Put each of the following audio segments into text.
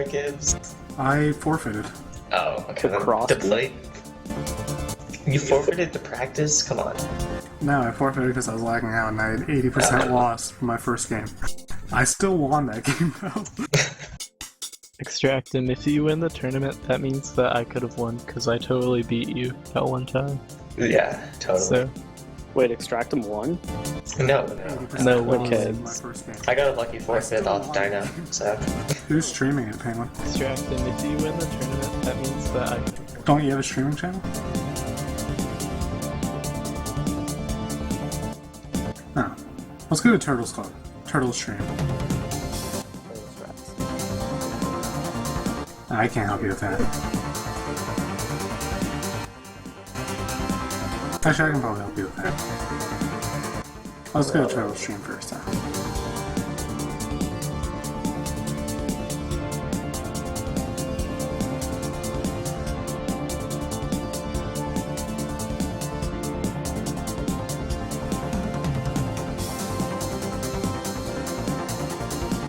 Gibbs? I forfeited. Oh, okay. The cross The plate. You forfeited the practice? Come on. No, I forfeited because I was lagging out and I had 80% loss from my first game. I still won that game though. Extract, and if you win the tournament, that means that I could have won, because I totally beat you that one time. Yeah, totally. So, Wait, Extractum won? No. 80% No, loss okay. in my first game. I got a lucky forfeit still off won. Dino, so. Who's streaming it, Penguin? Extract, and if you win the tournament, that means that I could have won. Don't you have a streaming channel? No. Let's go to Turtles Club. Turtles stream. I can't help you with that. Actually, I can probably help you with that. Let's go to Turtles stream first time.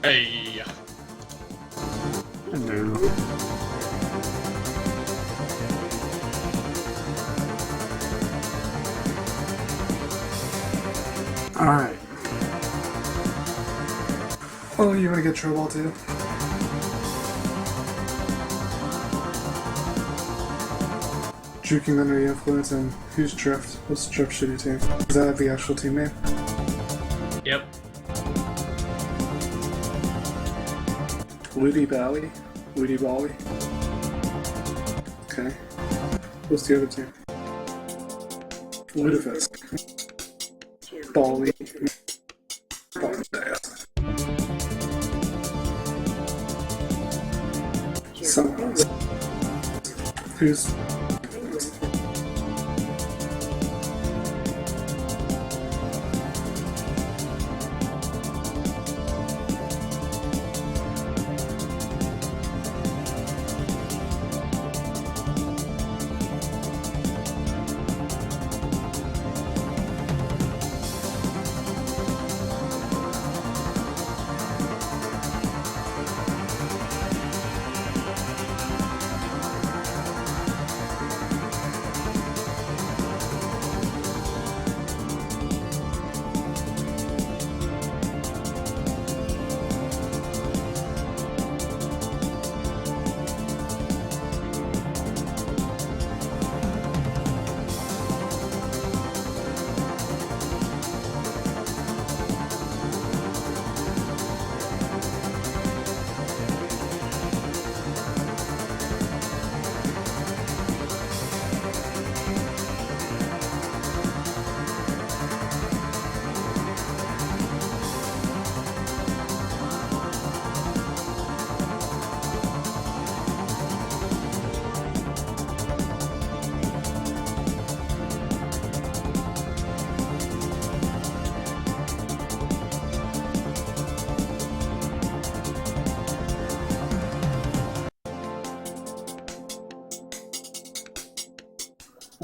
Hey. Hello. Alright. Oh, you want to get Troball too? Juking under the influence, and who's Drift? What's Drift shitty team? Is that the actual team name? Yep. Woody Bowie? Woody Bowie? Okay. What's the other team? Ludafisk. Bally. Someone else. Who's...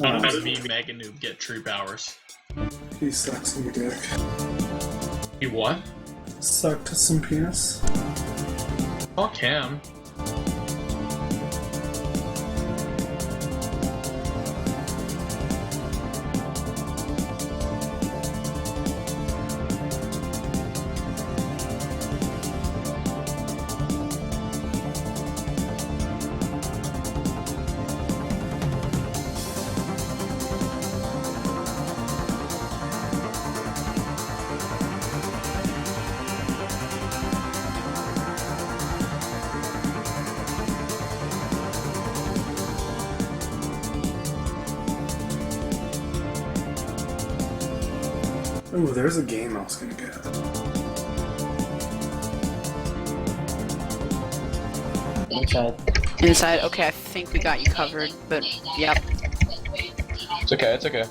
How does me Mega Noob get true powers? He sucks in the dick. You what? Sucked some penis. Fuck him. Ooh, there's a game I was gonna get. Inside. Inside. Okay, I think we got you covered, but yep. It's okay, it's okay.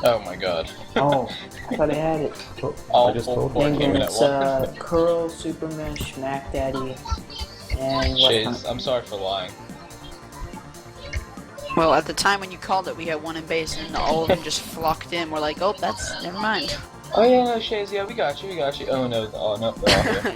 Oh my god. Oh, I thought I had it. All I just told four you. came in at It's once. Curl, Super Mesh, Mac Daddy, and Shays, I'm sorry for lying. Well, at the time when you called it, we had one in base, and all of them just flocked in. We're like, oh, that's never mind. Oh yeah, no, Shays, yeah, we got you, we got you. Oh no, they're all here.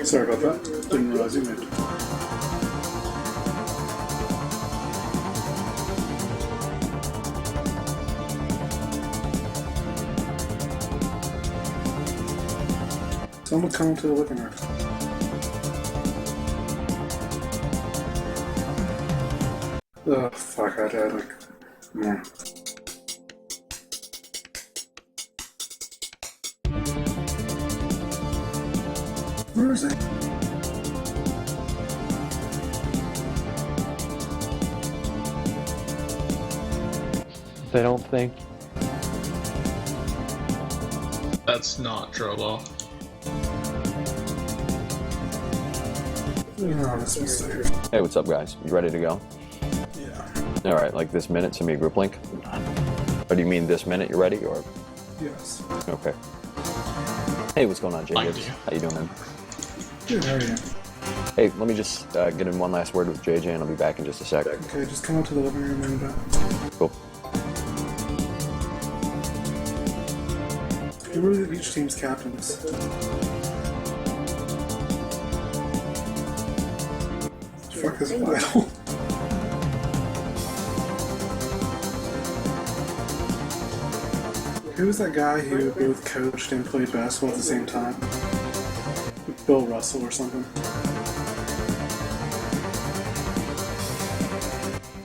Sorry about that. Didn't realize you moved. Someone come to the living room. Oh, fuck, I died like... Yeah. Where is it? They don't think. That's not Trollo. No, this was safe. Hey, what's up, guys? You ready to go? Yeah. Alright, like this minute, send me a group link. Or do you mean this minute you're ready, or? Yes. Okay. Hey, what's going on, Thank JJ? you. How you doing, man? Good, how are you? Hey, let me just get in one last word with JJ, and I'll be back in just a sec. Okay, just come out to the living room and Cool. who were each team's captains? Fuck is vital. Who was that guy who both coached and played basketball at the same time? Bill Russell or something.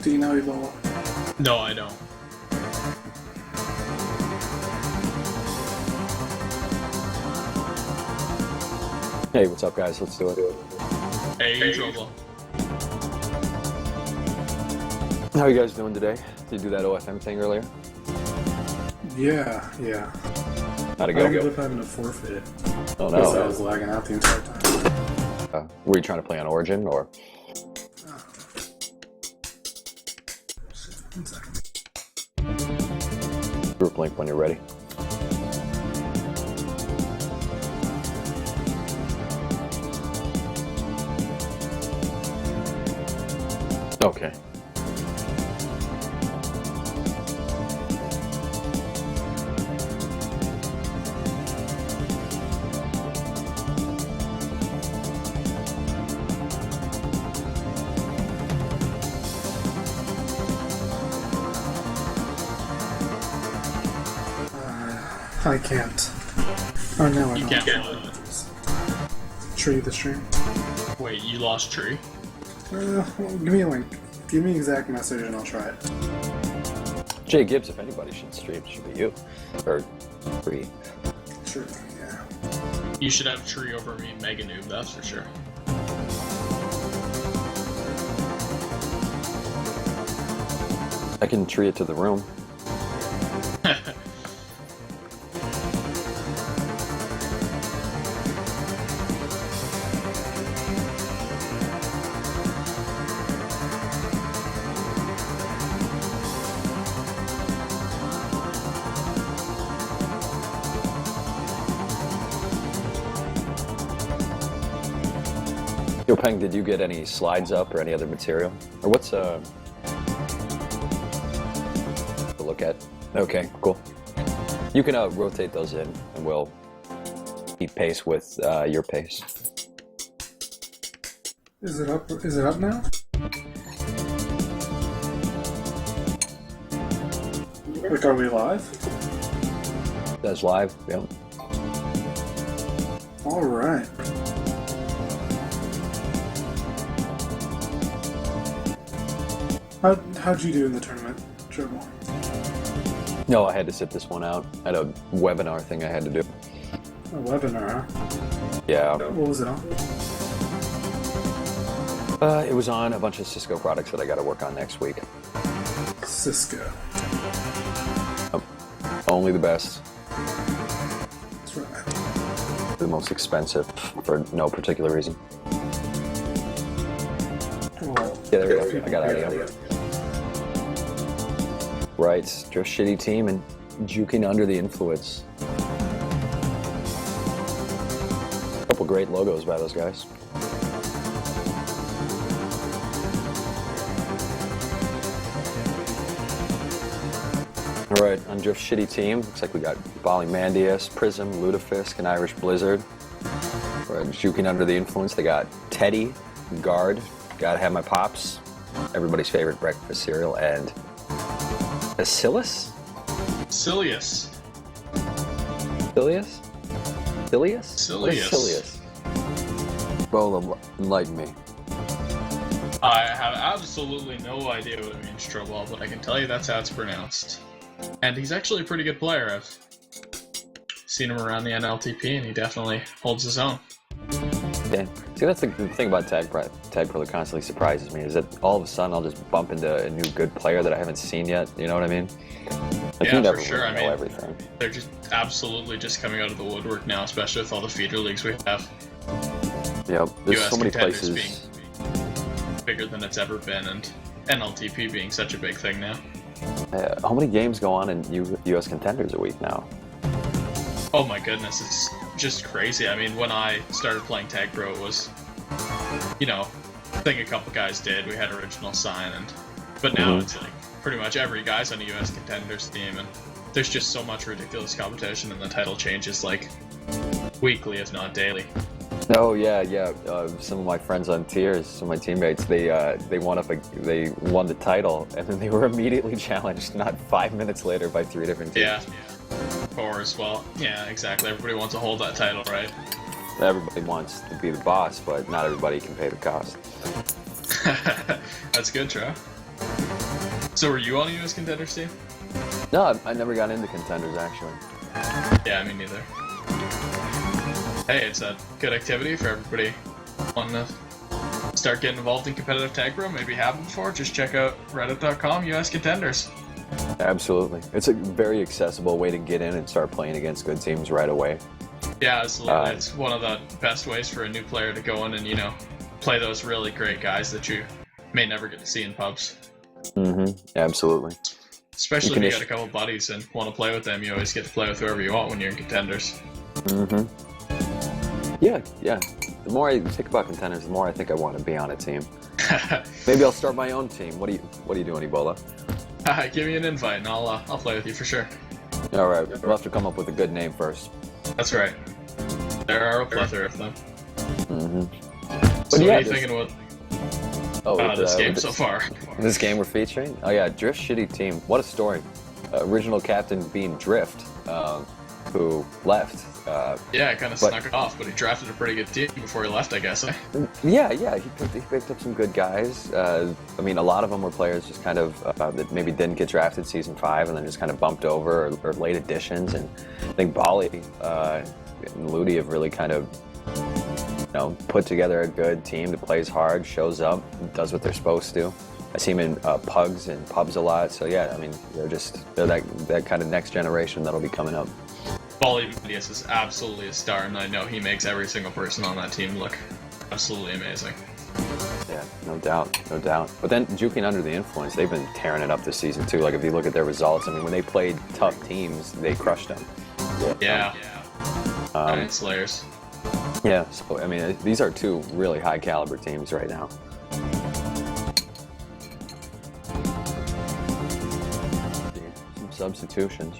Do you know Ebola? No, I don't. Hey, what's up, guys? Let's do it. Hey, Trollo. How are you guys doing today? Did you do that OFM thing earlier? Yeah. How'd it I ended go? up having to forfeit it. Oh, Because I no. was lagging out the entire time. Were you trying to play on Origin, or? One second. Group link when you're ready. Okay. I can't. Oh no, I You don't. can't play. Tree the stream. Wait, you lost Tree? Well, give me a link. Give me exact message and I'll try it. Jay Gibbs, if anybody should stream, it should be you. Or free. Sure, yeah. You should have Tree over me and Mega Noob, that's for sure. I can tree it to the room. Yo, Peng, did you get any slides up or any other material? Or what's to look at? Okay, cool. You can rotate those in, and we'll keep pace with your pace. Is it up? Is it up now? Like, are we live? That's live. Yeah. All right. How'd you do in the tournament, Dribble? No, I had to sit this one out. I had a webinar thing I had to do. A webinar, huh? Yeah. What was it on? It was on a bunch of Cisco products that I got to work on next week. Cisco. Only the best. That's right. The most expensive for no particular reason. Well, Yeah, there we go. I got out of here. Right, just shitty team and Juking under the influence. Couple great logos by those guys. Alright, on Drift's shitty team, looks like we got Bali Mandius, Prism, Ludafisk, and Irish Blizzard. We're Juking Under the Influence. They got Teddy, Guard, Gotta Have My Pops, everybody's favorite breakfast cereal, and Bacillus? Silius. Cilius? Cilius? What is Silius. Cilius? Well, enlighten me. I have absolutely no idea what it means, Troball, but I can tell you that's how it's pronounced. And he's actually a pretty good player. I've seen him around the NLTP, and he definitely holds his own. Yeah. See, that's the thing about Tag Pro that constantly surprises me, is that all of a sudden I'll just bump into a new good player that I haven't seen yet, you know what I mean? Like, Yeah, you never for sure. really I know mean, everything. they're just absolutely just coming out of the woodwork now, especially with all the feeder leagues we have. Yep, there's US so many contenders places. being bigger than it's ever been, and NLTP being such a big thing now. How many games go on in US Contenders a week now? Oh my goodness, it's just crazy. I mean, when I started playing Tag Pro, it was, you know, I think a couple guys did. We had original sign, but now it's like pretty much every guy's on a US Contenders team, and there's just so much ridiculous competition, and the title changes like weekly, if not daily. Oh yeah. Some of my friends on tiers, some of my teammates, they won the title, and then they were immediately challenged not 5 minutes later by 3 different teams. Yeah. Of course. Well, yeah, exactly. Everybody wants to hold that title, right? Everybody wants to be the boss, but not everybody can pay the cost. That's good, Troy. So were you on a US Contenders team? No, I never got into Contenders actually. Yeah, me neither. Hey, it's a good activity for everybody wanting to start getting involved in competitive tag pro. Maybe you haven't before, just check out reddit.com US Contenders. Absolutely, it's a very accessible way to get in and start playing against good teams right away. Yeah, absolutely. It's one of the best ways for a new player to go in and, you know, play those really great guys that you may never get to see in pubs. Absolutely. Especially if you got a couple buddies and want to play with them, you always get to play with whoever you want when you're in Contenders. Yeah. The more I think about Contenders, the more I think I want to be on a team. Maybe I'll start my own team. What are you doing, Ebola? Give me an invite and I'll play with you for sure. All right, we'll have to come up with a good name first. That's right. There are a plethora of them. But So yeah, what are you thinking about this game so far? This game we're featuring? Oh yeah, Drift's shitty team. What a story. Original captain being Drift, who left. Yeah, kind of snuck off, but he drafted a pretty good team before he left, I guess. Yeah, he picked up some good guys. I mean, a lot of them were players just kind of that maybe didn't get drafted season 5 and then just kind of bumped over or late additions. And I think Bali and Ludi have really kind of, you know, put together a good team that plays hard, shows up, does what they're supposed to. I see him in pugs and pubs a lot. So yeah, I mean, they're that kind of next generation that'll be coming up. Bali is absolutely a star, and I know he makes every single person on that team look absolutely amazing. Yeah, no doubt. But then Juking Under the Influence, they've been tearing it up this season too. Like if you look at their results, I mean, when they played tough teams, they crushed them. Yeah. Giant Slayers. Yeah, so I mean, these are 2 really high caliber teams right now. Some substitutions.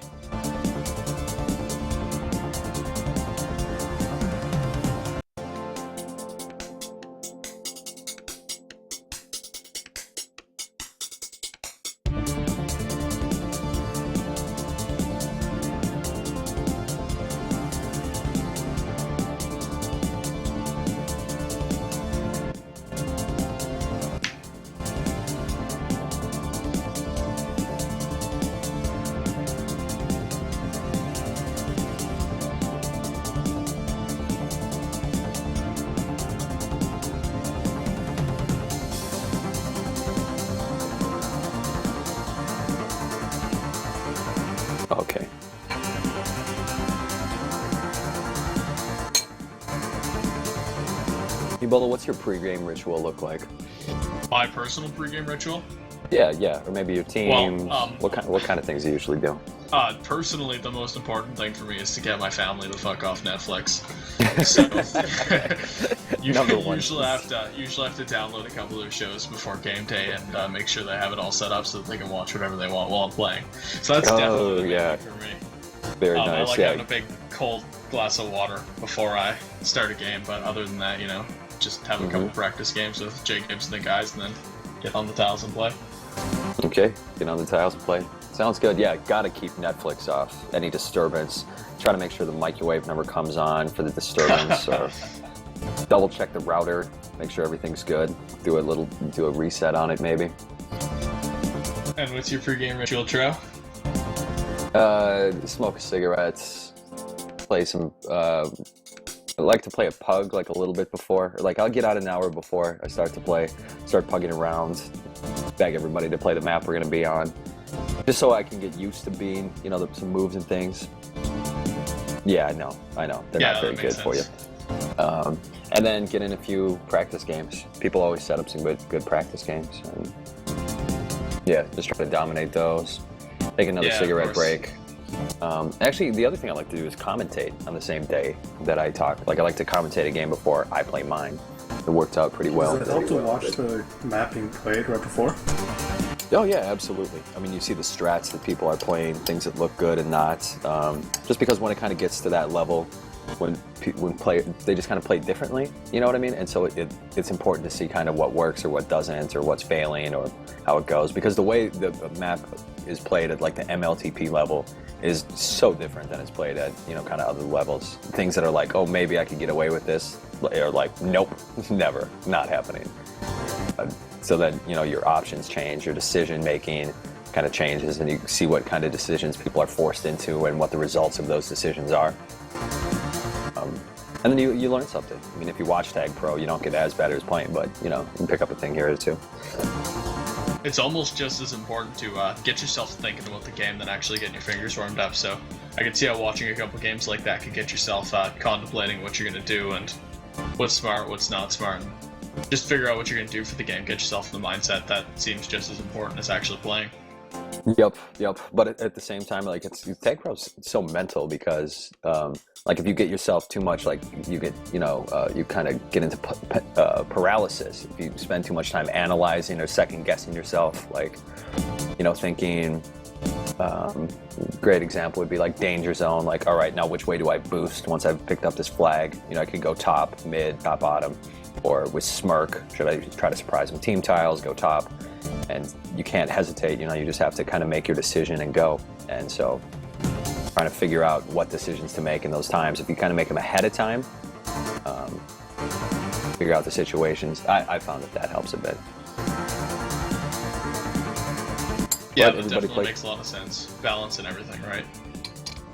Okay. Ebola, what's your pregame ritual look like? My personal pregame ritual? Yeah, or maybe your team. Well, what kind of things do you usually do? Personally, the most important thing for me is to get my family the fuck off Netflix. So, usually have to download a couple of their shows before game day and make sure they have it all set up so that they can watch whatever they want while I'm playing. So that's definitely the big thing for me. Very nice. I like having a big cold glass of water before I start a game, but other than that, you know, just have a couple practice games with Jay Gibbs and the guys, and then get on the tiles and play. Okay, get on the tiles and play. Sounds good. Yeah, gotta keep Netflix off. Any disturbance. Try to make sure the microwave never comes on for the disturbance, or double check the router, make sure everything's good. Do a reset on it maybe. And what's your pregame ritual, Tro? Smoke cigarettes, play some. I like to play a pug like a little bit before. Like I'll get out an hour before I start to play, start pugging around, beg everybody to play the map we're gonna be on, just so I can get used to being, you know, some moves and things. Yeah, I know, they're not very good for you. And then get in a few practice games. People always set up some good practice games. And yeah, just try to dominate those. Take another cigarette break. Actually, the other thing I like to do is commentate on the same day that I talk. Like I like to commentate a game before I play mine. It worked out pretty well. Does it help to watch the map being played right before? Oh yeah, absolutely. I mean, you see the strats that people are playing, things that look good and not. Just because when it kind of gets to that level, when they just kind of play differently, you know what I mean? And so it's important to see kind of what works or what doesn't, or what's failing, or how it goes. Because the way the map is played at like the MLTP level is so different than it's played at, you know, kind of other levels. Things that are like, oh, maybe I could get away with this, are like, nope, never, not happening. So then, you know, your options change, your decision making kind of changes, and you see what kind of decisions people are forced into and what the results of those decisions are. And then you learn something. I mean, if you watch Tag Pro, you don't get as bad as playing, but, you know, you can pick up a thing here or two. It's almost just as important to get yourself thinking about the game than actually getting your fingers warmed up. So I can see how watching a couple games like that could get yourself contemplating what you're going to do and what's smart, what's not smart. And just figure out what you're going to do for the game. Get yourself in the mindset. That seems just as important as actually playing. Yep. But at the same time, like Tag Pro's so mental because, like, if you get yourself too much, like you get, you know, you kind of get into paralysis if you spend too much time analyzing or second guessing yourself. Like, you know, thinking. Great example would be like danger zone. Like, all right, now which way do I boost once I've picked up this flag? You know, I could go top, mid, top, bottom, or with smirk. Should I try to surprise them? Team tiles, go top. And you can't hesitate, you know, you just have to kind of make your decision and go. And so trying to figure out what decisions to make in those times. If you kind of make them ahead of time, figure out the situations. I found that helps a bit. Yeah, that definitely makes a lot of sense. Balance and everything, right?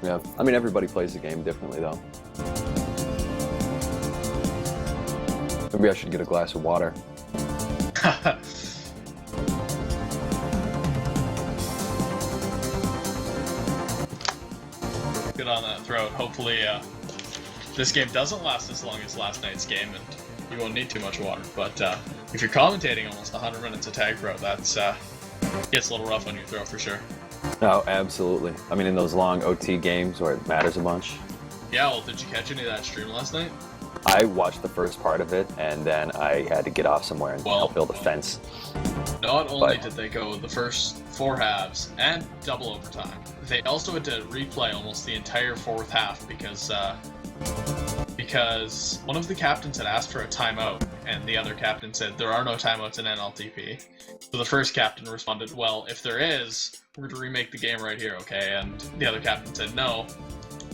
Yeah, I mean, everybody plays the game differently, though. Maybe I should get a glass of water. Good on that throat. Hopefully, this game doesn't last as long as last night's game, and you won't need too much water. But if you're commentating almost 100 minutes of Tag Pro, that's gets a little rough on your throat for sure. Oh, absolutely. I mean, in those long OT games where it matters a bunch. Yeah, well, did you catch any of that stream last night? I watched the first part of it, and then I had to get off somewhere and help build a fence. Not only did they go the first 4 halves and double overtime, they also had to replay almost the entire 4th half because one of the captains had asked for a timeout, and the other captain said there are no timeouts in NLTP. So the first captain responded, well, if there is, we're going to remake the game right here, okay? And the other captain said no.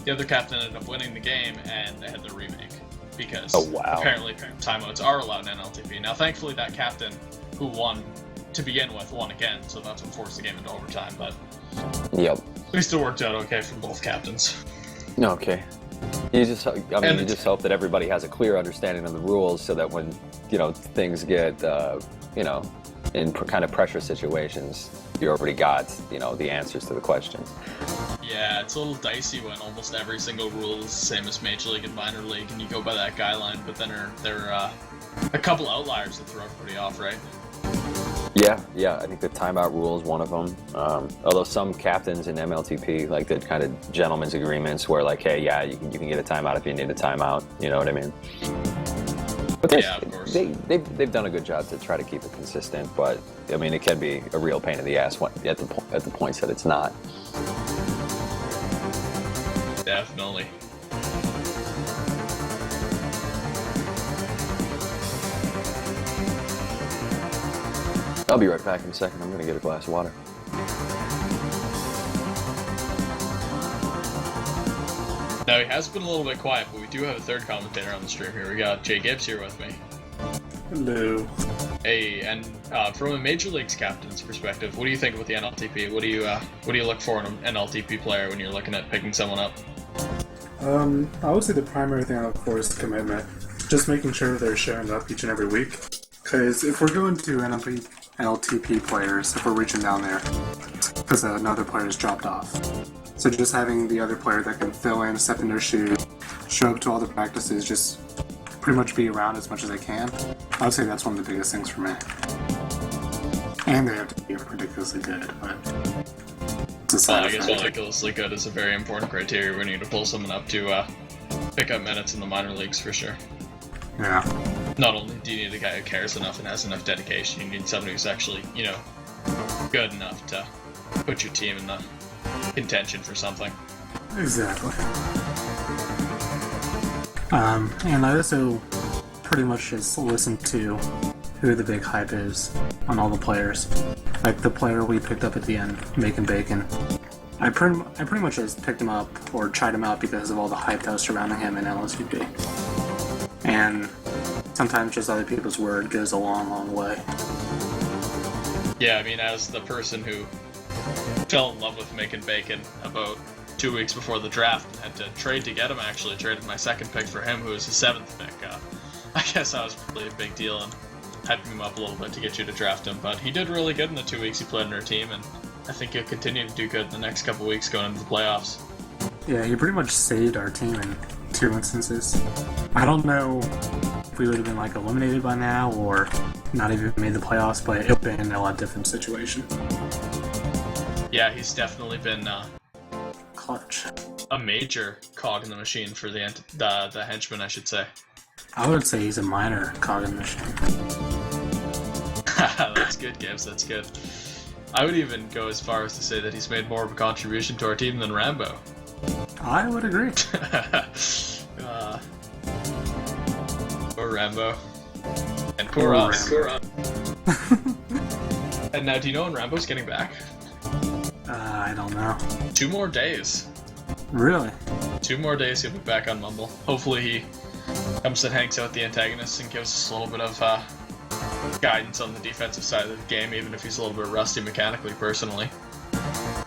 The other captain ended up winning the game, and they had to remake. Because apparently timeouts are allowed in NLTP. Now, thankfully, that captain who won to begin with won again, so that's what forced the game into overtime. But yep, at least it worked out okay for both captains. Okay, you just hope that everybody has a clear understanding of the rules, so that when things get in kind of pressure situations, you already got the answers to the questions. Yeah, it's a little dicey when almost every single rule is the same as Major League and Minor League, and you go by that guideline, but then there are a couple outliers that throw everybody off, right? Yeah, I think the timeout rule is one of them. Although some captains in MLTP like the kind of gentleman's agreements where like, hey, yeah, you can get a timeout if you need a timeout, you know what I mean? But yeah, of course. They've done a good job to try to keep it consistent, but I mean, it can be a real pain in the ass at the points that it's not. Definitely. I'll be right back in a second. I'm gonna get a glass of water. Now, he has been a little bit quiet, but we do have a third commentator on the stream here. We got Jay Gibbs here with me. Hello. Hey, and from a Major Leagues captain's perspective, what do you think about the NLTP? What do you look for in an NLTP player when you're looking at picking someone up? I would say the primary thing I look for is commitment. Just making sure they're showing up each and every week. Because if we're going to NLTP players, if we're reaching down there, because another player's dropped off. So just having the other player that can fill in, step in their shoes, show up to all the practices, just pretty much be around as much as they can. I would say that's one of the biggest things for me. And they have to be ridiculously good, but it's a side I guess effect. ridiculously good is a very important criteria when you need to pull someone up to pick up minutes in the minor leagues for sure. Yeah. Not only do you need a guy who cares enough and has enough dedication, you need someone who's actually, good enough to put your team in the contention for something. Exactly. And I also pretty much just listen to who the big hype is on all the players. Like the player we picked up at the end, Making Bacon. I pretty much just picked him up or tried him out because of all the hype that was surrounding him in NLTP. And sometimes just other people's word goes a long, long way. Yeah, I mean, as the person who fell in love with Making Bacon about 2 weeks before the draft and had to trade to get him, actually traded my second pick for him, who was his 7th pick. I guess that was really a big deal and hyping him up a little bit to get you to draft him, but he did really good in the 2 weeks he played in our team, and I think he'll continue to do good in the next couple weeks going into the playoffs. Yeah, he pretty much saved our team in 2 instances. I don't know if we would have been eliminated by now or not even made the playoffs, but it would have been a lot different situation. Yeah, he's definitely been Clutch. a major cog in the machine for the henchman, I should say. I would say he's a minor cog in the machine. That's good, Gibbs, that's good. I would even go as far as to say that he's made more of a contribution to our team than Rambo. I would agree. Poor Rambo. And poor us. And now, do you know when Rambo's getting back? I don't know. 2 more days. Really? 2 more days he'll be back on Mumble. Hopefully he comes and hangs out the antagonists and gives us a little bit of guidance on the defensive side of the game, even if he's a little bit rusty mechanically, personally.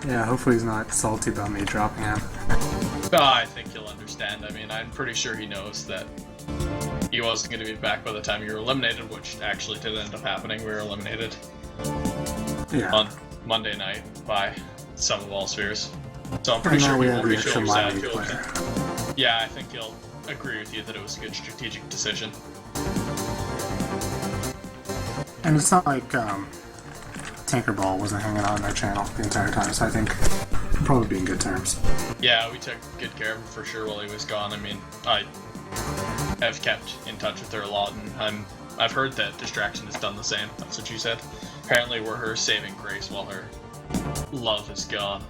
Yeah, hopefully he's not salty about me dropping him. I think he'll understand. I mean, I'm pretty sure he knows that he wasn't going to be back by the time you were eliminated, which actually did end up happening. We were eliminated on Monday night by some of all spheres. So I'm pretty sure he won't be showing sad to him. Yeah, I think he'll agree with you that it was a good strategic decision. And it's not like Tinkerball wasn't hanging on their channel the entire time, so I think we'll probably be in good terms. Yeah, we took good care of him for sure while he was gone. I mean, I have kept in touch with her a lot, and I've heard that Distraction has done the same. That's what you said. Apparently we're her saving grace while her love is gone.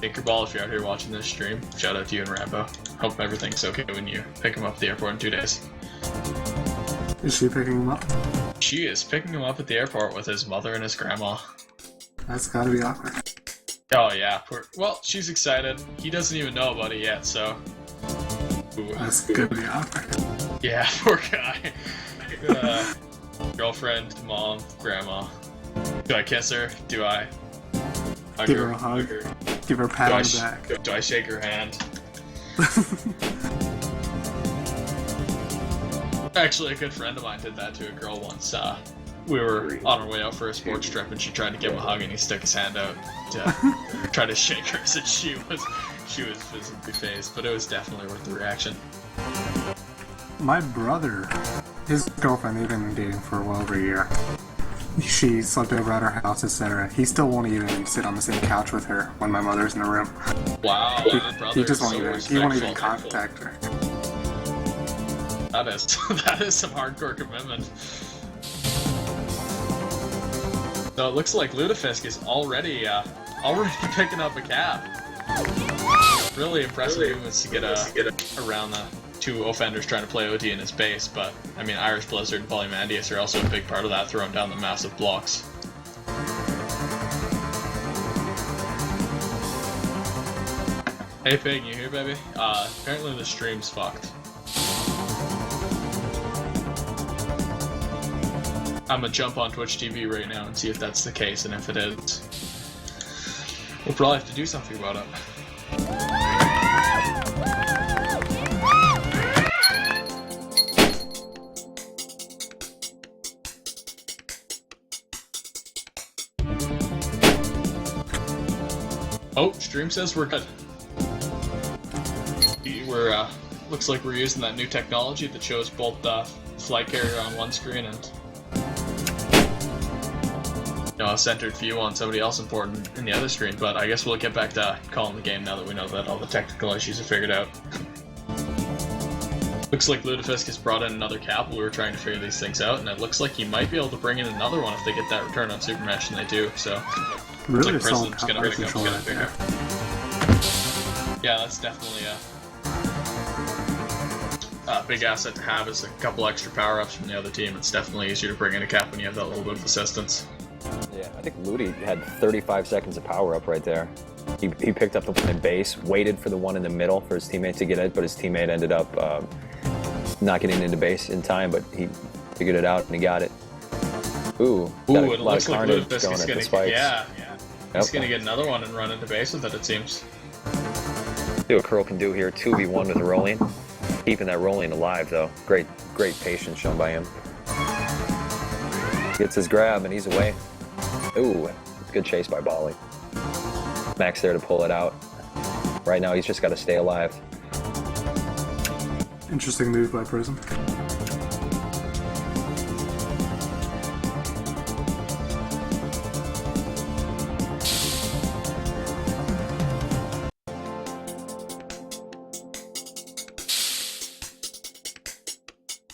Tinkerball, if you're out here watching this stream, shout out to you and Rambo. Hope everything's okay when you pick him up at the airport in 2 days. Is she picking him up? She is picking him up at the airport with his mother and his grandma. That's gotta be awkward. Oh yeah, well, she's excited. He doesn't even know about it yet, so... Ooh. That's gotta be awkward. Yeah, poor guy. Girlfriend, mom, grandma. Do I kiss her? Do I hug Give her a hug. Give her a pat on the back. Do I shake her hand? Actually, a good friend of mine did that to a girl once. We were on our way out for a sports trip, and she tried to give him a hug, and he stuck his hand out to try to shake her, so she was visibly phased, but it was definitely worth the reaction. My brother, his girlfriend, they've been dating for well over a year. She slept over at her house, etc. He still won't even sit on the same couch with her when my mother's in the room. Wow, He just won't even contact her. That is some hardcore commitment. So it looks like Ludafisk is already picking up a cab. Really impressive movements to get around the two offenders trying to play OD in his base, but I mean Irish Blizzard and Polymandius are also a big part of that, throwing down the massive blocks. Hey Pig, you here, baby? Apparently the stream's fucked. I'm gonna jump on Twitch TV right now and see if that's the case, and if it is, we'll probably have to do something about it. Oh, stream says we're good. We're, looks like we're using that new technology that shows both the flight carrier on one screen and a centered view on somebody else important in the other screen, but I guess we'll get back to calling the game now that we know that all the technical issues are figured out. Looks like Ludafisk has brought in another cap while we were trying to figure these things out, and it looks like he might be able to bring in another one if they get that return on Super Match, and they do, so Really looks like solid President's gonna combat pick up control gonna right figure there. out. Yeah, that's definitely a big asset to have, is a couple extra power-ups from the other team. It's definitely easier to bring in a cap when you have that little bit of assistance. Yeah, I think Ludi had 35 seconds of power up right there. He picked up the one in base, waited for the one in the middle for his teammate to get it, but his teammate ended up not getting into base in time, but he figured it out and he got it. Ooh, got it looks like Ludafisk is gonna Yep. He's gonna get another one and run into base with it, it seems. See what Curl can do here, 2v1 with rolling. Keeping that rolling alive though. Great patience shown by him. Gets his grab and he's away. Ooh, good chase by Bali. Max there to pull it out. Right now he's just got to stay alive. Interesting move by Prism.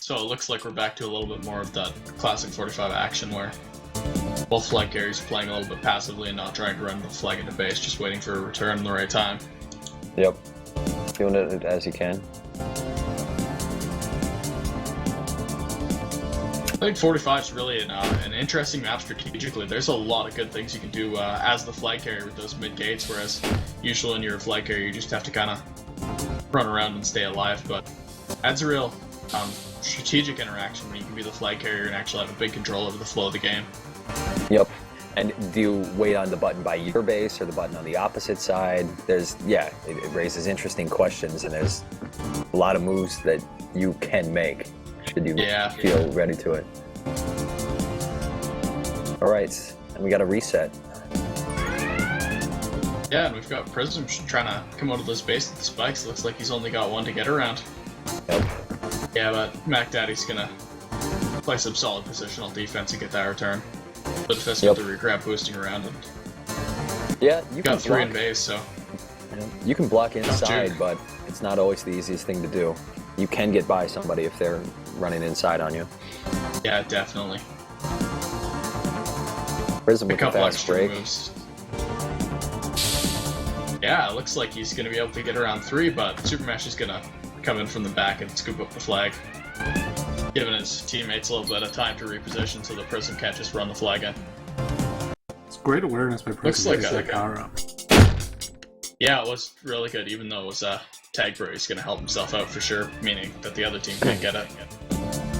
So it looks like we're back to a little bit more of that classic 45 action where both flag carriers are playing a little bit passively and not trying to run the flag into base, just waiting for a return in the right time. Yep. Doing it as he can. I think 45 is really an interesting map strategically. There's a lot of good things you can do as the flag carrier with those mid gates, whereas usually when you're a flag carrier you just have to kind of run around and stay alive, but adds a real strategic interaction when you can be the flag carrier and actually have a big control over the flow of the game. Yep. And do you wait on the button by your base or the button on the opposite side? It raises interesting questions, and there's a lot of moves that you can make should you feel ready to it. All right, and we got a reset. Yeah, and we've got Prism trying to come out of this base with the spikes. Looks like he's only got one to get around. Yep. Yeah, but Mac Daddy's gonna play some solid positional defense and get that return. But if that's with the regrab boosting around, and yeah, you got can three block. in base, so You can block inside, but it's not always the easiest thing to do. You can get by somebody if they're running inside on you. yeah, definitely. Prism A with a couple fast extra break. moves. Yeah, it looks like he's gonna be able to get around three, but Supermash is gonna come in from the back and scoop up the flag, giving his teammates a little bit of time to reposition so the Prism can't just run the flag in. It's great awareness by Prism. Looks like that power up. Yeah, it was really good, even though it was tag bro. He's gonna help himself out for sure, meaning that the other team can't get it.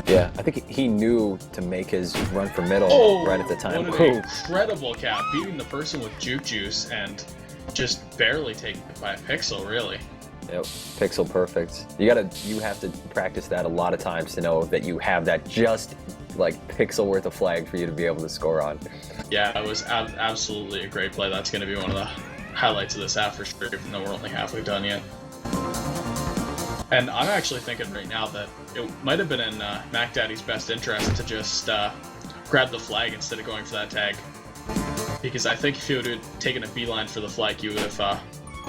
Yeah, I think he knew to make his run for middle right at the time. What an incredible cap, beating the person with Juke Juice and just barely taking it by a pixel, really. Yep, pixel perfect. You have to practice that a lot of times to know that you have that just like pixel worth of flag for you to be able to score on. Yeah, it was absolutely a great play. That's going to be one of the highlights of this half for sure, even though we're only halfway done yet. And I'm actually thinking right now that it might have been in Mac Daddy's best interest to just grab the flag instead of going for that tag. Because I think if he would have taken a beeline for the flag, he would have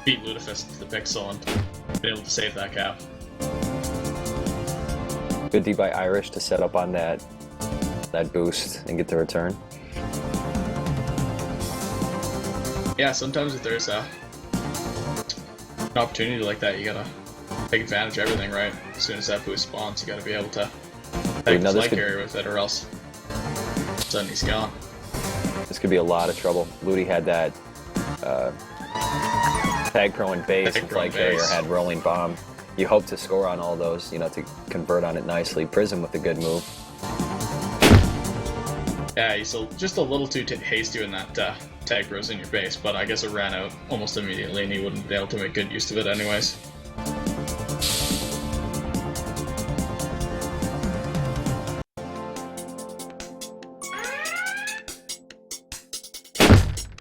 beat Ludafisk to the pixel and been able to save that cap. Good D by Irish to set up on that boost and get the return. Yeah, sometimes if there's an opportunity like that, you gotta take advantage of everything, right? As soon as that boost spawns, you gotta be able to Wait, take no, the this flight could- carrier with it, or else suddenly he's gone. This could be a lot of trouble. Ludi had that tag pro in base, Tag and pro in flight carrier base. had rolling bomb. You hope to score on all those, you know, to convert on it nicely. Prism with a good move. Yeah, he's just a little too hasty when that tag bros in your base, but I guess it ran out almost immediately, and he wouldn't be able to make good use of it anyways.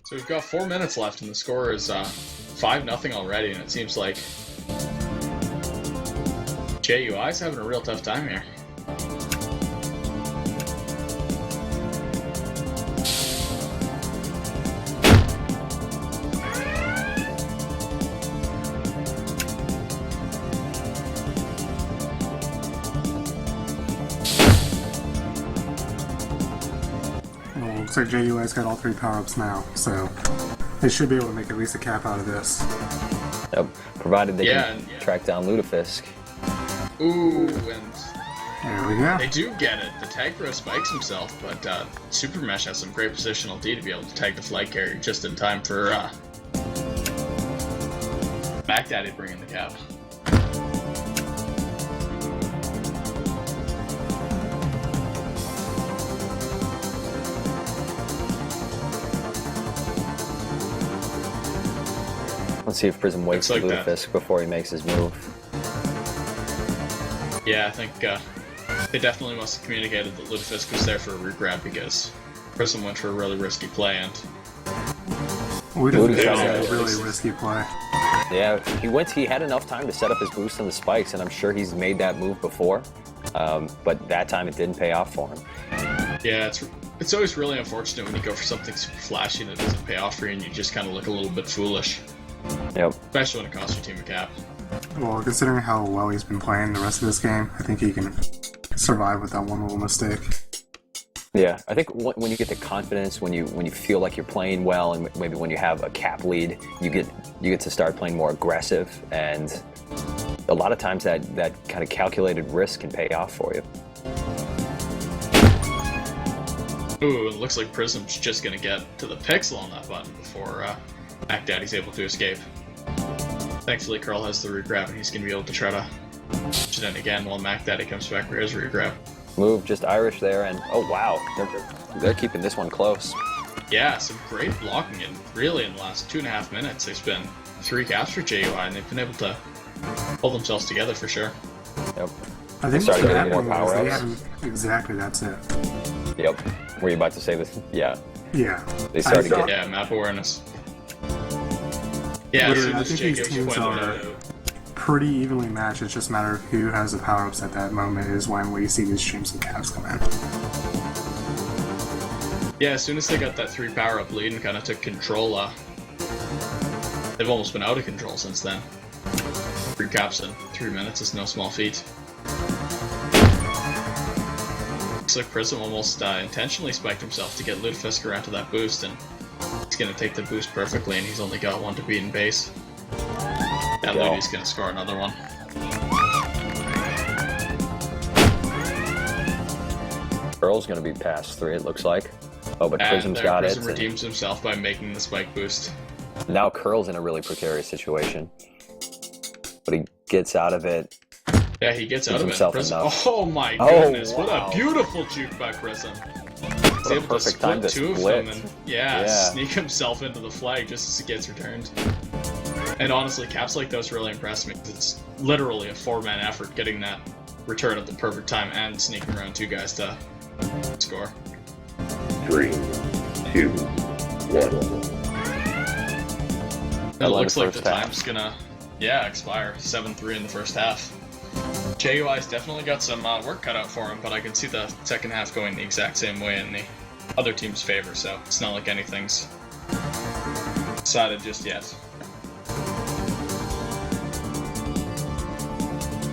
So we've got 4 minutes left, and the score is 5-0 already, and it seems like JUI's having a real tough time here. Well, looks like JUI's got all 3 power-ups now, so they should be able to make at least a cap out of this. Yep. Provided they Yeah, can yeah. track down Lutefisk. Ooh, and There we go. they do get it. The tag bro spikes himself, but Super Mesh has some great positional D to be able to tag the flight carrier just in time for Mac Daddy bringing the cap. Let's see if Prism waits for Looks like that. Lutefisk before he makes his move. Yeah, I think they definitely must have communicated that Lutefisk was there for a regrab because Prism went for a really risky play, and We didn't Lutefisk get yeah, a yeah. really risky play. Yeah, he had enough time to set up his boost on the spikes, and I'm sure he's made that move before. But that time it didn't pay off for him. yeah, it's always really unfortunate when you go for something super flashy that doesn't pay off for you and you just kind of look a little bit foolish, Yep. especially when it costs your team a cap. Well, considering how well he's been playing the rest of this game, I think he can survive with that one little mistake. Yeah, I think when you get the confidence, when you feel like you're playing well, and maybe when you have a cap lead, you get to start playing more aggressive, and a lot of times that kind of calculated risk can pay off for you. Ooh, it looks like Prism's just gonna get to the pixel on that button before Mac Daddy's able to escape. Thankfully, Curl has the regrab, and he's gonna be able to try to shoot it again while Mac Daddy comes back for his regrab. Move just Irish there, and oh wow, they're keeping this one close. Yeah, some great blocking, and really in the last 2.5 minutes, there's been 3 caps for JUI, and they've been able to hold themselves together for sure. Yep. I think Started what's getting more happening is they power-ups. haven't... Exactly, that's it. Yep. Were you about to say this? Yeah. Yeah. They started I thought- getting. Yeah, map awareness. Yeah, as Literally, soon I as think Jake these teams pointed are it out. pretty evenly matched. It's just a matter of who has the power-ups at that moment is when we see these streams and caps come in. Yeah, as soon as they got that 3 power-up lead and kind of took control, they've almost been out of control since then. 3 caps in 3 minutes is no small feat. Looks like Prism almost intentionally spiked himself to get Lutefisk around to that boost, and he's going to take the boost perfectly, and he's only got 1 to beat in base. Yeah, Go. Ludi's going to score another one. Earl's going to be past 3, it looks like. Oh, but And Prism's got Prism it. redeems himself by making the spike boost. And now Curl's in a really precarious situation. But he gets out of it. Yeah, he gets out Gives of it. himself Prism. enough. Oh my Oh, goodness, wow. what a beautiful juke by Prism. He's What a able to perfect time split to 2 split. of them and yeah, sneak himself into the flag just as it gets returned. And honestly, caps like those really impress me because it's literally a 4-man effort getting that return at the perfect time and sneaking around 2 guys to score. 3, 2, 1. It love looks the like the first half. time's gonna, expire. 7-3 in the first half. JUI's definitely got some work cut out for him, but I can see the second half going the exact same way in the other team's favor, so it's not like anything's decided just yet.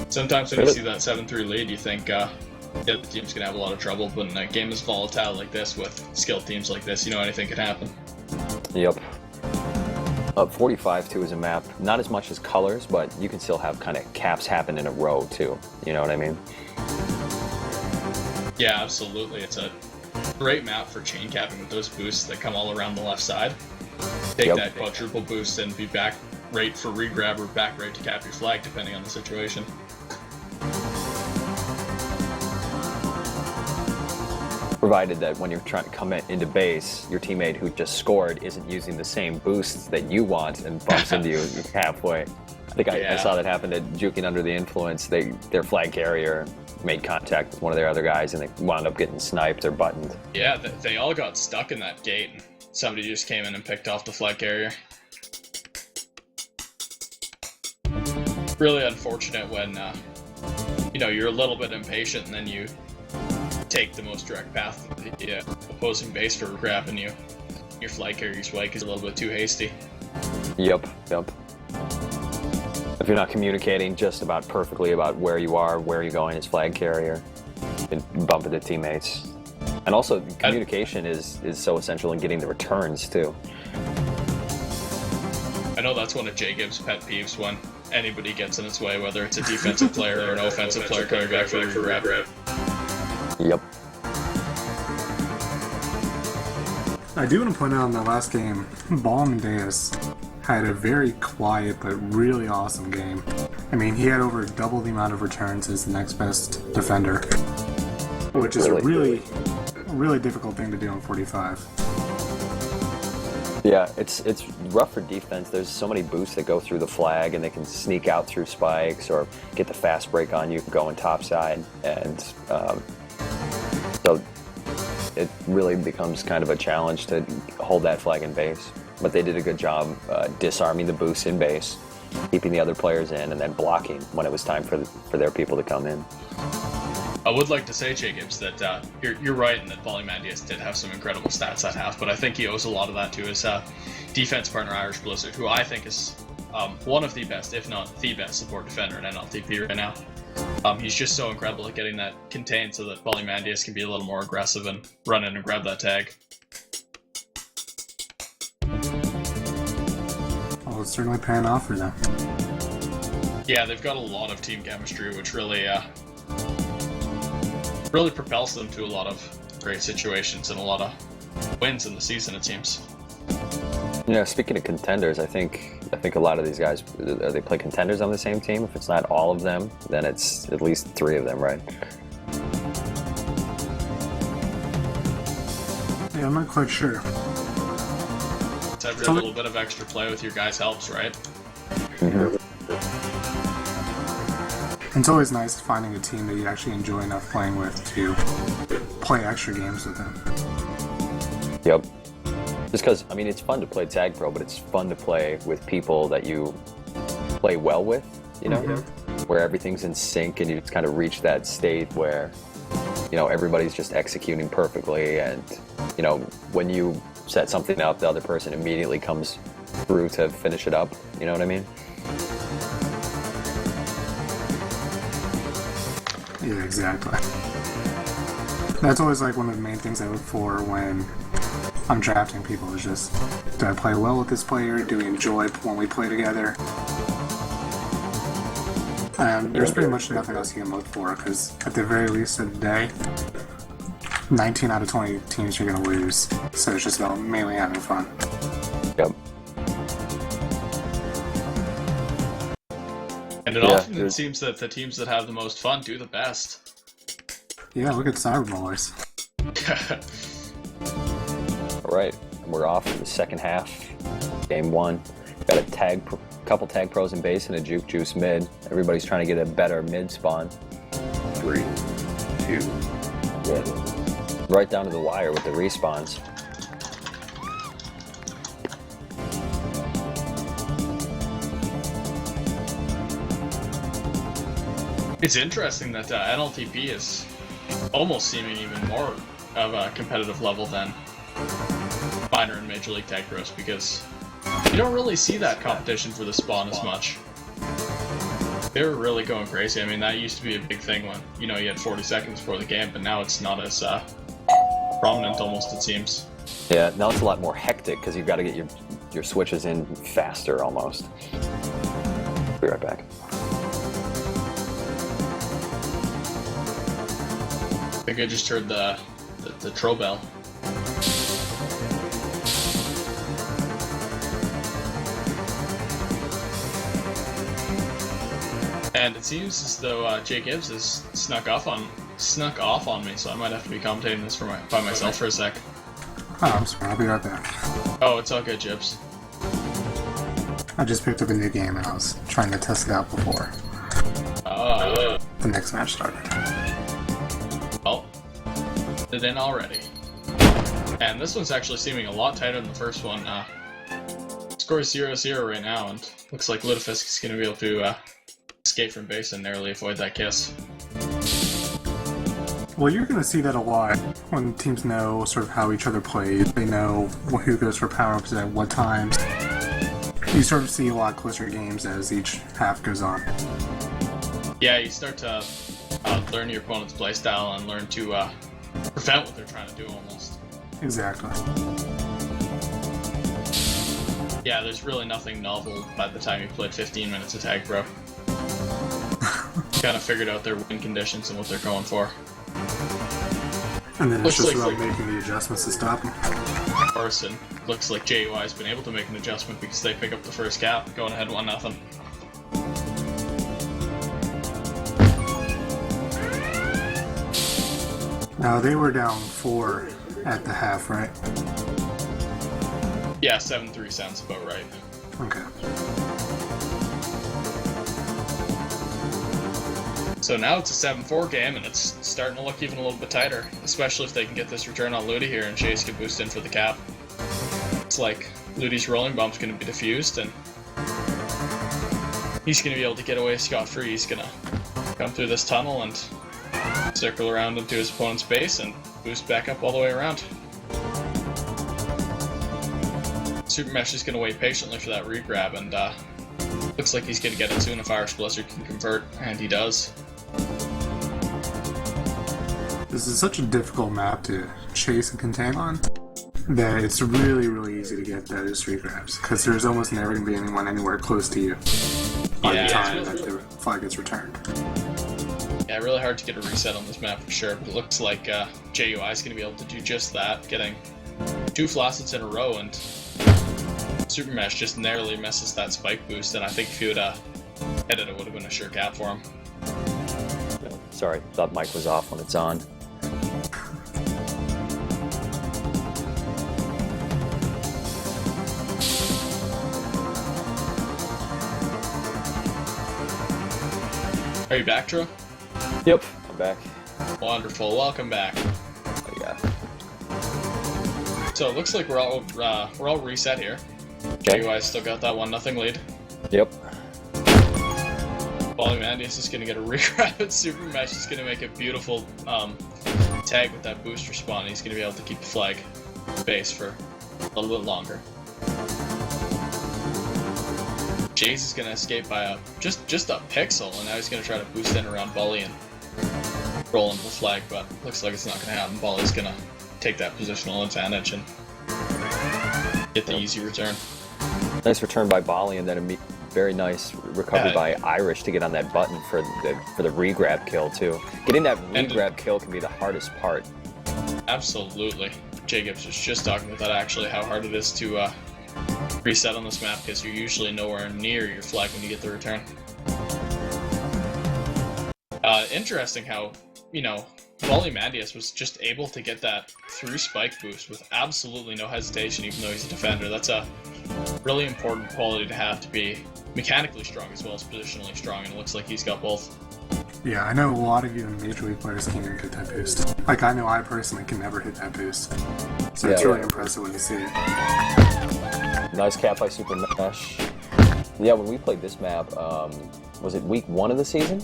Sometimes when you see that 7-3 lead, you think the other team's gonna have a lot of trouble, but in a game as volatile like this with skilled teams like this, you know anything could happen. Yep. 45 too is a map, not as much as colors, but you can still have kind of caps happen in a row too. You know what I mean? Yeah, absolutely. It's a great map for chain capping with those boosts that come all around the left side. Take Yep. that quadruple boost and be back right for regrab or back right to cap your flag, depending on the situation. Provided that when you're trying to come into base, your teammate who just scored isn't using the same boosts that you want and bumps into you halfway. I think I saw that happen to Juking Under the Influence. Their flag carrier made contact with one of their other guys and they wound up getting sniped or buttoned. Yeah, they all got stuck in that gate. Somebody just came in and picked off the flag carrier. Really unfortunate when, you're a little bit impatient and then you take the most direct path to the opposing base for grabbing you. Your flag carrier's way is a little bit too hasty. Yep. If you're not communicating just about perfectly about where you are, where you're going as flag carrier, you bump into teammates. And also, communication is so essential in getting the returns, too. I know that's one of Jay Gibbs' pet peeves when anybody gets in its way, whether it's a defensive player or an offensive player coming back for a grab. Yep. I do want to point out in the last game, Ballamadeus had a very quiet but really awesome game. I mean, he had over double the amount of returns as the next best defender, which is a really difficult thing to do in 45. Yeah, it's rough for defense. There's so many boosts that go through the flag, and they can sneak out through spikes or get the fast break on you going topside, and so it really becomes kind of a challenge to hold that flag in base. But they did a good job disarming the boosts in base, keeping the other players in, and then blocking when it was time for their people to come in. I would like to say, Jay Gibbs, that you're right in that Polymandius did have some incredible stats that half, but I think he owes a lot of that to his defense partner, Irish Blizzard, who I think is one of the best, if not the best, support defender in NLTP right now. He's just so incredible at getting that contained so that Polymandius can be a little more aggressive and run in and grab that tag. Well, it's certainly paying off for them. Yeah, they've got a lot of team chemistry, which really propels them to a lot of great situations and a lot of wins in the season, it seems. Speaking of contenders, I think a lot of these guys, they play contenders on the same team. If it's not all of them, then it's at least 3 of them, right? Yeah, I'm not quite sure. Every little bit of extra play with your guys helps, right? Mm-hmm. It's always nice finding a team that you actually enjoy enough playing with to play extra games with them. Yep. Just because, I mean, it's fun to play Tag Pro, but it's fun to play with people that you play well with, where everything's in sync and you just kind of reach that state where, everybody's just executing perfectly, and, when you set something up, the other person immediately comes through to finish it up, you know what I mean? Yeah, exactly. That's always like one of the main things I look for when I'm drafting people, is just, do I play well with this player? Do we enjoy when we play together? There's pretty much nothing else you can look for, because at the very least of the day, 19 out of 20 teams you're going to lose, so it's just about mainly having fun. Yep. And it often seems that the teams that have the most fun do the best. Yeah, look at Cyberballers. All right, and we're off for the second half. Game 1. Got a couple tag pros in base and a juke juice mid. Everybody's trying to get a better mid spawn. 3, 2, 1. Right down to the wire with the respawns. It's interesting that NLTP is almost seeming even more of a competitive level than minor and major league tag pros, because you don't really see that competition for the spawn as much. They're really going crazy. I mean, that used to be a big thing when, you had 40 seconds before the game, but now it's not as prominent almost, it seems. Yeah, now it's a lot more hectic because you've got to get your your switches in faster almost. Be right back. I think I just heard the troll bell. And it seems as though Jay Gibbs has snuck off on me, so I might have to be commentating this by myself for a sec. Oh, I'm sorry. I'll be right back. Oh, it's all good, Gibbs. I just picked up a new game and I was trying to test it out before the next match started. Well, it in already. And this one's actually seeming a lot tighter than the first one. Score is 0-0 right now, and looks like Lutefisk is going to be able to escape from base and narrowly avoid that kiss. Well, you're going to see that a lot when teams know sort of how each other plays. They know who goes for power-ups at what times. You sort of see a lot closer games as each half goes on. Yeah, you start to learn your opponent's playstyle and learn to prevent what they're trying to do almost. Exactly. Yeah, there's really nothing novel by the time you played 15 minutes of Tag Pro. Kind of figured out their win conditions and what they're going for. And then it's Looks just like about making the adjustments to stop them. Of course, and looks like JUI has been able to make an adjustment because they pick up the first cap, going ahead 1-0. Now, they were down 4 at the half, right? Yeah, 7-3 sounds about right. Okay. So now it's a 7-4 game, and it's starting to look even a little bit tighter, especially if they can get this return on Ludi here and Chase can boost in for the cap. It's like Ludi's rolling bump's going to be diffused, and he's going to be able to get away scot-free. He's going to come through this tunnel and circle around into his opponent's base and boost back up all the way around. Super Mesh is going to wait patiently for that regrab, and looks like he's going to get it soon if Irish Blizzard can convert, and he does. This is such a difficult map to chase and contain on that it's really, really easy to get those regrabs, because there's almost never going to be anyone anywhere close to you by the time that the flag gets returned. Yeah, really hard to get a reset on this map for sure, but it looks like JUI is going to be able to do just that, getting 2 Flaucets in a row, and Super Mesh just narrowly misses that spike boost, and I think if he would hit it, it would have been a sure cap for him. Sorry, thought mic was off when it's on. Are you back, Drew? Yep, I'm back. Wonderful, welcome back. Oh, yeah. So it looks like we're all reset here. Okay. JUI still got that 1-0 lead. Yep. Polymandius is going to get a regrab, and Super Mesh is going to make a beautiful tag with that booster spawn. He's going to be able to keep the flag base for a little bit longer. Jace is going to escape by just a pixel, and now he's going to try to boost in around Bully and roll into the flag, but looks like it's not going to happen. Bully's going to take that positional advantage and get the easy return. Nice return by Bali, and then a very nice recovery by Irish to get on that button for the regrab kill too. Getting that regrab kill can be the hardest part. Absolutely. Jacobs was just talking about that actually, how hard it is to reset on this map because you're usually nowhere near your flag when you get the return. Interesting how, Polymandius was just able to get that through spike boost with absolutely no hesitation, even though he's a defender. That's a really important quality to have, to be mechanically strong as well as positionally strong, and it looks like he's got both. Yeah, I know a lot of you Major League players can't even get that boost. Like, I know I personally can never hit that boost. So it's really impressive when you see it. Nice cap by Super Mesh. Yeah, when we played this map, was it week 1 of the season?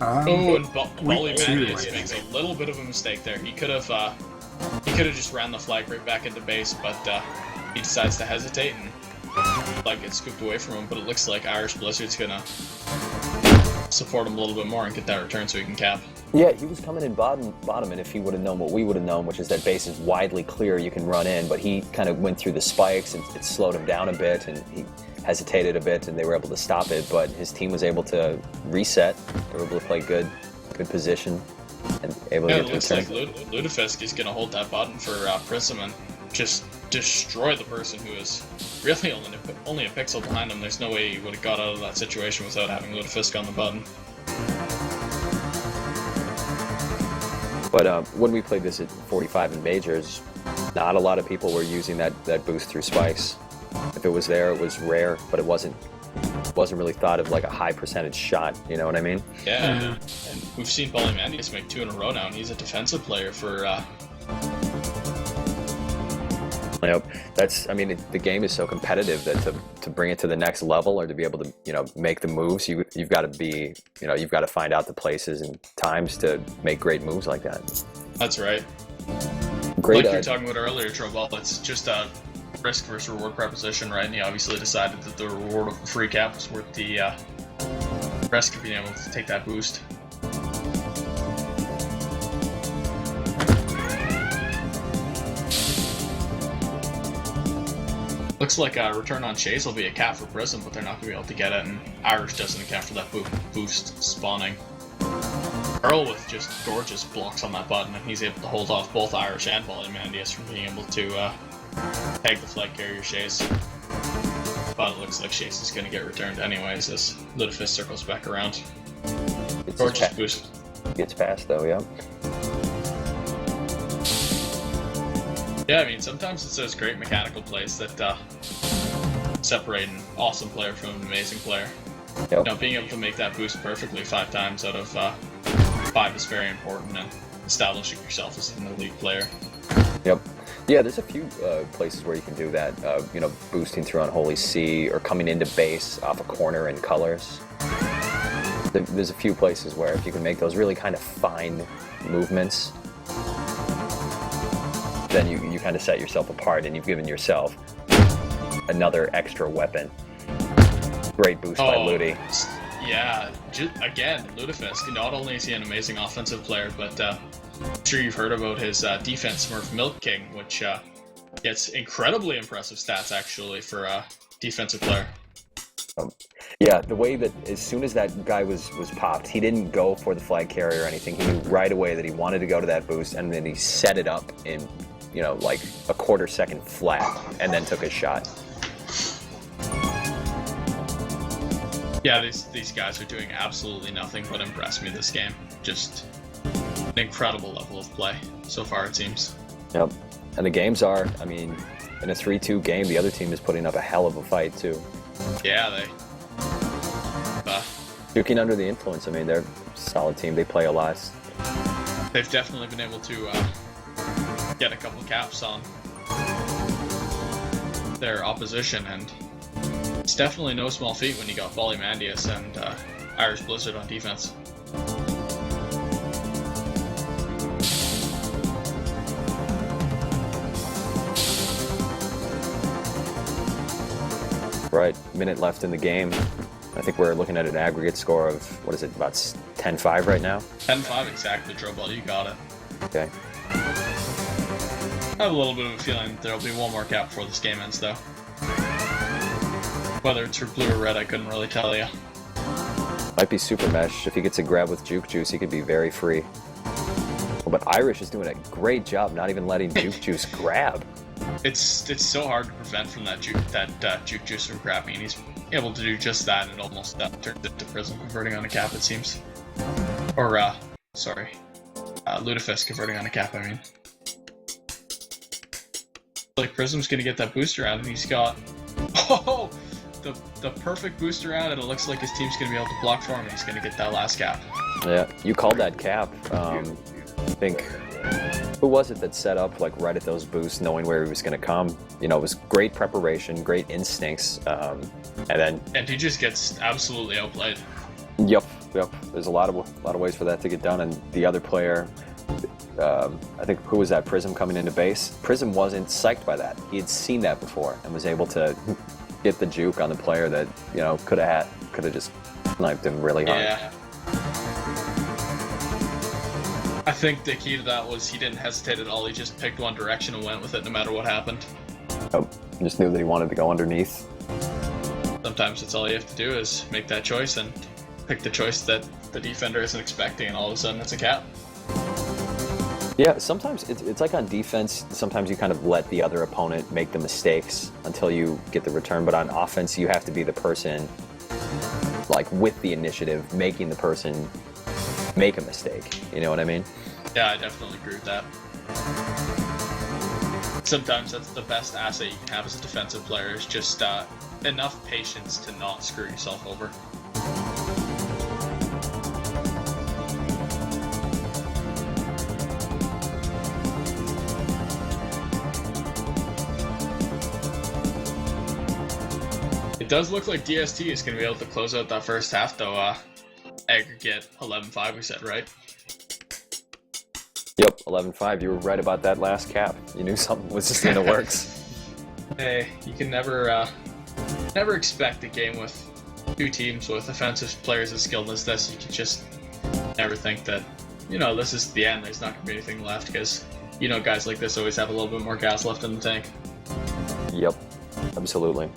And Polymandius makes a little bit of a mistake there. He could have just ran the flag right back into base, but he decides to hesitate and flag gets scooped away from him. But it looks like Irish Blizzard's gonna support him a little bit more and get that return so he can cap. Yeah, he was coming in bottom, and if he would have known what we would have known, which is that base is widely clear, you can run in, but he kind of went through the spikes and it slowed him down a bit, and he hesitated a bit, and they were able to stop it, but his team was able to reset. They were able to play good position and able to get it the looks return. like Ludafisk is going to hold that button for Prism and just destroy the person who is really only a pixel behind him. There's no way he would have got out of that situation without having Ludafisk on the button. But when we played this at 45 in majors, not a lot of people were using that boost through spikes. If it was there, it was rare, but it wasn't really thought of like a high percentage shot. You know what I mean? Yeah, and we've seen Polymandius make 2 in a row now, and he's a defensive player for. Yep. I mean, the game is so competitive that to bring it to the next level or to be able to, make the moves, you've got to find out the places and times to make great moves like that. That's right. Great. Like you were talking about earlier, Trobal, it's just a risk versus reward proposition, right? And he obviously decided that the reward of the free cap was worth the risk of being able to take that boost. Looks like a return on chase will be a cap for Prism, but they're not going to be able to get it, and Irish doesn't account for that boost spawning. Earl with just gorgeous blocks on that button, and he's able to hold off both Irish and Polymandius from being able to tag the flag carrier Shaze. But it looks like Shaze is going to get returned anyways as Ludafisk circles back around. Gorgeous boost. Gets past though, yeah. Yeah, I mean, sometimes it's those great mechanical plays that separate an awesome player from an amazing player. Yep. Being able to make that boost perfectly 5 times out of 5 is very important, and establishing yourself as an elite player. Yep. Yeah, there's a few places where you can do that. Boosting through Unholy Sea or coming into base off a corner in colors. There's a few places where if you can make those really kind of fine movements, then you kind of set yourself apart, and you've given yourself another extra weapon. Great boost by Ludi. Yeah, again, Ludafisk. Not only is he an amazing offensive player, but I'm sure you've heard about his defense Smurf Milk King, which gets incredibly impressive stats actually for a defensive player. Yeah, the way that as soon as that guy was popped, he didn't go for the flag carrier or anything. He knew right away that he wanted to go to that boost, and then he set it up in, like a quarter second flat, and then took a shot. Yeah, these guys are doing absolutely nothing but impress me this game. Just an incredible level of play so far, it seems. Yep. And the games are, I mean, in a 3-2 game, the other team is putting up a hell of a fight, too. Yeah, they... Juking under the influence, I mean, they're a solid team. They play a lot. They've definitely been able to get a couple of caps on their opposition, and it's definitely no small feat when you got Polymandius and Irish Blizzard on defense. Right, minute left in the game. I think we're looking at an aggregate score of, what is it, about 10-5 right now? 10-5 exactly, Trobal, you got it. Okay. I have a little bit of a feeling that there'll be one more cap before this game ends, though. Whether it's for blue or red, I couldn't really tell you. Might be Super Mesh. If he gets a grab with Juke Juice, he could be very free. But Irish is doing a great job not even letting Juke Juice grab. It's so hard to prevent from that Juke Juice from grabbing, and he's able to do just that, and it almost turns into Prism converting on a cap, it seems. Or, Ludafisk converting on a cap, I mean. Like, Prism's gonna get that booster round, and he's got... Oh! The perfect booster round, and it looks like his team's gonna be able to block for him, and he's gonna get that last cap. Yeah, you called that cap. I think... Who was it that set up, like, right at those boosts, knowing where he was going to come? It was great preparation, great instincts, and then... And he just gets absolutely outplayed. Yep. There's a lot of ways for that to get done, and the other player, I think, who was that? Prism coming into base? Prism wasn't psyched by that. He had seen that before, and was able to get the juke on the player that, could have just sniped him really hard. Yeah. I think the key to that was he didn't hesitate at all. He just picked one direction and went with it no matter what happened. Oh, just knew that he wanted to go underneath. Sometimes that's all you have to do is make that choice and pick the choice that the defender isn't expecting, and all of a sudden it's a cap. Yeah, sometimes it's like on defense, sometimes you kind of let the other opponent make the mistakes until you get the return, but on offense you have to be the person, like, with the initiative, making the person make a mistake. You know what I mean? Yeah, I definitely agree with that. Sometimes that's the best asset you can have as a defensive player, is just enough patience to not screw yourself over. It does look like DST is going to be able to close out that first half, though. Aggregate 11-5, we said, right? Yep, 11-5. You were right about that last cap. You knew something was just in the works. Hey, you can never expect a game with two teams with offensive players as skilled as this. You can just never think that, you know, this is the end. There's not going to be anything left, because, you know, guys like this always have a little bit more gas left in the tank. Yep, absolutely.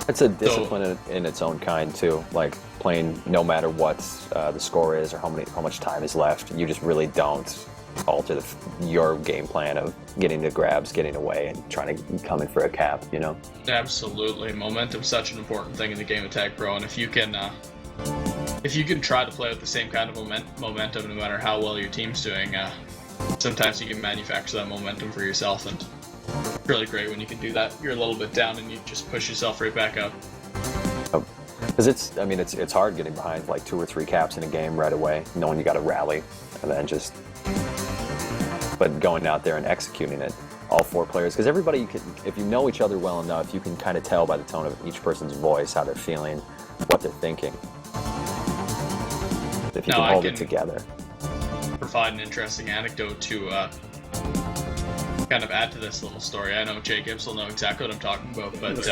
It's a discipline in its own kind too. Like playing no matter what the score is or how much time is left. You just really don't alter your game plan of getting the grabs, getting away, and trying to come in for a cap. You know. Absolutely, momentum's such an important thing in the game of Tag Pro, and if you can try to play with the same kind of momentum, no matter how well your team's doing, sometimes you can manufacture that momentum for yourself, and it's really great when you can do that. You're a little bit down and you just push yourself right back up. Because it's hard getting behind like 2 or 3 caps in a game right away, knowing you got to rally, and then but going out there and executing it, all 4 players, because everybody, if you know each other well enough, you can kind of tell by the tone of each person's voice how they're feeling, what they're thinking. If you can hold it together. Provide an interesting anecdote to kind of add to this little story. I know Jay Gibbs will know exactly what I'm talking about, but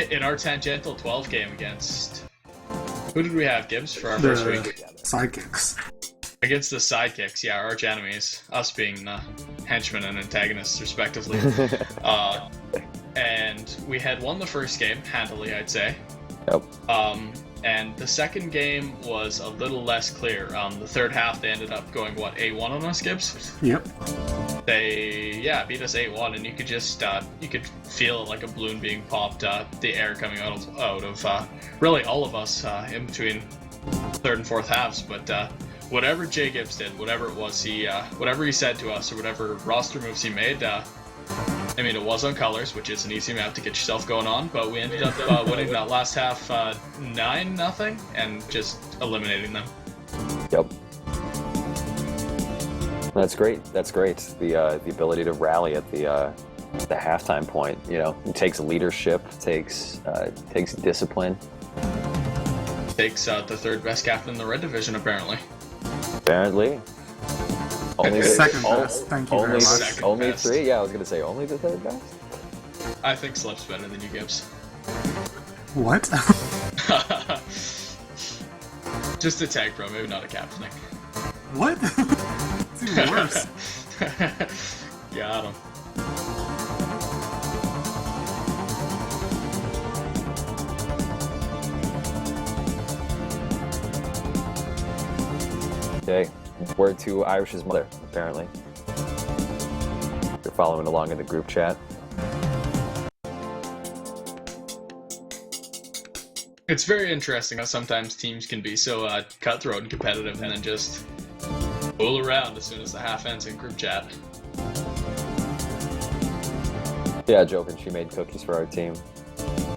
in our Tangential 12 game against... Who did we have, Gibbs, for our first week? Sidekicks. Against the Sidekicks, yeah, arch enemies, us being henchmen and antagonists, respectively. And we had won the first game, handily, I'd say. Yep. And the second game was a little less clear. The third half, they ended up going, A1 on us, Gibbs? Yep. They, beat us 8-1, and you could just, you could feel like a balloon being popped, the air coming out of really all of us in between third and fourth halves. But whatever Jay Gibbs did, whatever it was, whatever he said to us, or whatever roster moves he made, it was on colors, which is an easy map to get yourself going on, but we ended up winning that last half 9-0 and just eliminating them. Yep. That's great. That's great. The ability to rally at the halftime point. You know, it takes leadership, takes discipline. Takes the third best captain in the red division, apparently. Apparently. Only second best. Thank you very much. Only 3? Yeah, I was gonna say only the third best. I think Slip's better than you, Gibbs. What? Just a tag pro, maybe not a captaining. What? It's even worse. Got him. Okay. Word to Irish's mother, apparently. You're following along in the group chat. It's very interesting how sometimes teams can be so cutthroat and competitive and then just fool around as soon as the half ends in group chat. Yeah, joking, she made cookies for our team.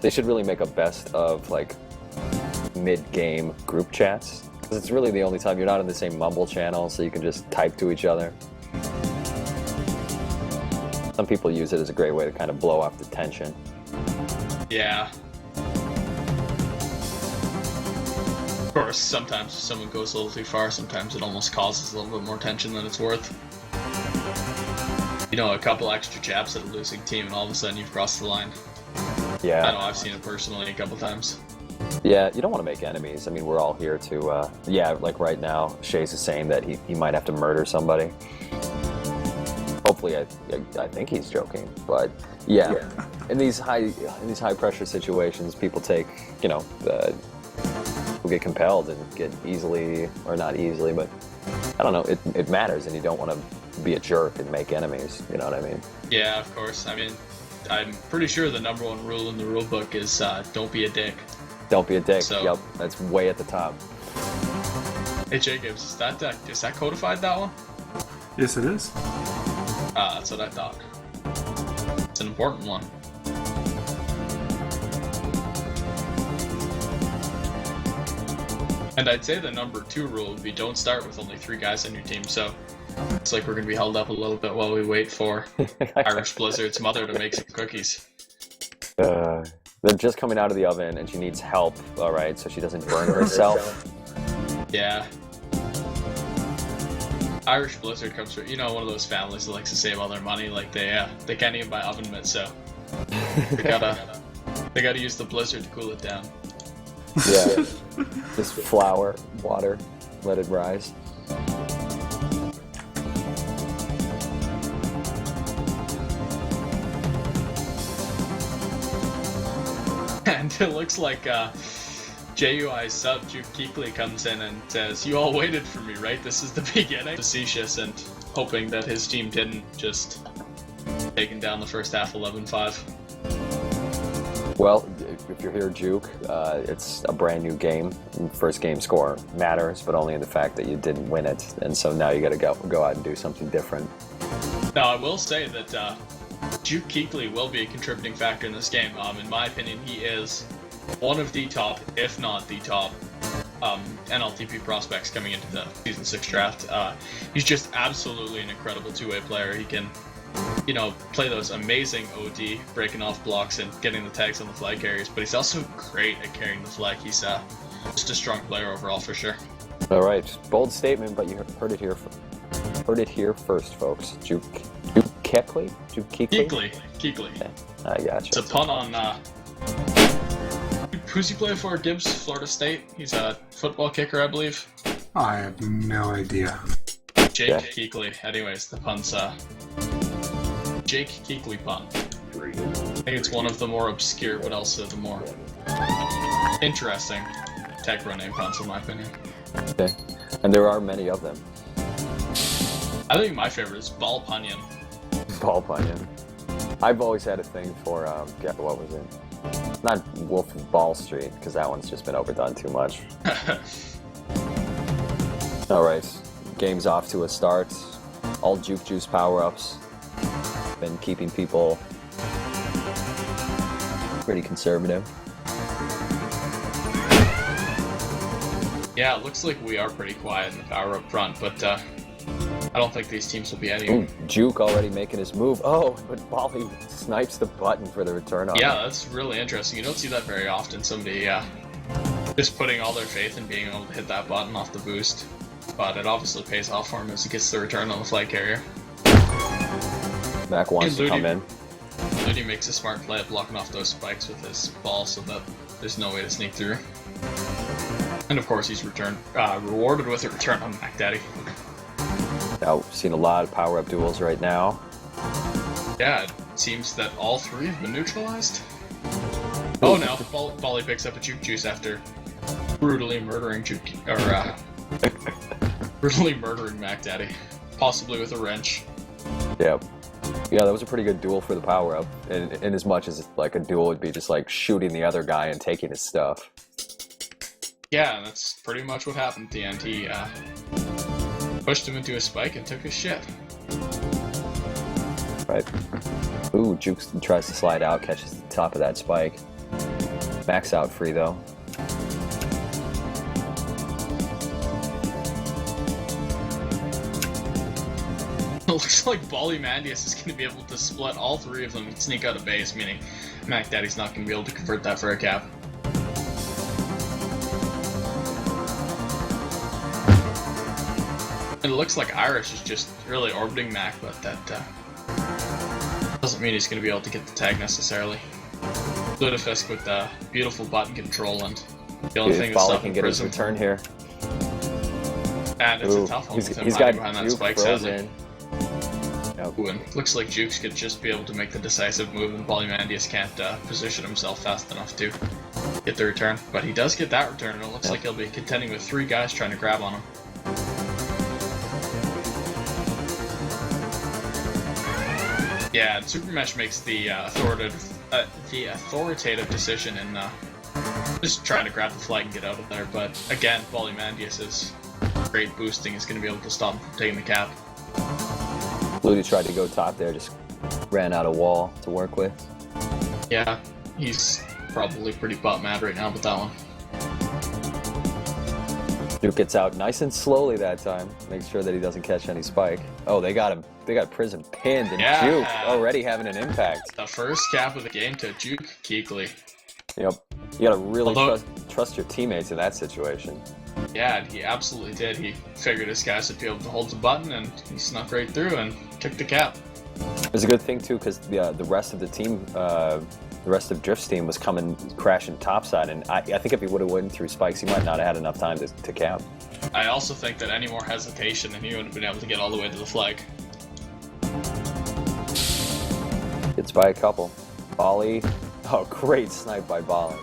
They should really make a best of, like, mid-game group chats. Because it's really the only time you're not in the same mumble channel, so you can just type to each other. Some people use it as a great way to kind of blow off the tension. Yeah. Of course, sometimes if someone goes a little too far, sometimes it almost causes a little bit more tension than it's worth. you know, a couple extra jabs at a losing team, and all of a sudden you've crossed the line. Yeah. I know I've seen it personally a couple times. Yeah, you don't want to make enemies. I mean, we're all here to, yeah, like right now, Shays is saying that he might have to murder somebody. Hopefully, I think he's joking, but yeah, in these high pressure situations, people take, you know, will get compelled and get easily, or not easily, but I don't know, it matters, and you don't want to be a jerk and make enemies, you know what I mean? Yeah, of course. I mean, I'm pretty sure the #1 rule in the rule book is don't be a dick. Don't be a dick. So, yep, that's way at the top. Hey Jacobs, is that codified, that one? Yes, it is. That's what I thought. It's an important one. And I'd say the #2 rule would be don't start with only 3 guys on your team, so it's like we're going to be held up a little bit while we wait for Irish Blizzard's mother to make some cookies. They're just coming out of the oven and she needs help, alright, so she doesn't burn herself. Yeah. Irish Blizzard comes from, you know, one of those families that likes to save all their money, like they can't even buy oven mitts, so they gotta use the Blizzard to cool it down. Yeah. Just flour, water, let it rise. And it looks like JUI sub Juke Keekley comes in and says, "You all waited for me, right? This is the beginning." Facetious and hoping that his team didn't just taken down the first half 11-5. Well, if you're here, Juke, it's a brand new game. First game score matters, but only in the fact that you didn't win it, and so now you got to go out and do something different. Now, I will say that Juke Keekley will be a contributing factor in this game. In my opinion, he is one of the top, if not the top, NLTP prospects coming into the Season 6 draft. He's just absolutely an incredible two-way player. He can, you know, play those amazing OD, breaking off blocks and getting the tags on the flag carriers, but he's also great at carrying the flag. He's just a strong player overall for sure. All right, bold statement, but you heard it here. Heard it here first, folks. Juke Keekley? Keekley. Okay. I gotcha. It's a pun on, who's he play for? Gibbs, Florida State. He's a football kicker, I believe. I have no idea. Jake Keekley. Anyways, the pun's, Jake Keekley pun. I think it's one of the more obscure, but also the more interesting tech run name puns, in my opinion. Okay. And there are many of them. I think my favorite is Ball Punyon. Ball Punyon. I've always had a thing for, what was it? Not Wolf of Ball Street, because that one's just been overdone too much. Alright, game's off to a start. All Juke Juice power-ups. Been keeping people pretty conservative. Yeah, it looks like we are pretty quiet in the power up front, but I don't think these teams will be any. Ooh, Juke already making his move. Oh, but Bali snipes the button for the return on. Yeah, that's really interesting. You don't see that very often. Somebody just putting all their faith in being able to hit that button off the boost. But it obviously pays off for him as he gets the return on the flag carrier. Mac wants to come in. Ludi makes a smart play at blocking off those spikes with his ball so that there's no way to sneak through. And of course he's rewarded with a return on Mac Daddy. Now, we've seen a lot of power-up duels right now. Yeah, it seems that all 3 have been neutralized. Oh no, Bali picks up a Juke Juice after brutally murdering brutally murdering Mac Daddy. Possibly with a wrench. Yep. Yeah, that was a pretty good duel for the power-up, in as much as like a duel would be just like shooting the other guy and taking his stuff. Yeah, and that's pretty much what happened at the end. He pushed him into a spike and took his shit. Right. Ooh, Juke tries to slide out, catches the top of that spike. Max out free though. It looks like Bali Mandius is going to be able to split all 3 of them and sneak out of base, meaning Mac Daddy's not going to be able to convert that for a cap. It looks like Irish is just really orbiting Mac, but that doesn't mean he's going to be able to get the tag necessarily. Ludafisk with beautiful button control, and the only thing that's Volley stopping can get his Prism. return here. And it's Ooh, a tough one he's with him got hiding behind that Juke spike, sadly. frozen. Yep. Ooh, and looks like Jukes could just be able to make the decisive move, and Polymandius can't position himself fast enough to get the return. But he does get that return, and it looks like he'll be contending with 3 guys trying to grab on him. Yeah, and Super Mesh makes the authoritative decision in just trying to grab the flag and get out of there. But again, Polymandius' great boosting is going to be able to stop him from taking the cap. Ludi tried to go top there, just ran out of wall to work with. Yeah, he's probably pretty butt mad right now with that one. Duke gets out nice and slowly that time. Makes sure that he doesn't catch any spike. Oh, they got him. They got Prism pinned, and Yeah. Juke already having an impact. The first cap of the game to Juke Keekley. Yep. You gotta really Although- trust your teammates in that situation. Yeah, he absolutely did. He figured his guys would be able to hold the button, and he snuck right through and took the cap. It was a good thing too, because the rest of the team, the rest of Drift's team was coming crashing topside, and I think if he would have went through spikes, he might not have had enough time to cap. I also think that any more hesitation, and he wouldn't have been able to get all the way to the flag. Gets by a couple. Bali. Oh, great snipe by Bali.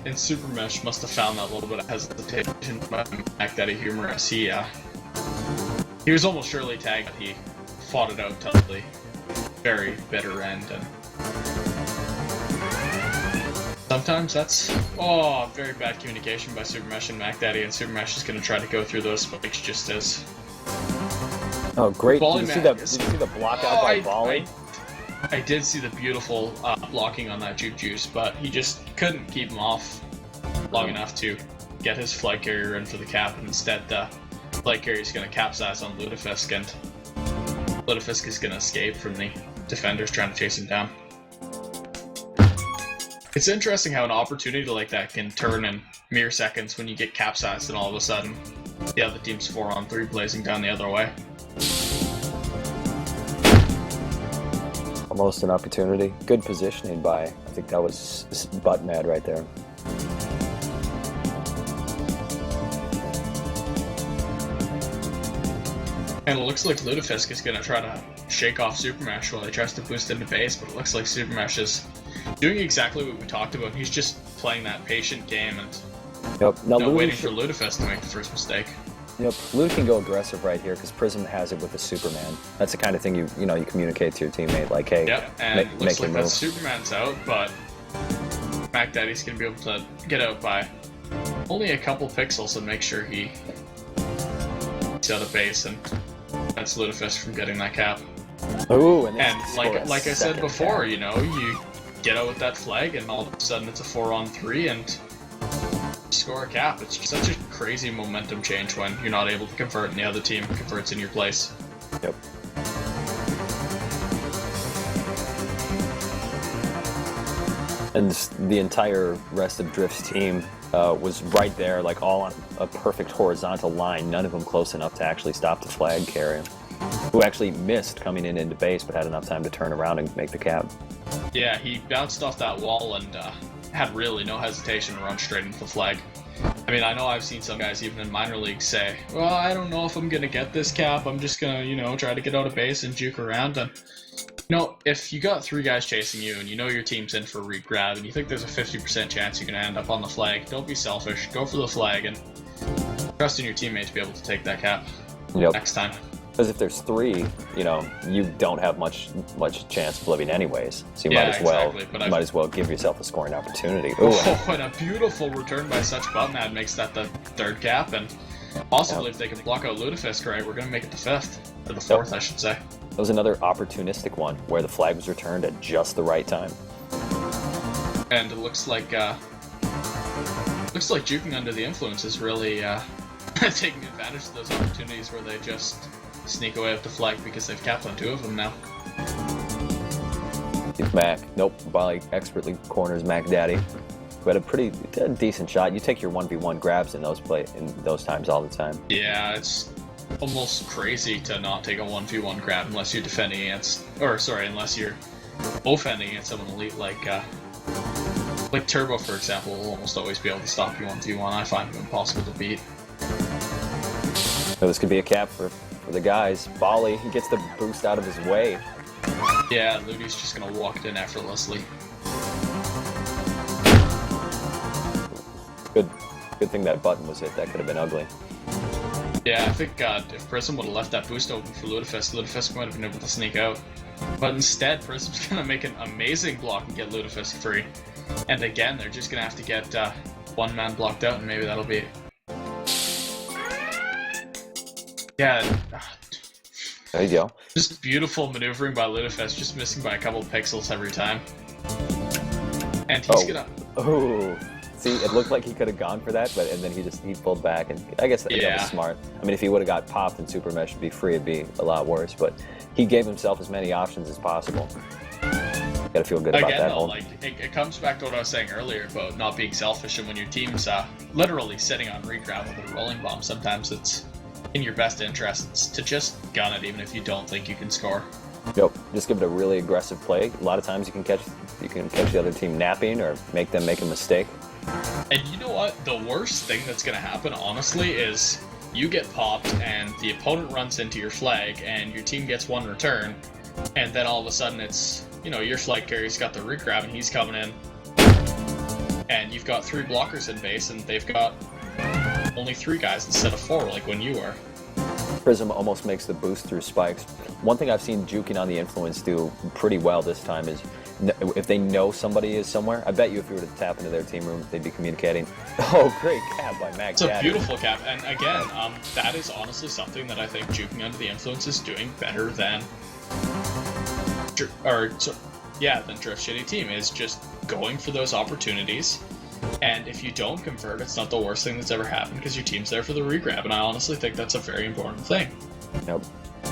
And Super Mesh must have found that little bit of hesitation by Mac Daddy humorous. He was almost surely tagged, but he fought it out till the very bitter end. And sometimes that's very bad communication by Super Mesh and Mac Daddy, and Super Mesh is going to try to go through those spikes just as. Oh, great! Bali Did you Man see the block out by Bali? I did see the beautiful blocking on that Juke Juice, but he just couldn't keep him off long enough to get his flight carrier in for the cap, and instead the flight carrier is going to capsize on Ludafisk, and Ludafisk is going to escape from the defenders trying to chase him down. It's interesting how an opportunity like that can turn in mere seconds when you get capsized, and all of a sudden the other team's 4-on-3 blazing down the other way. Almost an opportunity. Good positioning by, I think that was butt mad right there. And it looks like Ludafisk is going to try to shake off Super Mesh while he tries to boost into base, but it looks like Super Mesh is doing exactly what we talked about. He's just playing that patient game and Now waiting for Ludafisk to make the first mistake. Yep, Luda can go aggressive right here because Prism has it with the Superman. That's the kind of thing you communicate to your teammate, like, hey, Yep, and it looks make like him that move. Superman's out, but Mac Daddy's going to be able to get out by only a couple pixels and make sure he gets out of base, and that's Ludafisk from getting that cap. Ooh, and like I said before, you get out with that flag, and all of a sudden it's a 4-on-3, and score a cap. It's just such a crazy momentum change when you're not able to convert and the other team converts in your place. Yep. And the entire rest of Drift's team was right there, like all on a perfect horizontal line. None of them close enough to actually stop the flag carrier, who actually missed coming into base, but had enough time to turn around and make the cap. Yeah, he bounced off that wall and had really no hesitation to run straight into the flag. I mean, I know I've seen some guys even in minor leagues say, well, I don't know if I'm going to get this cap. I'm just going to, try to get out of base and juke around. And, if you got 3 guys chasing you and you know your team's in for a re-grab and you think there's a 50% chance you're going to end up on the flag, don't be selfish. Go for the flag and trust in your teammate to be able to take that cap next time. Because if there's 3, you don't have much chance of living anyways. So you might as well give yourself a scoring opportunity. Ooh. Oh, and a beautiful return by such Buttonhead makes that the 3rd cap, and possibly if they can block out Ludafisk, right, we're going to make it the 5th, or the 4th, I should say. That was another opportunistic one where the flag was returned at just the right time. And it looks like Looks like Juking under the influence is really taking advantage of those opportunities where they just sneak away with the flag because they've capped on 2 of them now. Mac. Nope. Bali expertly corners Mac Daddy, who had a pretty decent shot. You take your 1v1 grabs in those times all the time. Yeah, it's almost crazy to not take a 1v1 grab unless you're defending against, unless you're offending against someone elite like Turbo, for example, will almost always be able to stop you 1v1. I find him impossible to beat. So this could be a cap for the guys. Bali, he gets the boost out of his way. Yeah, Ludi's just gonna walk it in effortlessly. Good thing that button was hit. That could have been ugly. Yeah, I think if Prism would have left that boost open for Ludafisk might have been able to sneak out. But instead, Prism's gonna make an amazing block and get Ludafisk free. And again, they're just gonna have to get one man blocked out, and maybe that'll be it. Yeah. There you go. Just beautiful maneuvering by Ludafisk, just missing by a couple pixels every time. And he's gonna... Oh, see, it looked like he could have gone for that, and then he pulled back, and I guess that was smart. I mean, if he would have got popped and Super Mesh would be free, it'd be a lot worse, but he gave himself as many options as possible. Gotta feel good about that. Again, though, like, it comes back to what I was saying earlier about not being selfish, and when your team's literally sitting on regrab with a rolling bomb, sometimes it's in your best interests to just gun it, even if you don't think you can score. Yep, just give it a really aggressive play. A lot of times you can catch the other team napping or make them make a mistake. And you know what? The worst thing that's going to happen, honestly, is you get popped and the opponent runs into your flag and your team gets one return, and then all of a sudden it's, your flag carrier's got the regrab and he's coming in, and you've got 3 blockers in base and they've got only 3 guys instead of 4, like when you were. Prism almost makes the boost through spikes. One thing I've seen Juking on the influence do pretty well this time is if they know somebody is somewhere, I bet you if you were to tap into their team room, they'd be communicating. Oh, great cap by Mac. It's a beautiful cap, and again, that is honestly something that I think Juking under the influence is doing better than Drift Shitty Team, is just going for those opportunities. And if you don't convert, it's not the worst thing that's ever happened because your team's there for the regrab, and I honestly think that's a very important thing.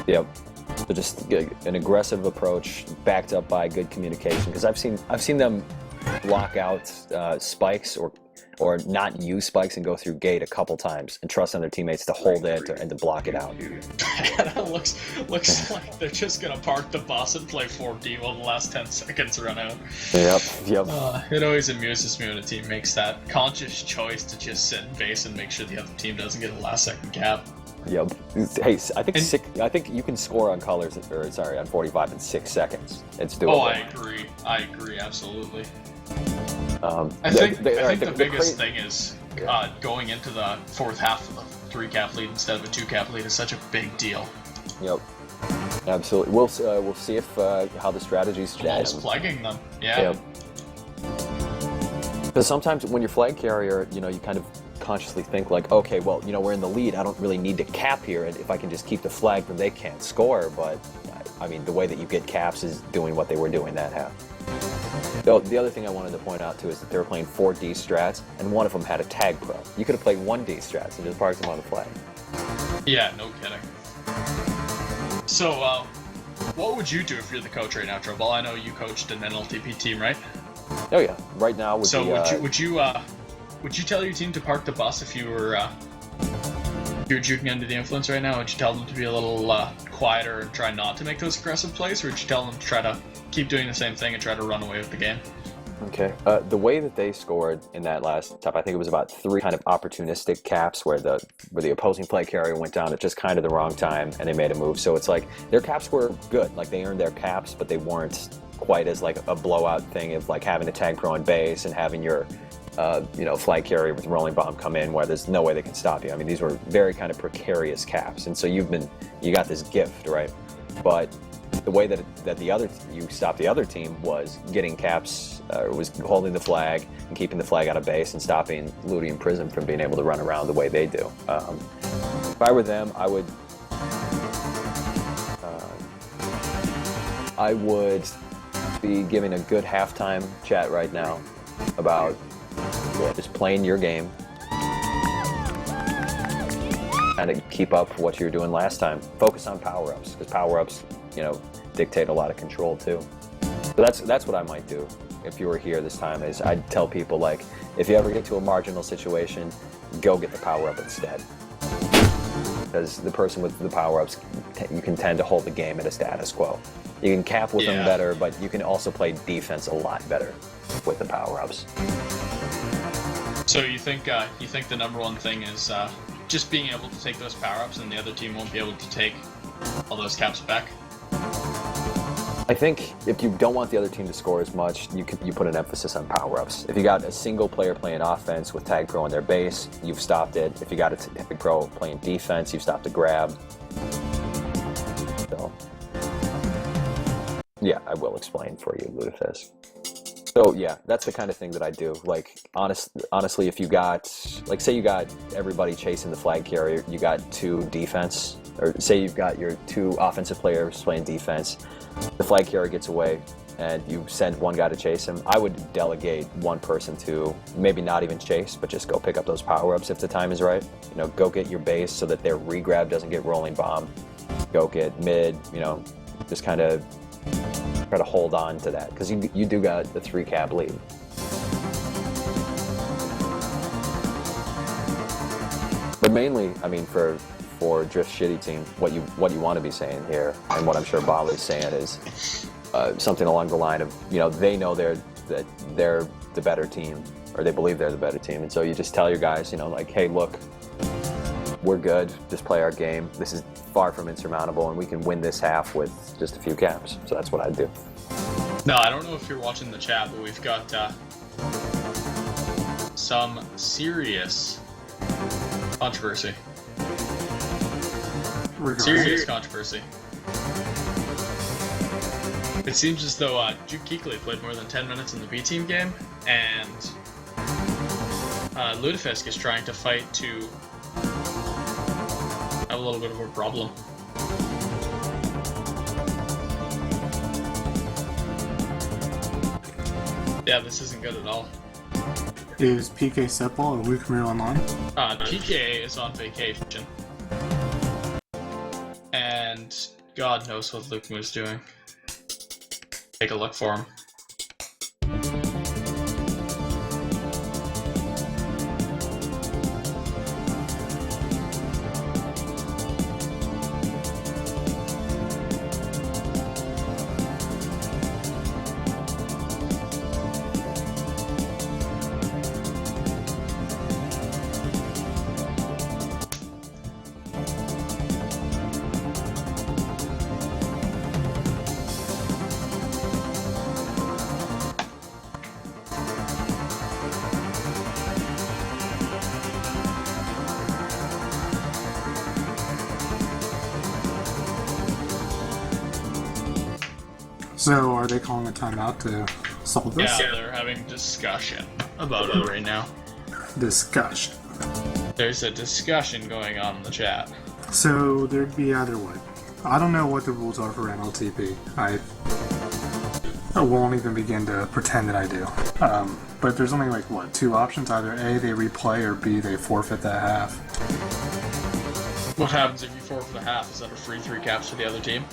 Yep. So just an aggressive approach backed up by good communication, because I've seen them block out spikes or not use spikes and go through gate a couple times and trust on their teammates to hold it and to block it out. That looks like they're just gonna park the bus and play 4D while the last 10 seconds run out. Yep. It always amuses me when a team makes that conscious choice to just sit in base and make sure the other team doesn't get a last second cap. Yep. Hey, I think you can score on colors, on 45 in 6 seconds. It's doable. Oh, I agree, absolutely. I think the biggest thing is going into the 4th half of the 3-cap lead instead of a 2-cap lead is such a big deal. Yep. Absolutely. We'll see if how the strategies change. Flagging them. Yeah. Because sometimes when you're flag carrier, you kind of consciously think like, okay, well, we're in the lead. I don't really need to cap here, and if I can just keep the flag, then they can't score. But I mean, the way that you get caps is doing what they were doing that half. So the other thing I wanted to point out too is that they were playing 4D strats, and one of them had a tag pro. You could have played 1D strats and just parked them on the flag. Yeah, no kidding. So, what would you do if you're the coach right now, Trobal? I know you coached an NLTP team, right? Oh yeah, right now would so be, would you tell your team to park the bus if you were you're juking under the influence right now? Would you tell them to be a little quieter and try not to make those aggressive plays, or would you tell them to try to keep doing the same thing and try to run away with the game? Okay. The way that they scored in that last top, I think it was about 3 kind of opportunistic caps where the opposing play carrier went down at just kind of the wrong time and they made a move. So it's like their caps were good, like they earned their caps, but they weren't quite as like a blowout thing of like having a tag pro on base and having your flag carrier with rolling bomb come in where there's no way they can stop you. I mean, these were very kind of precarious caps, and so you got this gift, right? But the way that you stopped the other team was getting caps, was holding the flag and keeping the flag out of base and stopping Ludi and Prism from being able to run around the way they do. If I were them, I would be giving a good halftime chat right now about exploit. Just playing your game. Kind of keep up what you were doing last time. Focus on power-ups, because power-ups, you know, dictate a lot of control too. So that's what I might do if you were here this time. Is I'd tell people, like, if you ever get to a marginal situation, go get the power-up instead. Because the person with the power-ups, you can tend to hold the game at a status quo. You can cap with them better, but you can also play defense a lot better with the power-ups. So you think the number one thing is just being able to take those power-ups, and the other team won't be able to take all those caps back? I think if you don't want the other team to score as much, you put an emphasis on power-ups. If you got a single player playing offense with Tag Pro on their base, you've stopped it. If you got a Tag Pro playing defense, you've stopped the grab. So, yeah, I will explain for you, Ludicrous. So yeah, that's the kind of thing that I do. Like, honestly, if you got, like, say you got everybody chasing the flag carrier, you got 2 defense, or say you've got your 2 offensive players playing defense, the flag carrier gets away, and you send one guy to chase him, I would delegate one person to maybe not even chase, but just go pick up those power-ups if the time is right. You know, go get your base so that their regrab doesn't get rolling bomb. Go get mid, you know, just kind of try to hold on to that, because you do got the 3 cap lead. But mainly, I mean, for Drift's shitty team, what you want to be saying here, and what I'm sure Bali's saying is something along the line of, you know, they know that they're the better team, or they believe they're the better team, and so you just tell your guys, you know, like, hey, look, we're good, just play our game. This is far from insurmountable, and we can win this half with just a few caps. So that's what I'd do. No, I don't know if you're watching the chat, but we've got some serious controversy. Serious controversy. It seems as though Juking played more than 10 minutes in the B team game, and Ludafisk is trying to fight to have a little bit of a problem. Yeah, this isn't good at all. Is PK Setball or Luke online? PK is on vacation. And God knows what Luke was doing. Take a look for him. So, are they calling a timeout to solve this? Yeah, they're having discussion about it right now. Discussion. There's a discussion going on in the chat. So, there'd be either way. I don't know what the rules are for NLTP. I won't even begin to pretend that I do. But there's only, like, what, 2 options? Either A, they replay, or B, they forfeit that half. What happens if you forfeit a half? Is that a free 3 caps for the other team?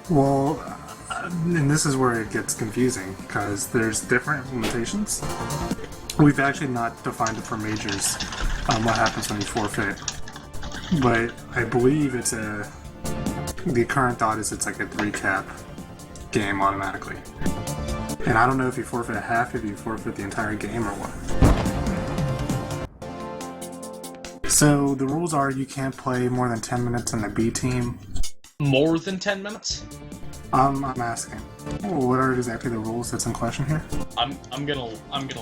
Well, and this is where it gets confusing, because there's different implementations. We've actually not defined it for majors, what happens when you forfeit. But I believe it's the current thought is it's like a 3 cap game automatically. And I don't know if you forfeit a half, if you forfeit the entire game or what. So the rules are you can't play more than 10 minutes on the B team. More than 10 minutes? I'm asking. What are exactly the rules that's in question here? I'm gonna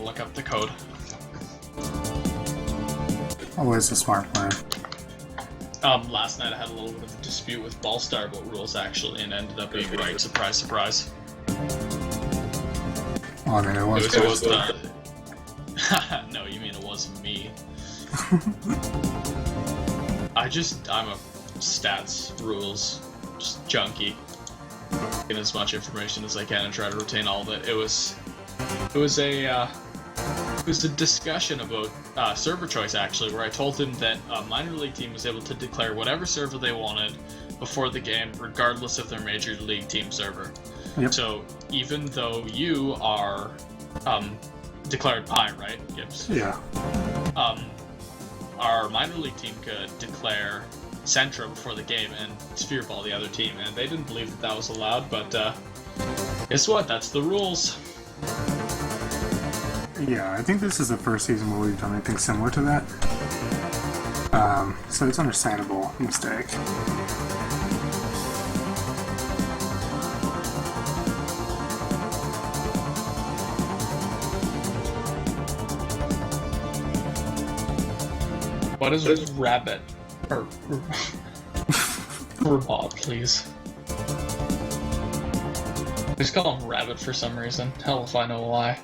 look up the code. Always a smart plan. Last night I had a little bit of a dispute with Ballstar about rules actually, and ended up being right. Surprise, surprise. Well, I mean, it was No, you mean it wasn't me. I'm a stats rules just junkie. Get as much information as I can and try to retain all of it. It was a was a discussion about server choice, actually, where I told him that a minor league team was able to declare whatever server they wanted before the game, regardless of their major league team server. Yep. So even though you are declared Pi, right, Gibbs? Yeah. Our minor league team could declare Centra before the game and Sphereball the other team, and they didn't believe that was allowed, but guess what? That's the rules. Yeah, I think this is the first season where we've done anything similar to that. So it's understandable mistake. What is rabbit? Or Bob, please. I just call him Rabbit for some reason. Hell if I know why.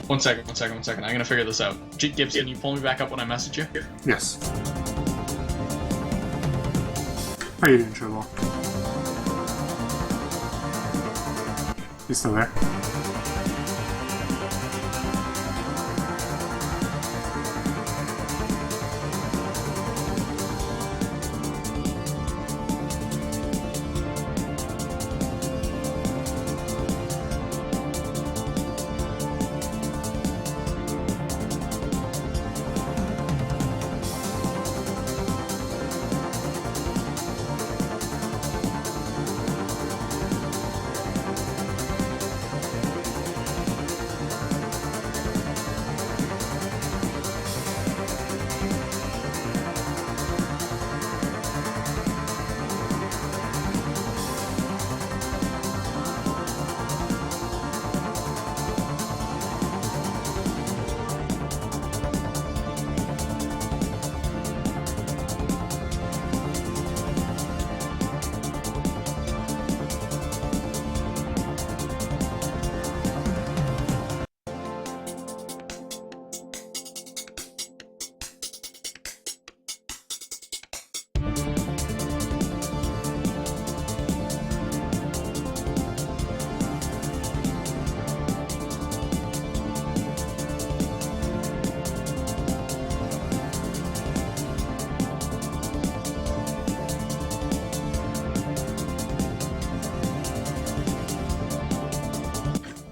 One second. I'm gonna figure this out. Gibbs, can you pull me back up when I message you? Yes. How you doing, Tribble? You still there?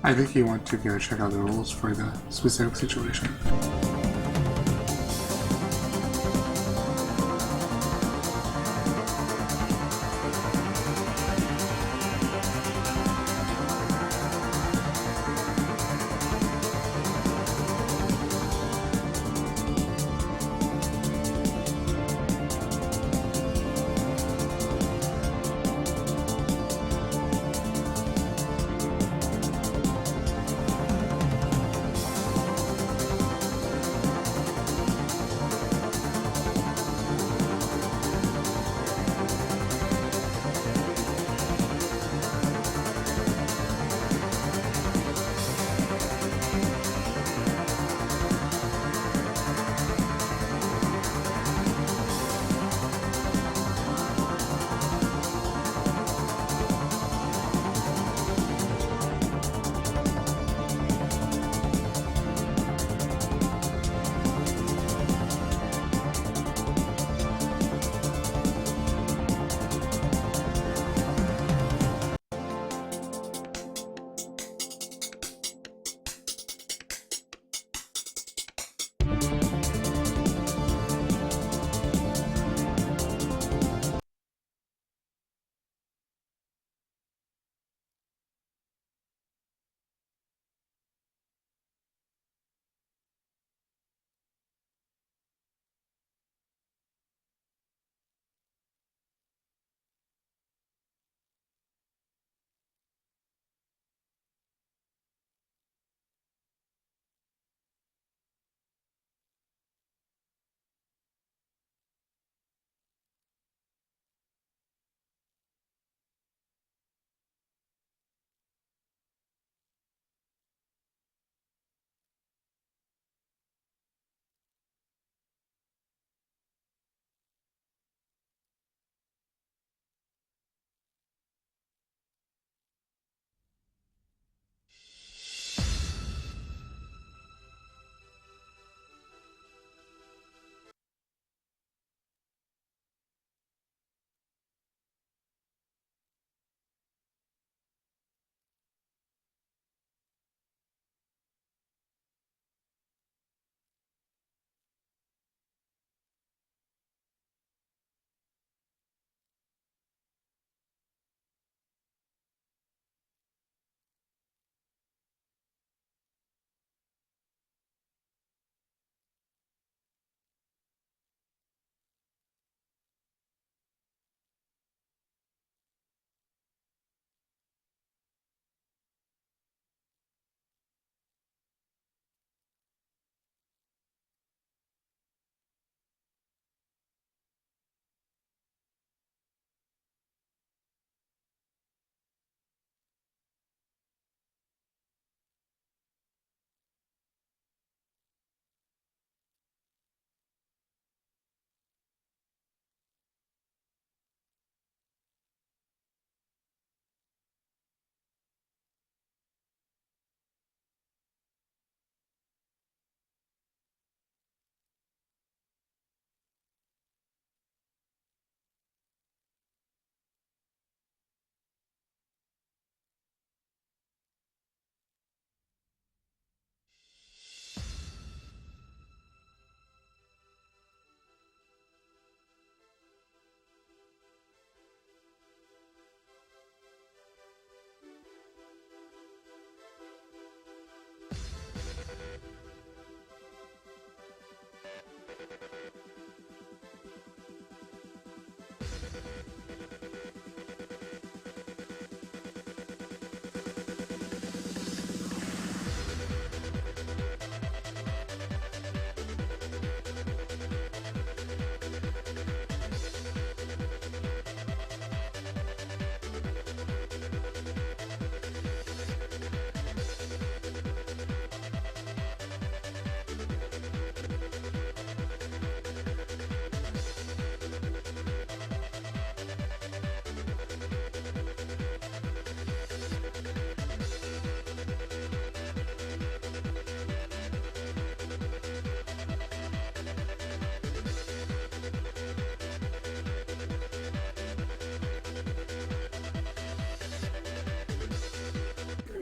I think you want to go check out the rules for the specific situation.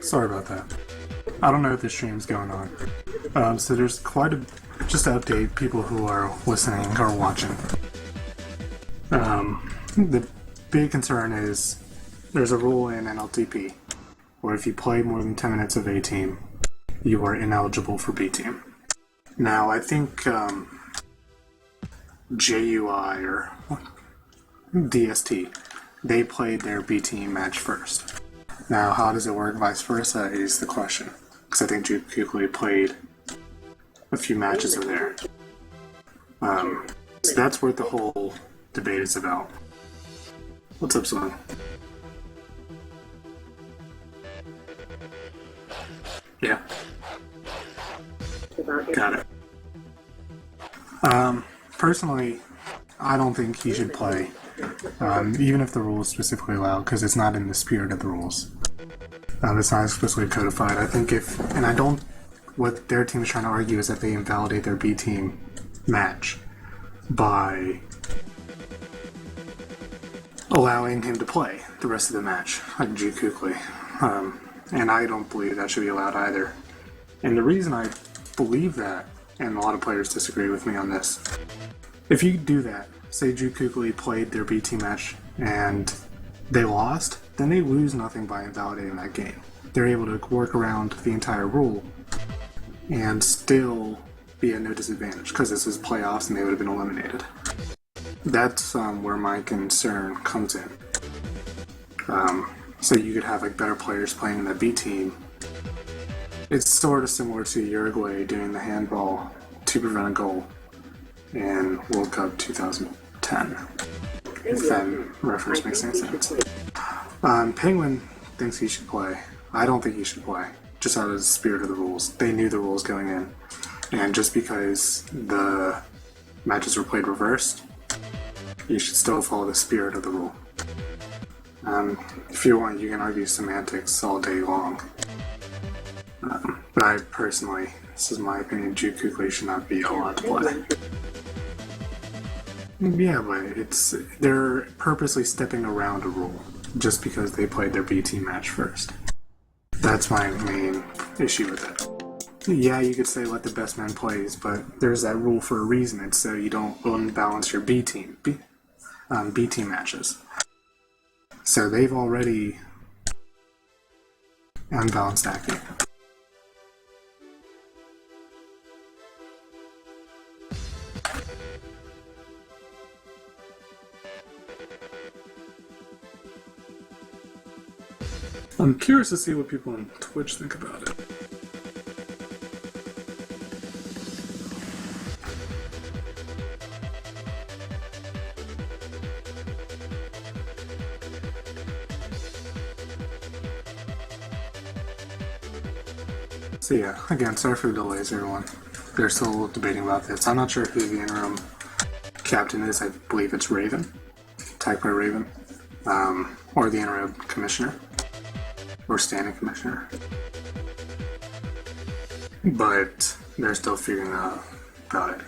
Sorry about that. I don't know if the stream's going on. So there's quite a... Just to update people who are listening or watching. The big concern is there's a rule in NLTP where if you play more than 10 minutes of A team, you are ineligible for B team. Now, I think JUI or DST, they played their B team match first. Now, how does it work vice versa is the question. Because I think Juking played a few matches in there. So that's what the whole debate is about. What's up, son? Yeah. Got it. Personally, I don't think he should play, even if the rules specifically allow, because it's not in the spirit of the rules. It's not explicitly codified. I think what their team is trying to argue is that they invalidate their B team match by allowing him to play the rest of the match, like Juking. And I don't believe that should be allowed either. And the reason I believe that, and a lot of players disagree with me on this, if you do that, say Juking played their B team match and they lost, then they lose nothing by invalidating that game. They're able to work around the entire rule and still be at no disadvantage because this is playoffs and they would have been eliminated. That's where my concern comes in. So you could have like better players playing in the B team. It's sort of similar to Uruguay doing the handball to prevent a goal in World Cup 2010, if that reference makes any sense. Penguin thinks he should play. I don't think he should play, just out of the spirit of the rules. They knew the rules going in, and just because the matches were played reversed, you should still follow the spirit of the rule. If you want, you can argue semantics all day long. But I personally, this is my opinion, Juking should not be allowed to play. Yeah, but they're purposely stepping around a rule just because they played their B team match first. That's my main issue with it. Yeah, you could say let the best man plays, but there's that rule for a reason. It's so you don't unbalance your B team matches. So they've already unbalanced that game. I'm curious to see what people on Twitch think about it. So yeah, again, sorry for the delays, everyone. They're still debating about this. I'm not sure who the interim captain is. I believe it's Raven, tagged by Raven, or the interim commissioner, or standing commissioner. But they're still figuring out about it.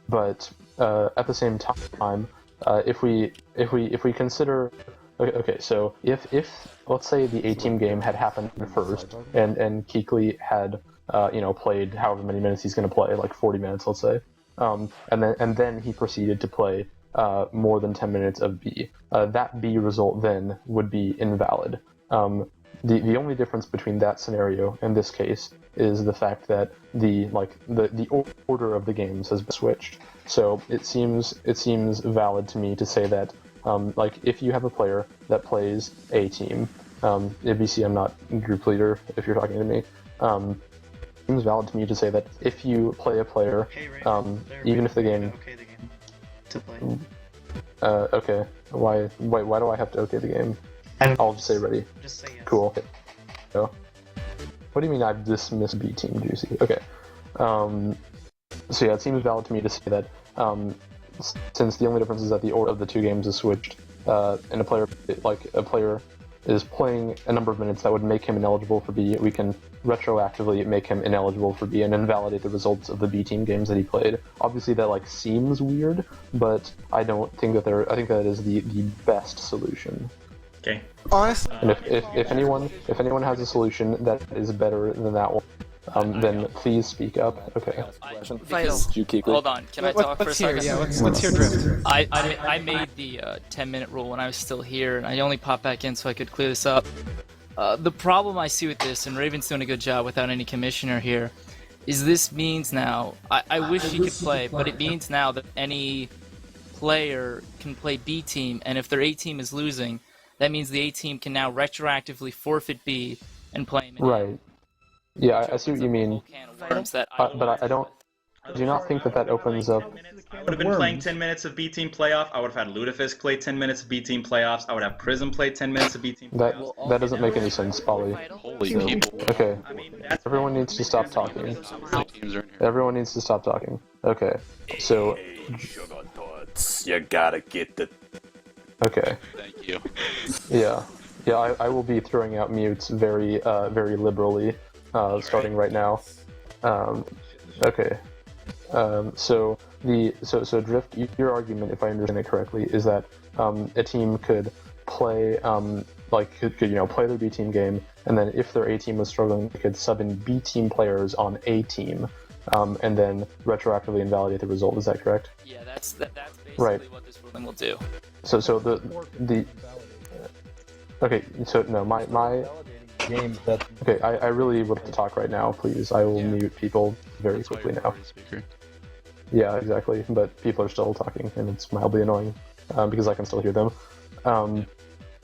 But at the same time, if we consider, okay, so if let's say the A-team game had happened first, and Keekly had played however many minutes he's going to play, like 40 minutes, let's say, and then he proceeded to play more than 10 minutes of B. That B result then would be invalid. the only difference between that scenario and this case is the fact that the order of the games has been switched. So it seems valid to me to say that like if you have a player that plays a team, ABC, I'm not group leader if you're talking to me. It seems valid to me to say that if you play a player, even if the game. Okay, the game to play. Okay. Why do I have to okay the game? I'll just say ready. Just say yes. Cool. So, what do you mean I've dismissed B Team Juicy? Okay. So yeah, it seems valid to me to say that since the only difference is that the order of the two games is switched, and a player is playing a number of minutes that would make him ineligible for B, we can retroactively make him ineligible for B and invalidate the results of the B team games that he played. Obviously that like seems weird, but I don't think that I think that is the best solution. Okay. Honestly, And if anyone has a solution that is better than that one, then please speak up. Okay. Vital. Hold on, can I talk for a second? Yeah, let's hear Drift. I made the 10-minute rule when I was still here, and I only popped back in so I could clear this up. The problem I see with this, and Raven's doing a good job without any commissioner here, is this means now, I wish he could play, but it means now that any player can play B team, and if their A team is losing, that means the A team can now retroactively forfeit B and play him in A. Right. Yeah, I see what you mean. That But I don't. Do you not think that opens up? I would have been playing 10 minutes of B Team playoff. I would have had Ludafisk play 10 minutes of B Team playoffs. I would have Prism play 10 minutes of B Team playoffs. That doesn't make any sense, Polly. Holy people. Okay. Everyone needs to stop talking. Everyone needs to stop talking. Okay. So. You gotta get the. Okay. Thank you. Yeah. Yeah, I will be throwing out mutes very liberally, starting right now. Okay. So Drift, your argument, if I understand it correctly, is that a team could play play their B team game, and then if their A team was struggling, they could sub in B team players on A team, and then retroactively invalidate the result. Is that correct? Yeah, that's basically right. What this ruling will do. So the okay. So no, my games that. Okay, I really would like to talk right now, please. I will mute people very quickly now. Yeah, exactly. But people are still talking, and it's mildly annoying because I can still hear them.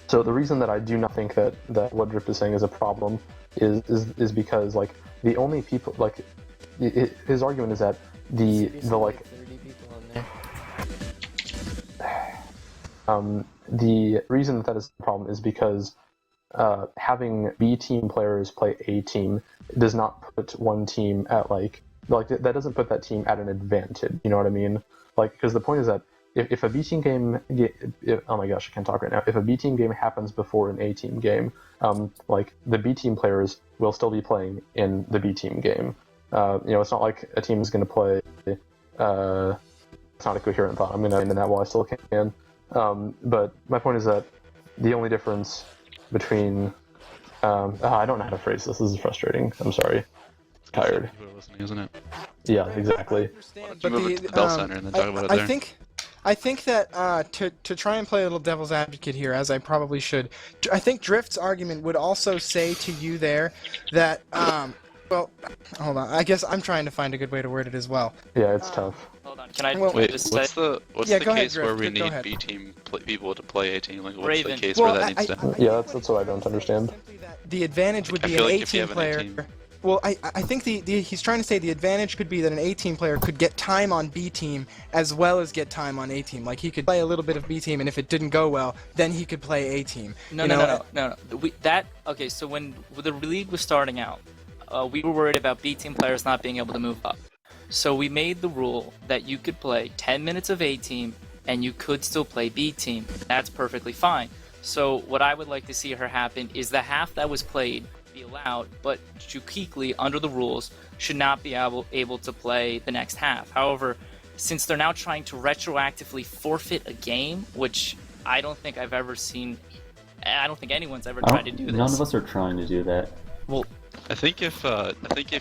So the reason that I do not think that what Drift is saying is a problem is because like the only people like his argument is that the reason that is a problem is because having B team players play A team does not put one team at like that doesn't put that team at an advantage. You know what I mean? Like, because the point is that if a B team game, oh my gosh, I can't talk right now. If a B team game happens before an A team game, like the B team players will still be playing in the B team game. It's not like a team is going to play. It's not a coherent thought. I'm going to end that while I still can. But my point is that the only difference between I don't know how to phrase this. This is frustrating. I'm sorry. Tired. People are listening, isn't it? Yeah, exactly. But move it to the Bell Center and then talk about it there. I think that to try and play a little devil's advocate here, as I probably should, I think Drift's argument would also say to you there that well, hold on. I guess I'm trying to find a good way to word it as well. Yeah, it's tough. Hold on, can I wait? just What's say? the go ahead, case where Drift, we go need ahead. B team people to play A team? Like, what's Raven. the case Well, where that needs to? Yeah, that's what I don't understand. The advantage would I be feel an like if you A-team have an player. A-team- Well, I think he's trying to say the advantage could be that an A-team player could get time on B-team as well as get time on A-team. Like, he could play a little bit of B-team, and if it didn't go well, then he could play A-team. No. Okay, so when the league was starting out, we were worried about B-team players not being able to move up. So we made the rule that you could play 10 minutes of A-team, and you could still play B-team. That's perfectly fine. So what I would like to see her happen is the half that was played be allowed, but Juking, under the rules, should not be able to play the next half. However, since they're now trying to retroactively forfeit a game, which I don't think I've ever seen, I don't think anyone's ever tried to do this. None of us are trying to do that. Well, I think if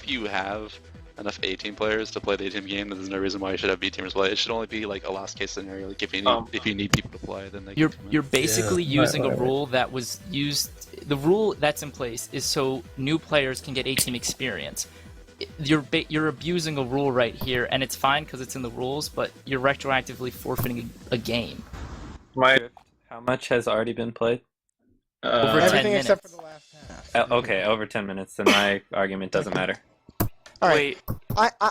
you have enough A-team players to play the A-team game, then there's no reason why you should have B-teamers play. It should only be like a last case scenario. Like if you need people to play, then they can come in. You're basically using a rule that was used. The rule that's in place is so new players can get A-team experience. You're abusing a rule right here, and it's fine because it's in the rules, but you're retroactively forfeiting a game. How much has already been played? Over 10 Everything minutes. except for the last half. Okay, over 10 minutes, then my argument doesn't matter. All right.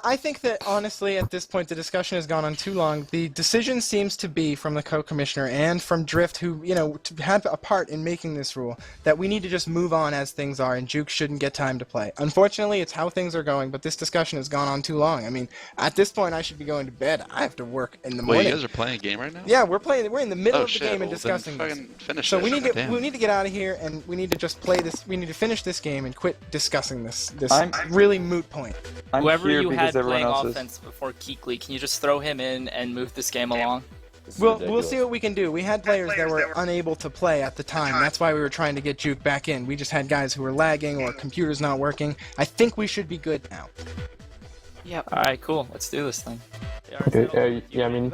I think that honestly, at this point, the discussion has gone on too long. The decision seems to be from the co-commissioner and from Drift, who had a part in making this rule, that we need to just move on as things are, and Juke shouldn't get time to play. Unfortunately, it's how things are going, but this discussion has gone on too long. I mean, at this point, I should be going to bed. I have to work in the morning. Wait, you guys are playing a game right now? Yeah, we're playing. We're in the middle of the shit, game and well, discussing then this. fucking finish So it. we need to Damn. we need to get out of here, and we need to just play this. We need to finish this game and quit discussing this I'm really moot point. Whoever here you because had everyone playing else is- offense before Keekly, can you just throw him in and move this game along? We'll see what we can do. We had players that were unable to play at the time. That's why we were trying to get Juke back in. We just had guys who were lagging or computers not working. I think we should be good now. Yep. All right, cool. Let's do this thing. Okay, yeah, I mean,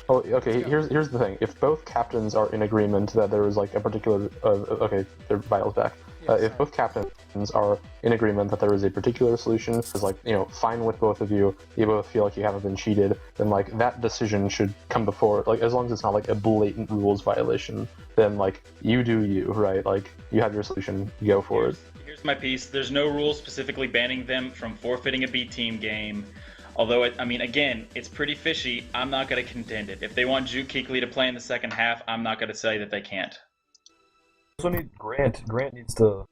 oh, okay. Here's the thing. If both captains are in agreement that there is like a particular, okay, their Vital's back. If both captains are in agreement that there is a particular solution, is like fine with both of you. You both feel like you haven't been cheated. Then like that decision should come before. Like as long as it's not like a blatant rules violation, then like you do you, right? Like you have your solution. You go for it. Here's my piece. There's no rule specifically banning them from forfeiting a B team game. Although, I mean, again, it's pretty fishy. I'm not going to contend it. If they want Juke Keekly to play in the second half, I'm not going to say that they can't. We also need Grant. Grant needs to,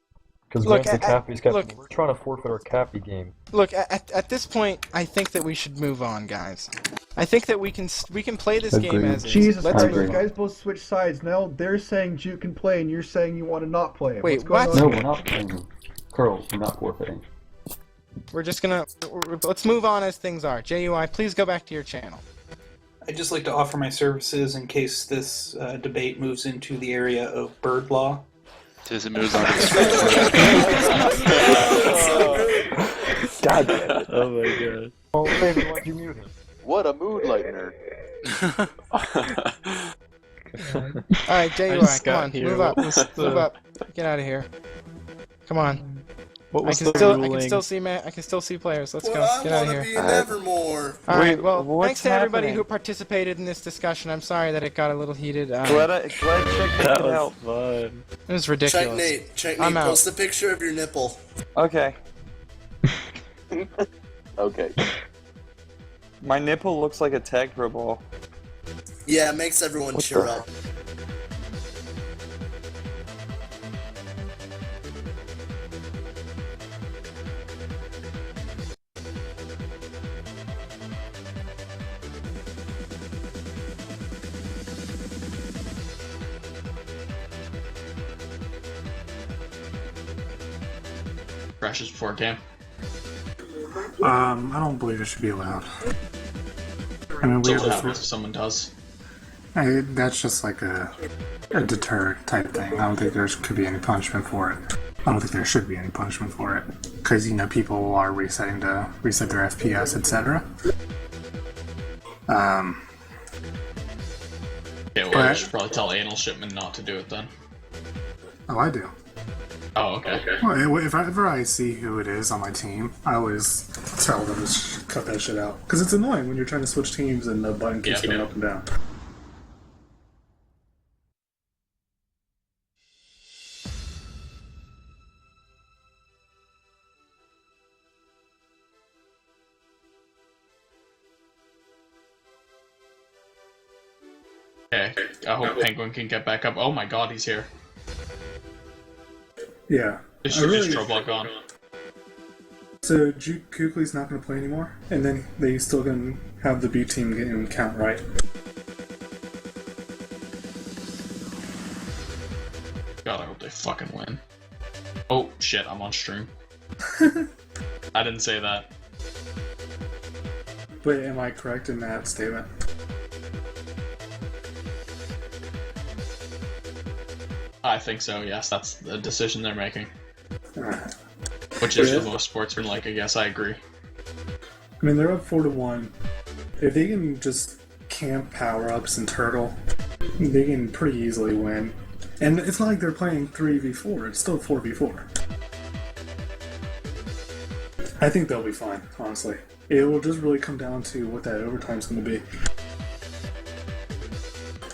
because Grant's the Cappy's captain. We're trying to forfeit our Cappy game. Look, at this point, I think that we should move on, guys. I think that we can play this game as is. Jesus Let's Christ, move you on. guys both switch sides. Now they're saying Juke can play, and you're saying you want to not play it. Wait, What's what? going on? No, we're not playing. Carl, we're not forfeiting. We're just gonna let's move on as things are. JUI, please go back to your channel. I'd just like to offer my services in case this debate moves into the area of bird law. Does it moves on? God damn it. Oh my god. Oh, baby, why'd you mute him? What a mood lightener. Alright, JUI, come on, move up. Move up. Get out of here. Come on. What was I the can ruling? still see players. Let's Well, go. I Get out of wanna here. be an Evermore. Alright, Wait, well, what's thanks to everybody happening? who participated in this discussion. I'm sorry that it got a little heated. Glad check That could was help. fun. It was ridiculous. Check Nate. I'm out. Post a picture of your nipple. Okay. Okay. My nipple looks like a tag pro ball. Yeah, it makes everyone What cheer the- up. Crashes before game. I don't believe it should be allowed. I mean, we So what have happens if someone does? that's just like a deter type thing. I don't think there could be any punishment for it. I don't think there should be any punishment for it because people are resetting to reset their FPS, etc. Okay, well, I should probably tell Anal Shipman not to do it then. Oh, I do. Oh, okay. Well, if ever I see who it is on my team, I always tell them to cut that shit out. Because it's annoying when you're trying to switch teams and the button keeps going up and down. Okay, I hope Penguin can get back up. Oh my god, he's here. Yeah. Is your strobe on? So Juke Kukli's not going to play anymore, and then they still going to have the B team game count right. God, I hope they fucking win. Oh shit, I'm on stream. I didn't say that. But am I correct in that statement? I think so, yes, that's the decision they're making. Alright. Which is the most sportsmanlike, I guess, I agree. I mean, they're up 4-1. If they can just camp power-ups and turtle, they can pretty easily win. And it's not like they're playing 3v4, it's still 4v4. I think they'll be fine, honestly. It will just really come down to what that overtime's going to be.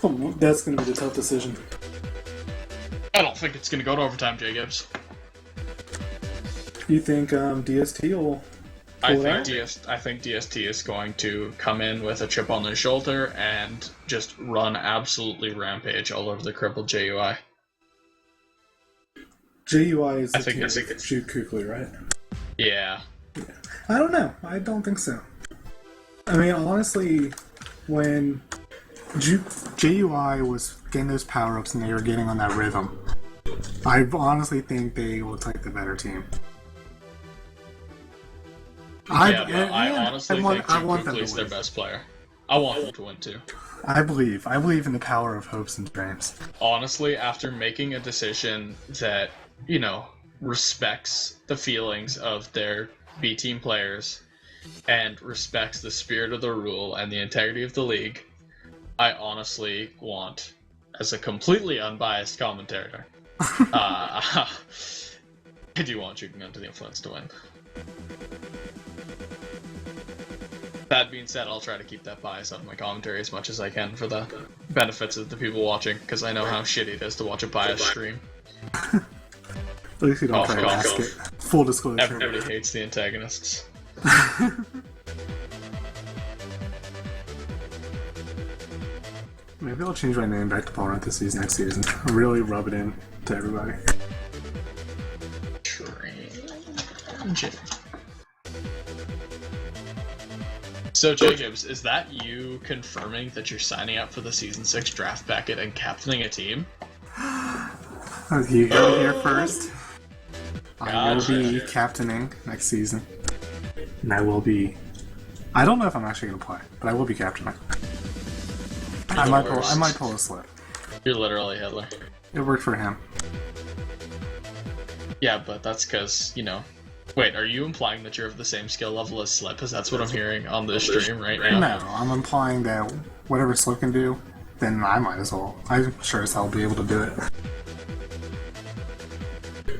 Oh, that's going to be the tough decision. I don't think it's going to go to overtime, Jacobs. You think DST will I think DST is going to come in with a chip on their shoulder and just run absolutely rampage all over the crippled JUI. JUI is the team that shoot quickly, right? Yeah. I don't know. I don't think so. I mean, honestly, when JUI was getting those power-ups and they were getting on that rhythm, I honestly think they look like the better team. I honestly think Juking is their best player. I want them to win too. I believe in the power of hopes and dreams. Honestly, after making a decision that, you know, respects the feelings of their B team players and respects the spirit of the rule and the integrity of the league, I honestly want, as a completely unbiased commentator, I do want Juking Under the Influence to win. That being said, I'll try to keep that bias out of my commentary as much as I can for the benefits of the people watching, because I know how shitty it is to watch a biased stream. At least you don't try to ask it. Full disclosure. Everybody hates the antagonists. Maybe I'll change my name back to Parentheses next season. Really rub it in to everybody. So, Jacobs, is that you confirming that you're signing up for the Season 6 draft packet and captaining a team? You go here first. I will be captaining next season. And I will be... I don't know if I'm actually going to play, but I will be captaining. I might pull a slip. You're literally Hitler. It worked for him. Yeah, but that's because, you know... Wait, are you implying that you're of the same skill level as Slip? Because that's what I'm hearing on this stream right now. No, I'm implying that whatever Slip can do, then I might as well. I'm sure as hell will be able to do it.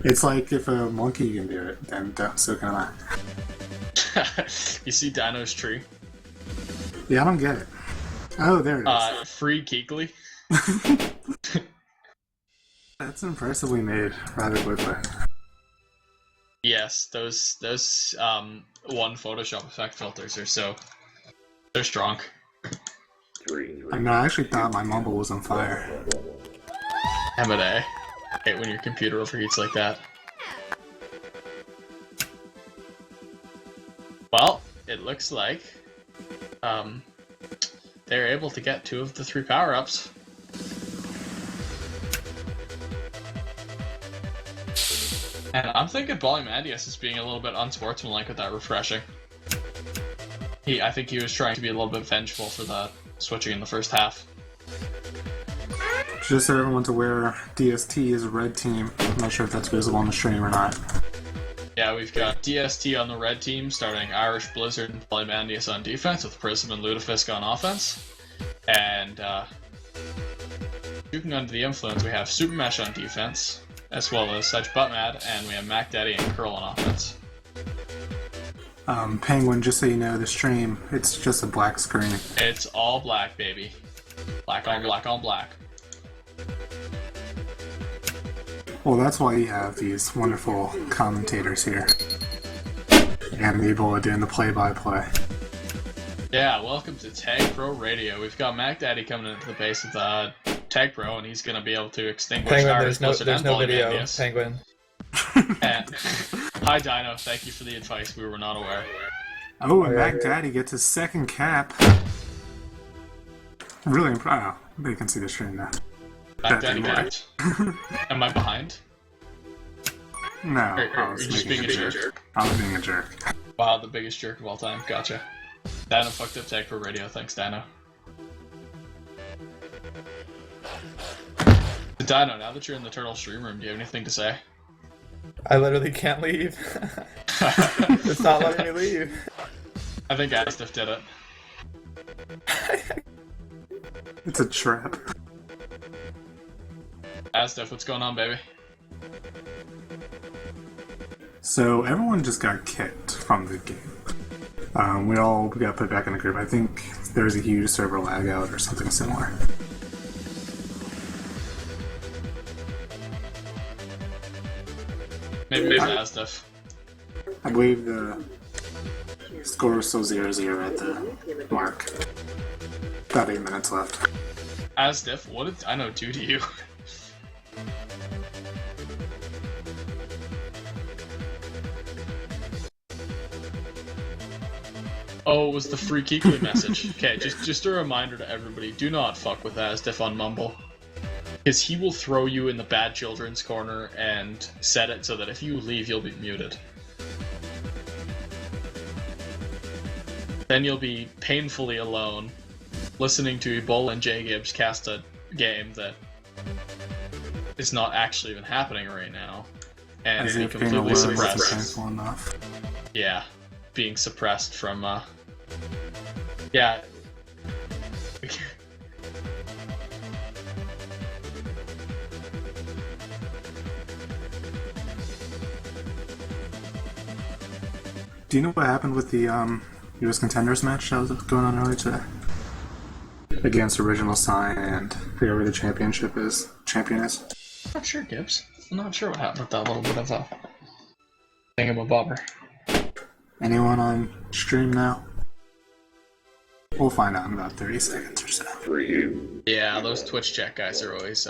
It's like if a monkey can do it, then so can I. You see Dino's tree? Yeah, I don't get it. Oh, there it is. Free Keekly? That's impressively made rather quickly. Yes, those one Photoshop effect filters are they're strong. I mean, I actually thought my mumble was on fire. M&A. Hate when your computer overheats like that. Well, it looks like they're able to get 2 of the 3 power-ups. And I'm thinking Polymandius is being a little bit unsportsmanlike with that refreshing. I think he was trying to be a little bit vengeful for that switching in the first half. Just so everyone's aware, DST is a red team. I'm not sure if that's visible on the stream or not. Yeah, we've got DST on the red team, starting Irish Blizzard and Polymandius on defense, with Prism and Lutefisk on offense. And Juking Under the Influence, we have Super Mesh on defense, as well as Such Buttmad, and we have Mac Daddy and Curl on offense. Penguin, just so you know, the stream, it's just a black screen. It's all black, baby. Black on black on black. Well, that's why you have these wonderful commentators here. And able to doing the play-by-play. Yeah, welcome to Tag Pro Radio. We've got Mac Daddy coming into the base of the Tag Pro, and he's going to be able to extinguish Penguin, Irish Blizzard there's and no video, Polymandius. Penguin. And hi Dino, thank you for the advice, we were not aware. Oh, and Mac Daddy gets his second cap. Really impressed. Oh, they can see the stream now. Mac Daddy capped. Am I behind? No, I was just being a jerk. I was being a jerk. Wow, the biggest jerk of all time. Gotcha. Dino fucked up Tag Pro Radio. Thanks, Dino. Dino, now that you're in the Turtle stream room, do you have anything to say? I literally can't leave. It's not letting me leave. I think Astif did it. It's a trap. Astif, what's going on, baby? So everyone just got kicked from the game. We all got put back in the group. I think there was a huge server lag out or something similar. Maybe it's Astif. I believe the score was still 0-0 at the mark. About 8 minutes left. Astif, what did Dino do to you? Oh, it was the free Keekly message. Okay, just a reminder to everybody, do not fuck with Astif on Mumble. Because he will throw you in the bad children's corner and set it so that if you leave, you'll be muted. Then you'll be painfully alone, listening to Ebola and J Gibbs cast a game that is not actually even happening right now. And be completely suppressed. Yeah, being suppressed from, yeah. Do you know what happened with the US Contenders match that was going on earlier today? Against Original Sign and whoever the champion is. I'm not sure, Gibbs. I'm not sure what happened with that little bit of a thingamabobber. Anyone on stream now? We'll find out in about 30 seconds or so. For you. Yeah, those Twitch chat guys are always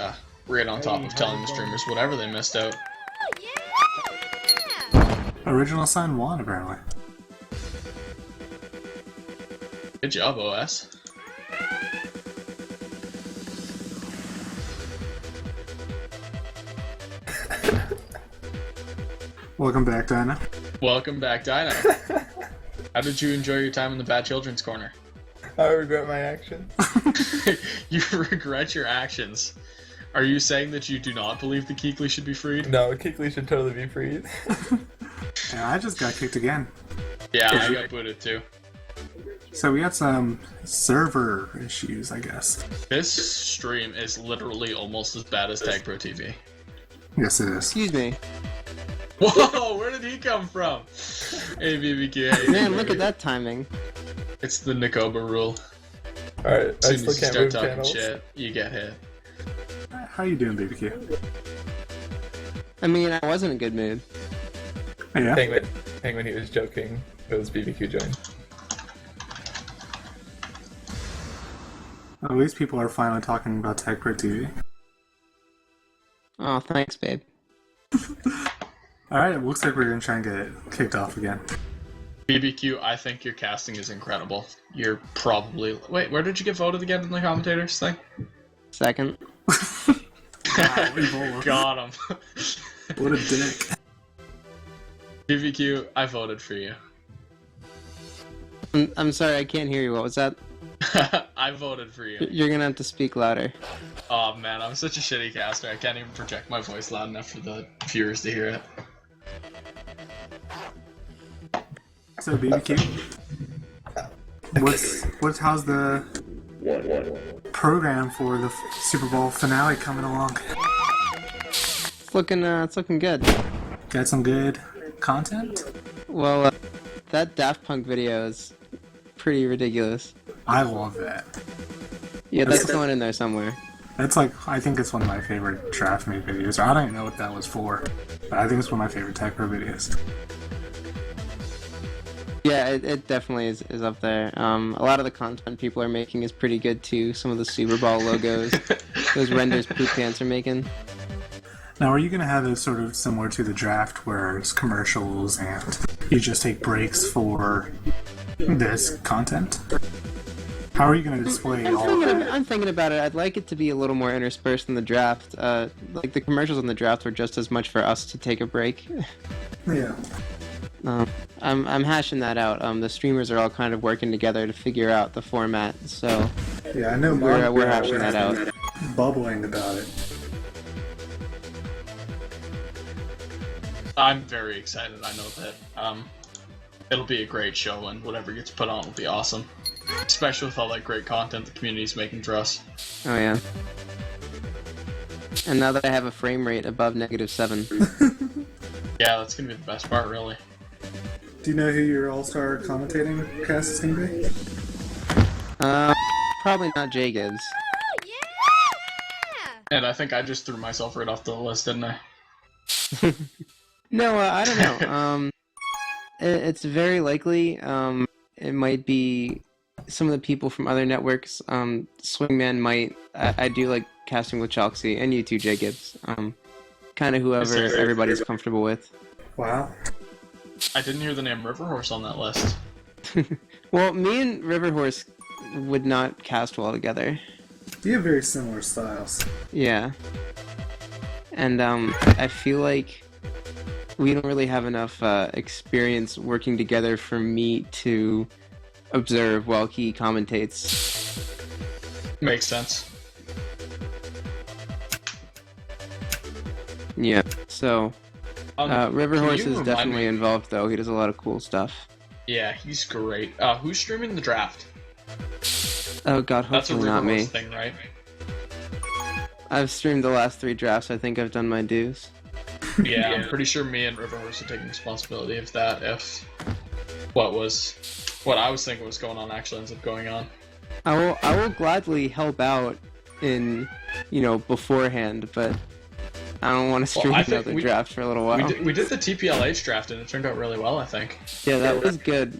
right on top of telling the streamers whatever they missed out. Original Sign won, apparently. Good job, OS. Welcome back, Dinah. Welcome back, Dino. How did you enjoy your time in the Bad Children's Corner? I regret my actions. You regret your actions. Are you saying that you do not believe the Keekly should be freed? No, Keekly should totally be freed. Yeah, I just got kicked again. Yeah, I got booted too. So we got some server issues, I guess. This stream is literally almost as bad as Tag Pro TV. Yes, it is. Excuse me. Whoa, where did he come from? Hey, BBQ. Hey, Man, look at that timing. It's the Nakoba rule. Alright, As soon as you start talking shit, you get hit. How you doing, BBQ? I mean, I was in a good mood. Yeah. Penguin, he was joking. It was BBQ joined. At least people are finally talking about Tech Pro TV. Oh, thanks, babe. Alright, it looks like we're gonna try and get it kicked off again. BBQ, I think your casting is incredible. You're probably... Wait, where did you get voted again in the commentators thing? Second. Got him. What a dick. BBQ, I voted for you. I'm sorry, I can't hear you. What was that? I voted for you. You're gonna have to speak louder. Oh man, I'm such a shitty caster. I can't even project my voice loud enough for the viewers to hear it. So BBQ, how's the program for the Super Bowl finale coming along? It's looking good. Got some good content? Well, that Daft Punk video is pretty ridiculous. I love that. Yeah, that's going in there somewhere. That's like, I think it's one of my favorite draft made videos. I don't even know what that was for, but I think it's one of my favorite Tech Pro videos. Yeah, it definitely is up there. A lot of the content people are making is pretty good too. Some of the Super Bowl logos, those renders Poop Pants are making. Now, are you going to have it sort of similar to the draft where it's commercials and you just take breaks for this content? How are you going to display all of that? I'm thinking about it. I'd like it to be a little more interspersed in the draft. Like the commercials in the draft were just as much for us to take a break. Yeah. I'm hashing that out. The streamers are all kind of working together to figure out the format. So yeah, I know we're hashing that out. Bubbling about it. I'm very excited. I know that. It'll be a great show, and whatever gets put on will be awesome. Especially with all that great content the community's making for us. Oh yeah. And now that I have a frame rate above -7. Yeah, that's gonna be the best part, really. Do you know who your all-star commentating cast is gonna be? Probably not Jay Gibbs. And I think I just threw myself right off the list, didn't I? No, I don't know. It's very likely. It might be some of the people from other networks. Swingman might. I do like casting with Chalksy, and you too, Jay Gibbs. Kind of whoever everybody's comfortable with. Wow. I didn't hear the name Riverhorse on that list. Well, me and Riverhorse would not cast well together. You have very similar styles. Yeah. And I feel like we don't really have enough experience working together for me to observe while he commentates. Makes sense. Yeah, so Riverhorse can you is remind definitely me- involved, though. He does a lot of cool stuff. Yeah, he's great. Who's streaming the draft? Oh god, That's a hopefully not me. Riverhorse thing, right? I've streamed the last 3 drafts. I think I've done my dues. Yeah, I'm pretty sure me and Riverhorse are taking responsibility of that if what I was thinking was going on actually ends up going on. I will gladly help out in, beforehand, but I don't want to stream I think another draft for a little while. We did the TPLH draft and it turned out really well, I think. Yeah, that was good.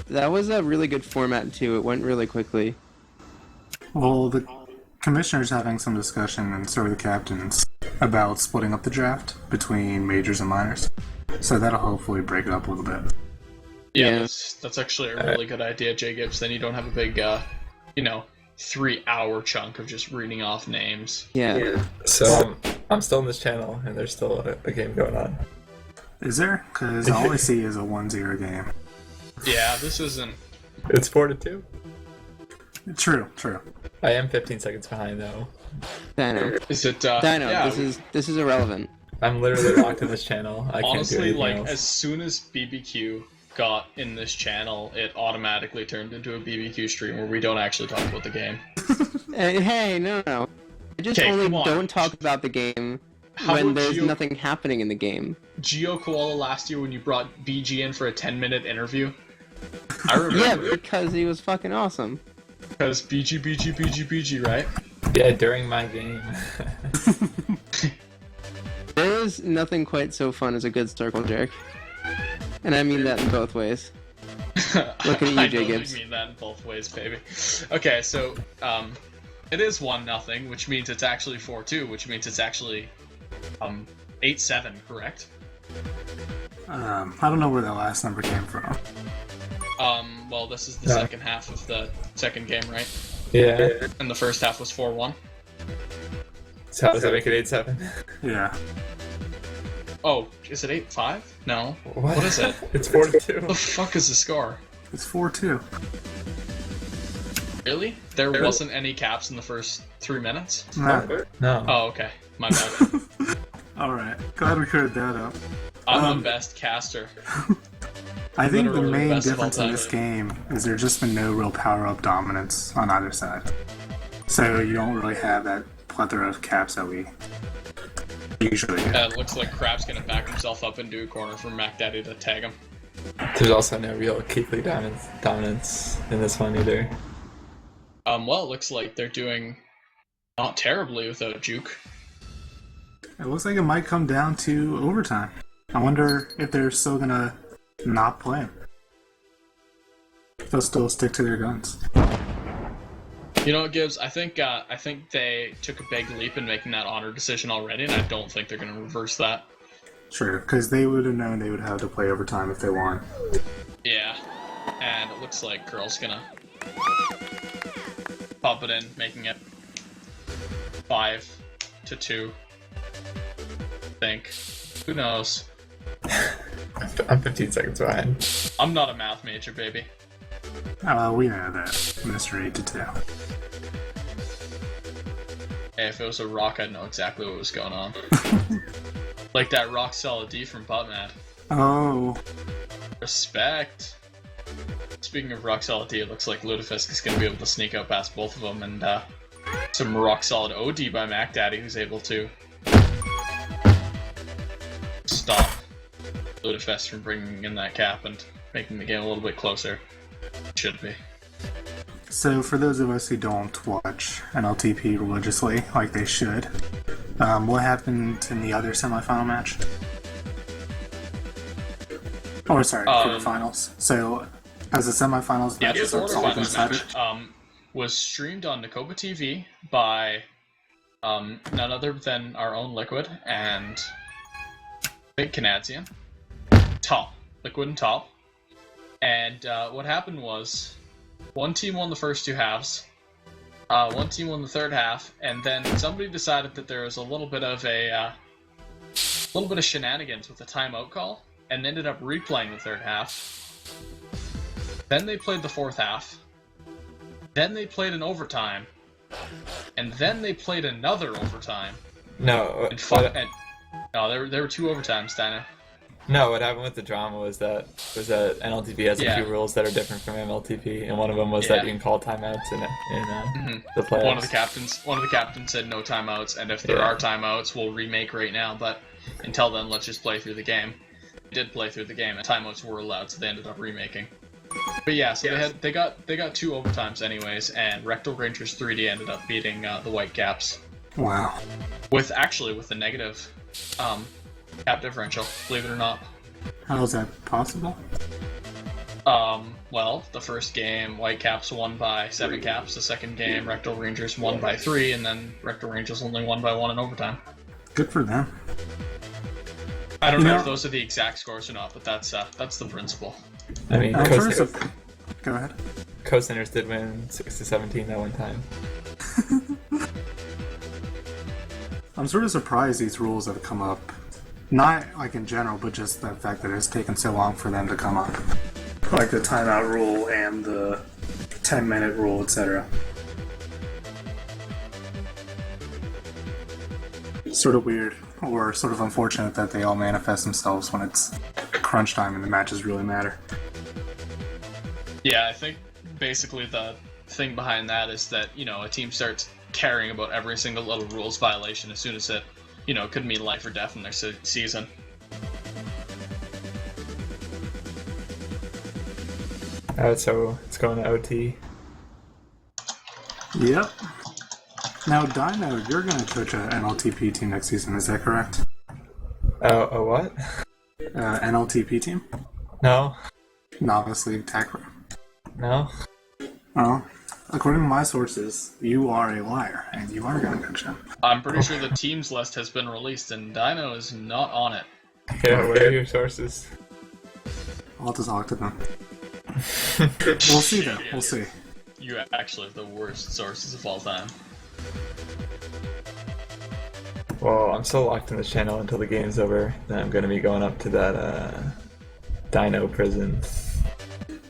That was a really good format too. It went really quickly. Well, the commissioner's having some discussion, and so are the captains, about splitting up the draft between majors and minors. So that'll hopefully break it up a little bit. Yeah, that's actually a really good idea, Jay Gibbs. Then you don't have a big, 3-hour chunk of just reading off names. Yeah. So I'm still in this channel, and there's still a game going on. Is there? Because all I see is a 1-0 game. Yeah, this isn't... It's 4-2. True. I am 15 seconds behind, though. Dino. Is it, Dino, yeah, this is irrelevant. I'm literally locked in this channel. I honestly, can't do anything else. as soon as BBQ got in this channel, it automatically turned into a BBQ stream where we don't actually talk about the game. Hey, no. I just only come on. don't talk about the game How when about there's Geo- nothing happening in the game. Geo Koala last year when you brought BG in for a 10-minute interview? I remember. Yeah, because he was fucking awesome. Because BG, right? Yeah, during my game. There is nothing quite so fun as a good circle jerk. And I mean that in both ways. Looking at you, Jay Gibbs. I mean that in both ways, baby. Okay, so, it is 1-0, which means it's actually 4-2, which means it's actually, 8-7, correct? I don't know where that last number came from. Well, this is the second half of the second game, right? Yeah. And the first half was 4-1. So how does that make it 8-7? Yeah. Oh, is it 8-5? No. What is it? It's 4-2. What the fuck is the score? It's 4-2. Really? There wasn't any caps in the first 3 minutes? No. No. Oh, okay. My bad. Alright. Glad we cleared that up. I'm the best caster. I think the Literally the main best of all difference in time. this game is there's just been no real power-up dominance on either side. So you don't really have that plethora of caps that we usually get. It looks like Crab's gonna back himself up into a corner for Mac Daddy to tag him. There's also no real Keithley dominance in this one either. Well, it looks like they're doing not terribly without Juke. It looks like it might come down to overtime. I wonder if they're still gonna not play him. They'll still stick to their guns. You know what, Gibbs? I think they took a big leap in making that honor decision already, and I don't think they're gonna reverse that. Sure, because they would have known they would have to play overtime if they won. Yeah, and it looks like Curl's gonna pop it in, making it 5-2. I think. Who knows? I'm 15 seconds behind. I'm not a math major, baby. We know that. Mr. 8-2. Hey, if it was a rock, I'd know exactly what was going on. Like that rock solid D from PubMed. Oh. Respect. Speaking of rock solid D, it looks like Ludafisk is going to be able to sneak out past both of them, and some rock solid OD by Mac Daddy, who's able to stop Ludafisk from bringing in that cap and making the game a little bit closer. Should be. So, for those of us who don't watch NLTP religiously, like they should, what happened in the other semifinal match? Oh, sorry, quarterfinals. So, as the semifinals matches the are all been quarterfinals decided? match was streamed on Nakoba TV by none other than our own Liquid and Big Canadian. Liquid and Top. And what happened was, one team won the first two halves, one team won the third half, and then somebody decided that there was a little bit of shenanigans with the timeout call, and ended up replaying the third half. Then they played the fourth half. Then they played an overtime, and then they played another overtime. No, no, there were two overtimes, Dino. No, what happened with the drama was that NLTP has a few rules that are different from MLTP, and one of them was that you can call timeouts in the playoffs. One of the captains said no timeouts, and if there are timeouts, we'll remake right now. But until then, let's just play through the game. They did play through the game, and timeouts were allowed, so they ended up remaking. But yeah, so they got two overtimes anyways, and Rectal Rangers 3D ended up beating the White Caps. Wow. With the negative cap differential, believe it or not. How is that possible? Well, the first game, White Caps won by 7 caps. The second game, Rectal Rangers won by 3, and then Rectal Rangers only won by 1 in overtime. Good for them. I don't know if those are the exact scores or not, but that's the principle. I mean, go ahead. Co-Centers did win 6-17 that one time. I'm sort of surprised these rules have come up. Not like in general, but just the fact that it's taken so long for them to come up. Like the timeout rule and the 10-minute rule, etc. Sort of weird, or sort of unfortunate that they all manifest themselves when it's crunch time and the matches really matter. Yeah, I think basically the thing behind that is that, a team starts caring about every single little rules violation as soon as it, could mean life or death in their season. Alright, so it's going to OT. Yep. Now, Dino, you're going to coach an NLTP team next season, is that correct? A what? NLTP team? No. Novice League Tech Room? No. Well, according to my sources, you are a liar, and you are going to coach them. I'm pretty sure the teams list has been released, and Dino is not on it. Yeah, what are your sources? I'll have to talk to them. We'll see, though. We'll see. You actually have the worst sources of all time. Well, I'm still locked in this channel until the game's over. Then I'm going to be going up to that Dino prison.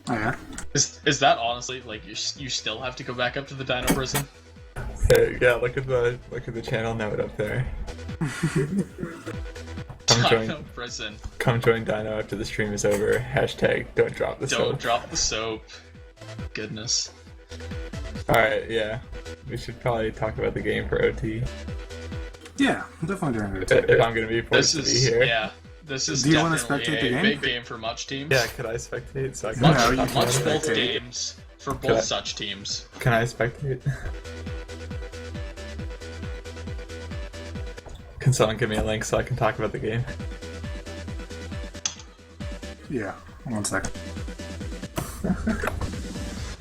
Oh yeah? Is that honestly like you still have to go back up to the Dino prison? Hey, yeah, look at the channel note up there. Dino prison. Come join Dino after the stream is over. Hashtag don't drop the soap. Don't drop the soap. Goodness. Alright, yeah. We should probably talk about the game for OT. Yeah, I'm definitely doing OT. If I'm going to be forced to be here. Yeah. This is Do you want to definitely spectate the a game? big game for much teams. Yeah, could I spectate? So I can Much both games for both such teams. Can I spectate? Can someone give me a link so I can talk about the game? Yeah, 1 second.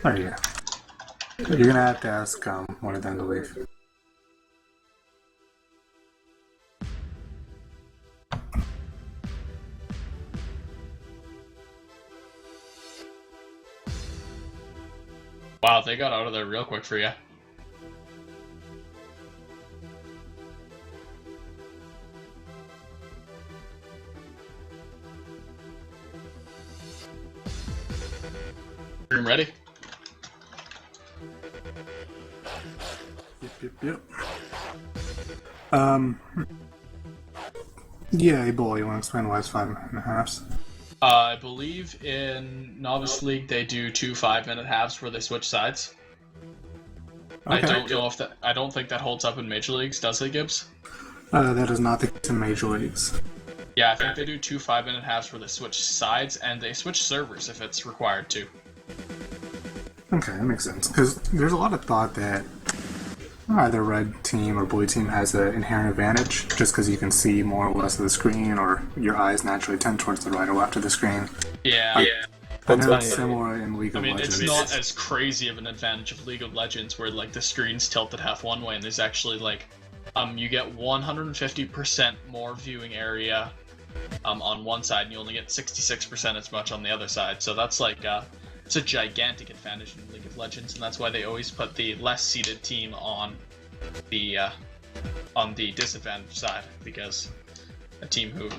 There you go. You're going to have to ask one of them to leave. Wow, they got out of there real quick for you. Room ready? Yep. Yeah, hey, Bull, you want to explain why it's 5.5? I believe in Novice League they do 2 5-minute halves where they switch sides. Okay. I don't know if that. I don't think that holds up in Major Leagues, does it, Gibbs? That is not the case in Major Leagues. Yeah, I think they do 2 5-minute halves where they switch sides and they switch servers if it's required to. Okay, that makes sense. Because there's a lot of thought that either red team or blue team has an inherent advantage just because you can see more or less of the screen, or your eyes naturally tend towards the right or left of the screen. Yeah. I know it's similar in League of Legends. It's not as crazy of an advantage of League of Legends where like the screen's tilted half one way and there's actually like you get 150% more viewing area on one side and you only get 66% as much on the other side. So that's like it's a gigantic advantage in League of Legends, and that's why they always put the less seeded team on the disadvantaged side, because a team who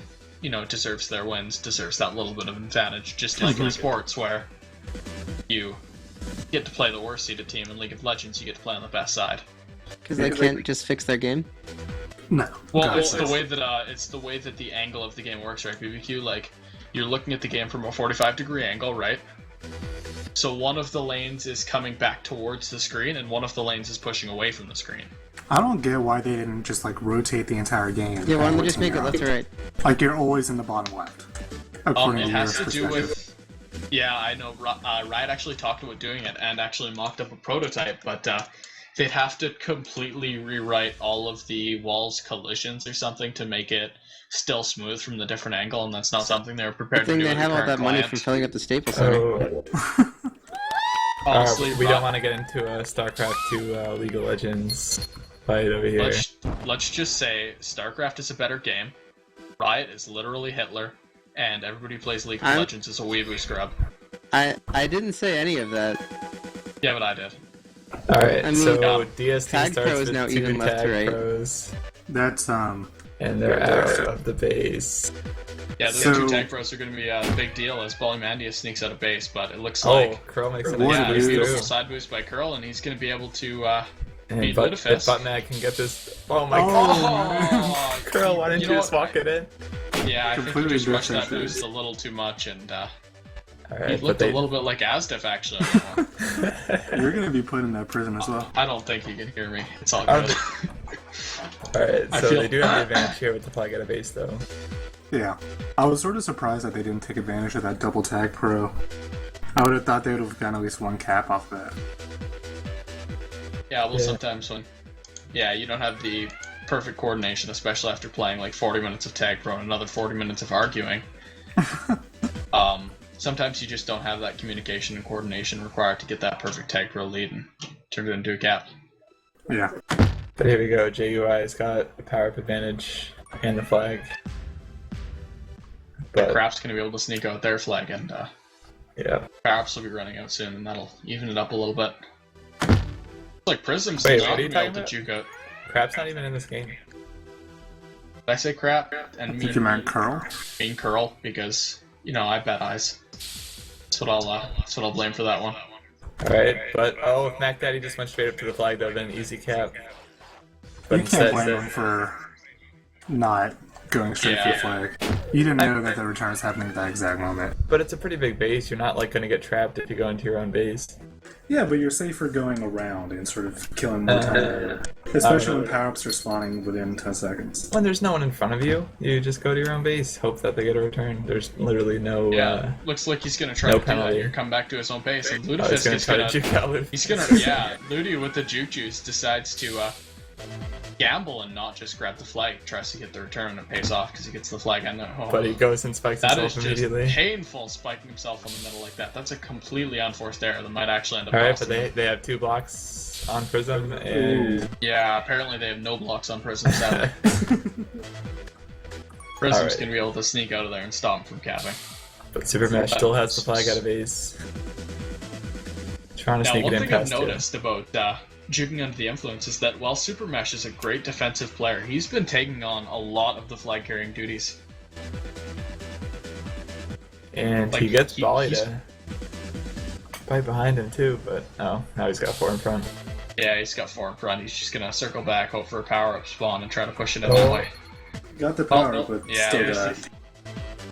deserves their wins deserves that little bit of advantage, just like in sports where you get to play the worst seeded team. In League of Legends you get to play on the best side. Because they can't just fix their game? No. Well, it's the way that the angle of the game works, right, BBQ? Like, you're looking at the game from a 45-degree angle, right? So one of the lanes is coming back towards the screen, and one of the lanes is pushing away from the screen. I don't get why they didn't just like rotate the entire game. Yeah, why don't they just make it left or right? Like you're always in the bottom left. According It to has your to do perspective. with... Yeah, I know. Riot actually talked about doing it and actually mocked up a prototype, but they'd have to completely rewrite all of the walls' collisions or something to make it still smooth from the different angle, and that's not something they're prepared to do. Good thing they have all that money from filling up the Staples Center. Honestly, we don't want to get into a StarCraft 2 League of Legends fight over here. Let's just say StarCraft is a better game. Riot is literally Hitler, and everybody who plays League of Legends is a weeaboo scrub. I didn't say any of that. Yeah, but I did. Alright, I mean, so DST Tag starts Pro is with now 2 even left tag to right. pros. That's And they're out of the base. Yeah, those 2 tag pros are going to be a big deal as Polymandius sneaks out of base, but it looks like... Curl makes a Yeah, nice beautiful boost. side boost by Curl, and he's going to be able to And beat if Lutefisk. Butnag can get this... Oh my god! Curl, why didn't you just walk it in? Yeah, I think Completely he just rushed that different. boost a little too much, and Alright, he but looked a little bit like Asdef, actually. You're gonna be put in that prison as well. I don't think he can hear me. It's all good. Alright, I so feel- they do have the advantage here with the flag out of base, though. Yeah. I was sort of surprised that they didn't take advantage of that double tag pro. I would have thought they would have gotten at least one cap off that. Yeah, well, sometimes when... Yeah, you don't have the perfect coordination, especially after playing like 40 minutes of Tag Pro and another 40 minutes of arguing. Sometimes you just don't have that communication and coordination required to get that perfect Tag Pro lead and turn it into a cap. Yeah. But here we go, JUI's got the power-up advantage and the flag. But Craft's going to be able to sneak out their flag, and yeah, Power-ups will be running out soon, and that'll even it up a little bit. It's like Prism's Wait, not what are you going to be able talking to juke out. Crap's not even in this game. Did I say Crap? And I think you meant Curl? Mean Curl, because, I bet eyes. That's what I'll blame for that one. Alright, but if Mac Daddy just went straight up to the flag, that would have been an easy cap. But You instead, can't blame him for not going straight for the flag. You didn't know that the return was happening at that exact moment. But it's a pretty big base. You're not like going to get trapped if you go into your own base. Yeah, but you're safer going around and sort of killing the entire area. Especially when power-ups are spawning within 10 seconds. When there's no one in front of you, you just go to your own base, hope that they get a return. There's literally no Looks like he's gonna try no to do that penalty. here, come back to his own base, and he's Lutefisk gonna is try gonna... to juke out Lutefisk. He's gonna, Ludi with the juke juice decides to gamble and not just grab the flag. He tries to get the return and it pays off because he gets the flag. I know. But he goes and spikes That himself is just immediately. painful, spiking himself on the middle like that. That's a completely unforced error that might actually end up Alright, costing but him. they have 2 blocks on Prism, and Yeah, apparently they have no blocks on Prism, sadly. Prism's Alright. gonna be able to sneak out of there and stop him from capping. but Super Mesh still has the flag out of base. Trying to Now, sneak one it in thing I've past you. noticed about Juking Under the Influence is that while Super Mesh is a great defensive player, he's been taking on a lot of the flag carrying duties. And Like, he gets he- Bali he's- to fight behind him too, but now he's got 4 in front. Yeah, he's got 4 in front. He's just gonna circle back, hope for a power-up spawn, and try to push it in that way. Got the power, Oh, but yeah, still there's died.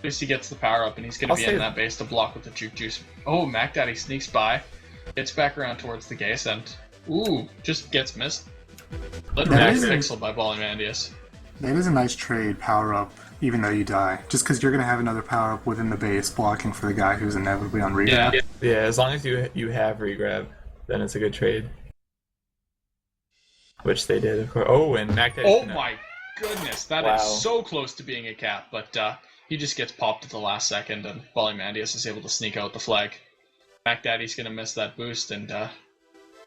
At least he gets the power up, and he's going to be in that base to block with the Juke Juice. Oh, Mac Daddy sneaks by, gets back around towards the Gase, and ooh, just gets missed. Literally pixel by Ballymandius. That is a nice trade, power up, even though you die. Just because you're going to have another power up within the base blocking for the guy who's inevitably on regrab. Yeah, as long as you have regrab, then it's a good trade. Which they did, of course. Oh, and Mac Daddy. Oh my goodness, that is so close to being a cap, but he just gets popped at the last second, and Ballymandius is able to sneak out the flag. Mac Daddy's going to miss that boost, and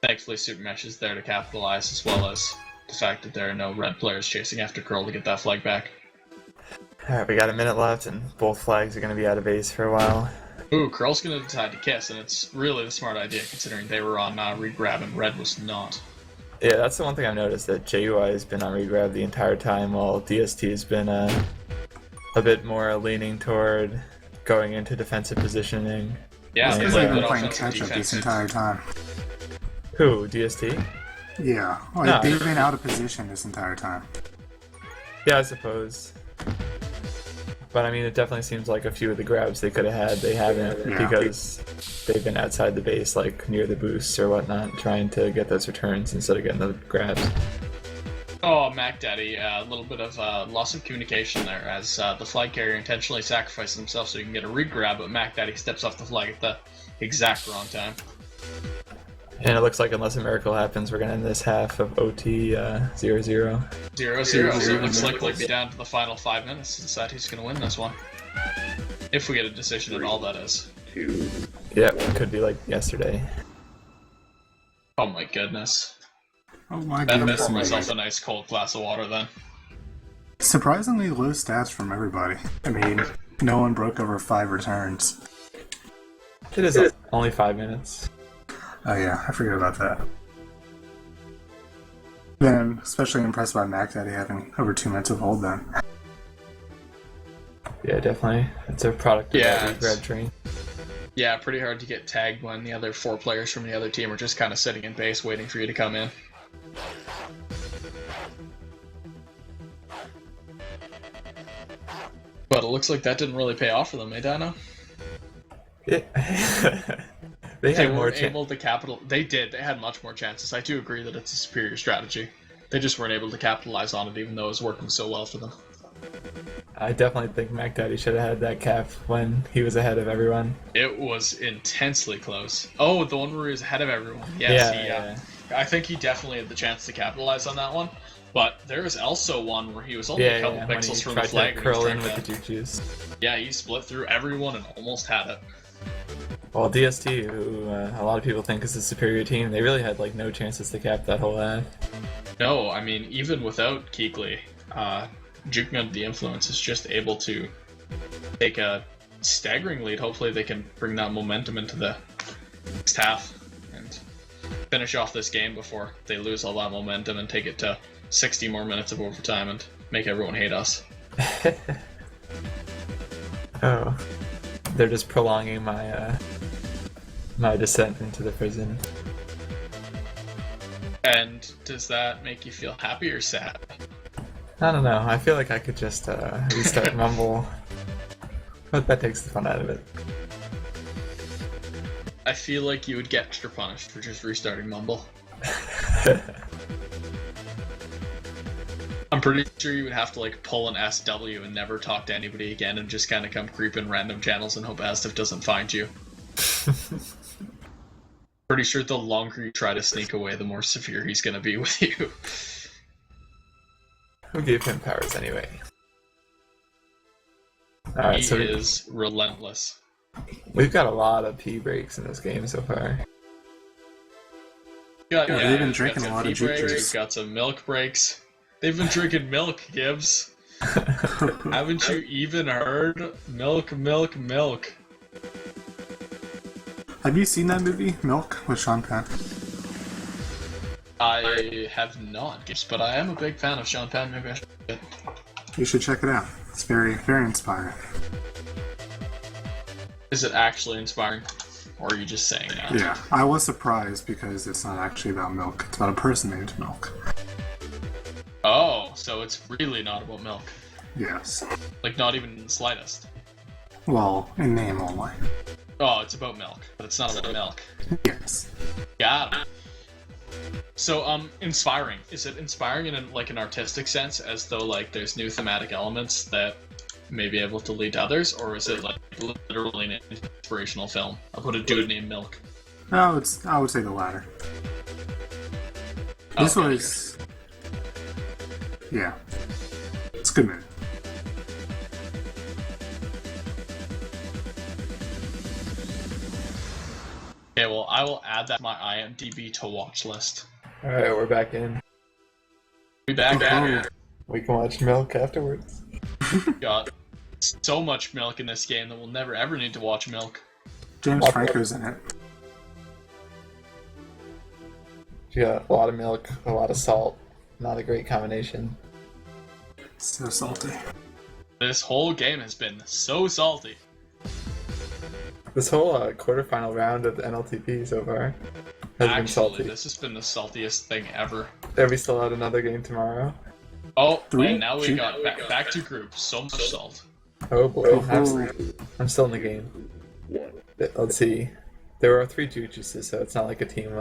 thankfully Super Mesh is there to capitalize, as well as the fact that there are no red players chasing after Curl to get that flag back. Alright, we got a minute left, and both flags are going to be out of base for a while. Ooh, Curl's going to decide to kiss, and it's really the smart idea, considering they were on regrab and red was not. Yeah, that's the one thing I've noticed, that JUI has been on regrab the entire time, while DST has been a bit more leaning toward going into defensive positioning. Yeah, because they've been playing catch-up this entire time. Who, DST? Yeah, like they've been out of position this entire time. Yeah, I suppose. But I mean, it definitely seems like a few of the grabs they could have had, they haven't, because they've been outside the base, like near the boosts or whatnot, trying to get those returns instead of getting the grabs. Oh, Mac Daddy, a little bit of loss of communication there, as the flag carrier intentionally sacrifices himself so he can get a regrab, but Mac Daddy steps off the flag at the exact wrong time. And it looks like unless a miracle happens, we're going to end this half of OT 0-0. 0-0, so it looks like we'll be down to the final 5 minutes to decide who's going to win this one. If we get a decision at all, that is. Yeah, it could be like yesterday. Oh my goodness. Oh my goodness. goodness. Pour myself a nice cold glass of water then. Surprisingly low stats from everybody. I mean, no one broke over 5 returns. It is only 5 minutes. Oh yeah, I forget about that. Then I'm especially impressed by Mac Daddy having over 2 minutes of hold then. Yeah, definitely. It's a product of that grab train. Yeah, pretty hard to get tagged when the other 4 players from the other team are just kind of sitting in base waiting for you to come in. But it looks like that didn't really pay off for them, eh, Dino? Yeah. They weren't able to capital. They did. They had much more chances. I do agree that it's a superior strategy. They just weren't able to capitalize on it, even though it was working so well for them. I definitely think Mac Daddy should have had that cap when he was ahead of everyone. It was intensely close. Oh, the one where he was ahead of everyone. Yes, yeah. I think he definitely had the chance to capitalize on that one. But there was also one where he was only a couple pixels from the flag. Curl in with the Juke Juice. Yeah, he split through everyone and almost had it. Well, DST, who a lot of people think is a superior team, they really had like no chances to cap that whole half. No, I mean, even without Keekley, Juking under the influence is just able to take a staggering lead. Hopefully they can bring that momentum into the next half and finish off this game before they lose all that momentum and take it to 60 more minutes of overtime and make everyone hate us. Oh. They're just prolonging my my descent into the prison. And does that make you feel happy or sad? I don't know. I feel like I could just restart Mumble, but that takes the fun out of it. I feel like you would get extra punished for just restarting Mumble. I'm pretty sure you would have to like pull an SW and never talk to anybody again and just kind of come creep in random channels and hope Astif doesn't find you. Pretty sure the longer you try to sneak away, the more severe he's gonna be with you. Who gave him powers anyway? He is relentless. We've got a lot of P breaks in this game so far. They've been drinking a lot of Juke Juice. We've got some milk breaks. They've been drinking milk, Gibbs. Haven't you even heard? Milk, milk, milk. Have you seen that movie, Milk, with Sean Penn? I have not, Gibbs, but I am a big fan of Sean Penn. Maybe I should. You should check it out. It's very, very inspiring. Is it actually inspiring? Or are you just saying that? Yeah, I was surprised because it's not actually about milk. It's about a person named Milk. Oh, so it's really not about milk. Yes. Like, not even in the slightest. Well, in name only. Oh, it's about milk, but it's not about milk. Yes. Got it. So, inspiring. Is it inspiring in like an artistic sense, as though like there's new thematic elements that may be able to lead to others, or is it like literally an inspirational film about a dude named Milk? No, I would say the latter. This was, yeah, it's a good movie. Okay, well, I will add that to my IMDb to watch list. Alright, we're back in. We back at it. We can watch Milk afterwards. Got so much milk in this game that we'll never ever need to watch Milk. James Franco's in it. You got a lot of milk, a lot of salt. Not a great combination. So salty. This whole game has been so salty. This whole quarterfinal round of the NLTP so far has been salty. This has been the saltiest thing ever. And we still had another game tomorrow. Oh, and now we got back to groups. So much salt. Oh boy, I'm still in the game. Let's see. There were 3 juices, so it's not like a team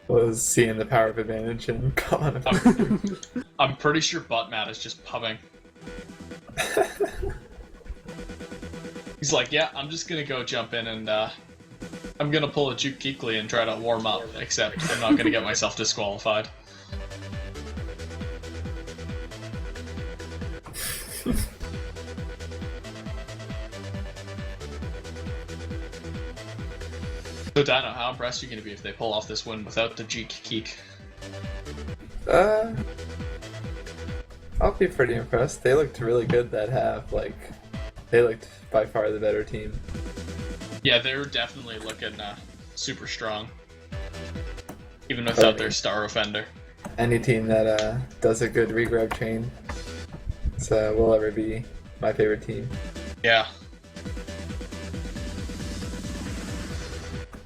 was seeing the power of advantage and calling it. I'm pretty sure Buttmat is just pubbing. He's like, yeah, I'm just gonna go jump in and I'm gonna pull a Juking and try to warm up, except I'm not gonna get myself disqualified. So Dino, how impressed are you gonna be if they pull off this win without the Juking? I'll be pretty impressed. They looked really good that half. Like, they looked by far the better team. Yeah, they were definitely looking super strong, even without their star offender. Any team that does a good regrab chain will ever be my favorite team. Yeah.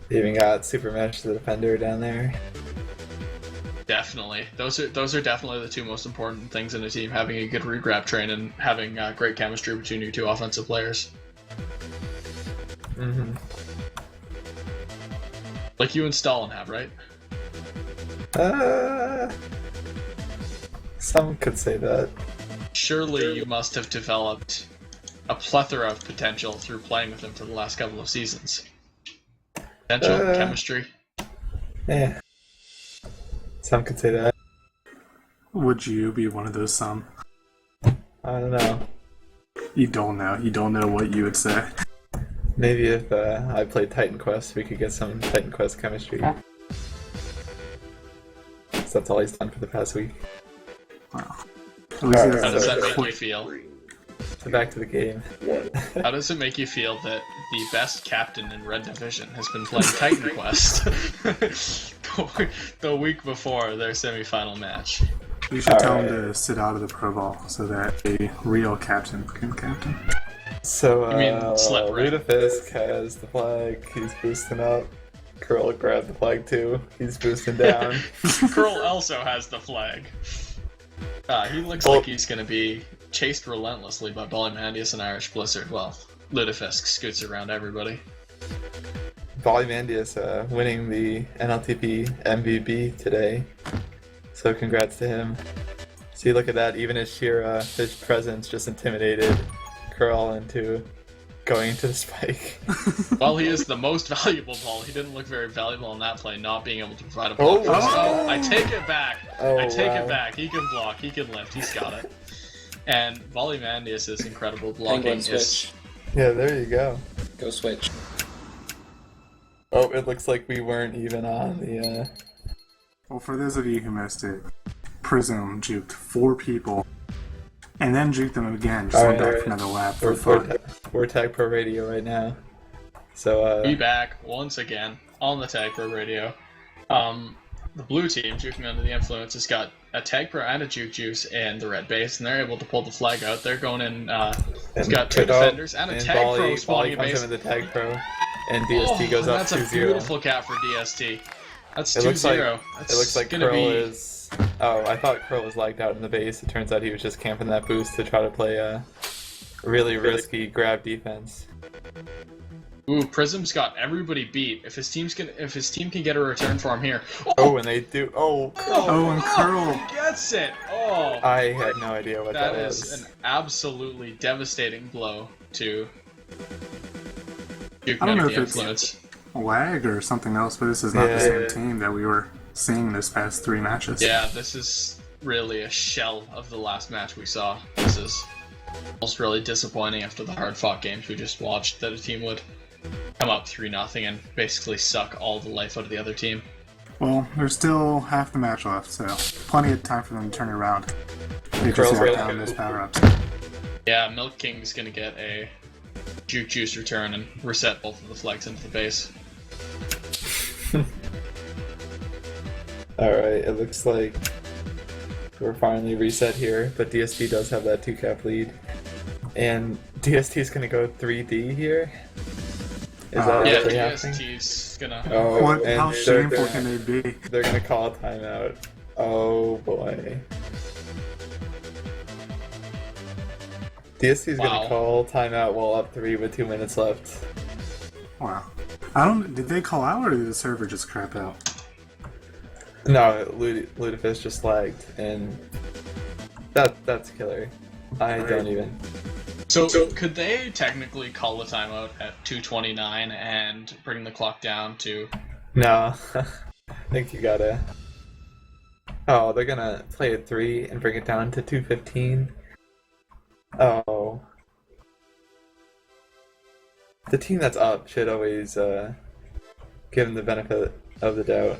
They even got Super Mesh, the defender, down there. Definitely. Those are definitely the 2 most important things in a team, having a good regrab train and having great chemistry between your 2 offensive players. Mm-hmm. Like you and Stalin have, right? Some could say that. Surely you must have developed a plethora of potential through playing with him for the last couple of seasons. Potential, chemistry. Yeah. Some could say that. Would you be one of those some? I don't know. You don't know. You don't know what you would say. Maybe if I played Titan Quest, we could get some Titan Quest chemistry. So that's all he's done for the past week. Wow. How does that make you feel? So back to the game. How does it make you feel that the best captain in Red Division has been playing Titan Quest the week before their semi-final match? You should tell him to sit out of the Pro Bowl so that a real captain can captain. So, you mean slip, right? Ludafisk has the flag, he's boosting up. Curl grabbed the flag too, he's boosting down. Curl also has the flag. He looks like he's going to be chased relentlessly by Polymandius and Irish Blizzard. Well, Ludafisk scoots around everybody. Polymandius winning the NLTP MVP today. So congrats to him. See, look at that. Even his sheer his presence just intimidated Curl into going into the spike. While he is the most valuable ball, he didn't look very valuable on that play, not being able to provide a block for himself. I take it back. I take it back. He can block. He can lift. He's got it. And Polymandius' incredible blocking is... Yeah, there you go. Go switch. Oh, it looks like we weren't even on the... Well, for those of you who missed it, Prism juked 4 people, and then juked them again, just went back for another lap for fun. We're Tag Pro Radio right now. So, Be back once again on the Tag Pro Radio. The blue team, Juking Under the Influence, has got a Tag Pro and a Juke Juice and the red base, and they're able to pull the flag out. They're going in, it's got 2 defenders and a Tag Pro spawning a base. Comes in with the Tag Pro, and DST goes up 2-0. That's a beautiful cap for DST. That's 2-0. It looks like Curl is... Oh, I thought Curl was lagged out in the base. It turns out he was just camping that boost to try to play really risky grab defense. Ooh, Prism's got everybody beat. If his team can get a return for him here. Oh, and they do. Oh, and Curl he gets it. Oh, I had no idea what that was. That is an absolutely devastating blow to Juking I don't know under if the it's influence. lag or something else, but this is not the same team that we were seeing this past 3 matches. Yeah, this is really a shell of the last match we saw. This is almost really disappointing after the hard-fought games we just watched, that a team would come up 3-0 and basically suck all the life out of the other team. Well, there's still half the match left, so plenty of time for them to turn it around. They just Girls knocked really down good. this power-ups. Yeah, Milk King's gonna get a Juke Juice return and reset both of the flags into the base. Alright, it looks like we're finally reset here, but DST does have that 2-cap lead. And DST is gonna go 3D here? Is that actually happening? DST's gonna... Oh, and how they're shameful gonna- can they be? They're gonna call a timeout. Oh boy. DST is gonna call timeout while up 3 with 2 minutes left. Wow. Did they call out or did the server just crap out? No, Ludafish just lagged, and that's killer. I don't even. So could they technically call a timeout at 2:29 and bring the clock down to... No, I think you gotta. Oh, they're gonna play at 3 and bring it down to 2:15. Oh. The team that's up should always give them the benefit of the doubt.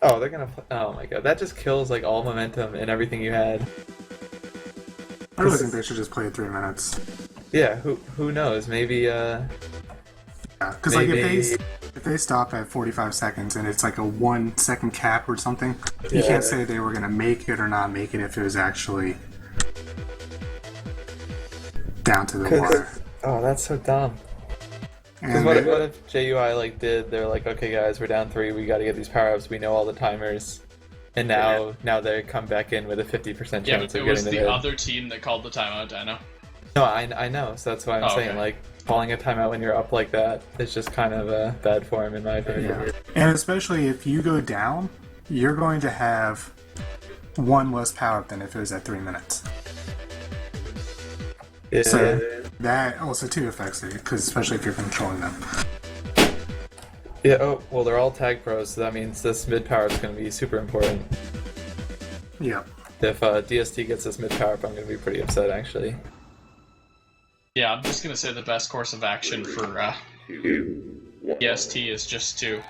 Oh, they're gonna. Oh my god, that just kills like all momentum and everything you had. I really think they should just play 3 minutes. Yeah, who knows? Maybe. Yeah, because like if they stop at 45 seconds and it's like a 1 second cap or something, you can't say they were gonna make it or not make it if it was actually down to the wire. Oh, that's so dumb. Because And what they- if JUI like they're like, okay guys, we're down 3, we got to get these power ups, we know all the timers, and now they come back in with a 50% chance Yeah, but of it getting was the the win. other team that called the timeout, Dino. No, I know, so that's why I'm Oh, saying okay. like calling a timeout when you're up like that is just kind of a bad form in my opinion. Yeah. And especially if you go down, you're going to have 1 less power up than if it was at 3 minutes. Yeah. So that also too affects it, because especially if you're controlling them. Yeah. Oh well, they're all tag pros, so that means this mid power is going to be super important. Yeah. If DST gets this mid power up, I'm going to be pretty upset actually. Yeah, I'm just gonna say the best course of action for EST is just to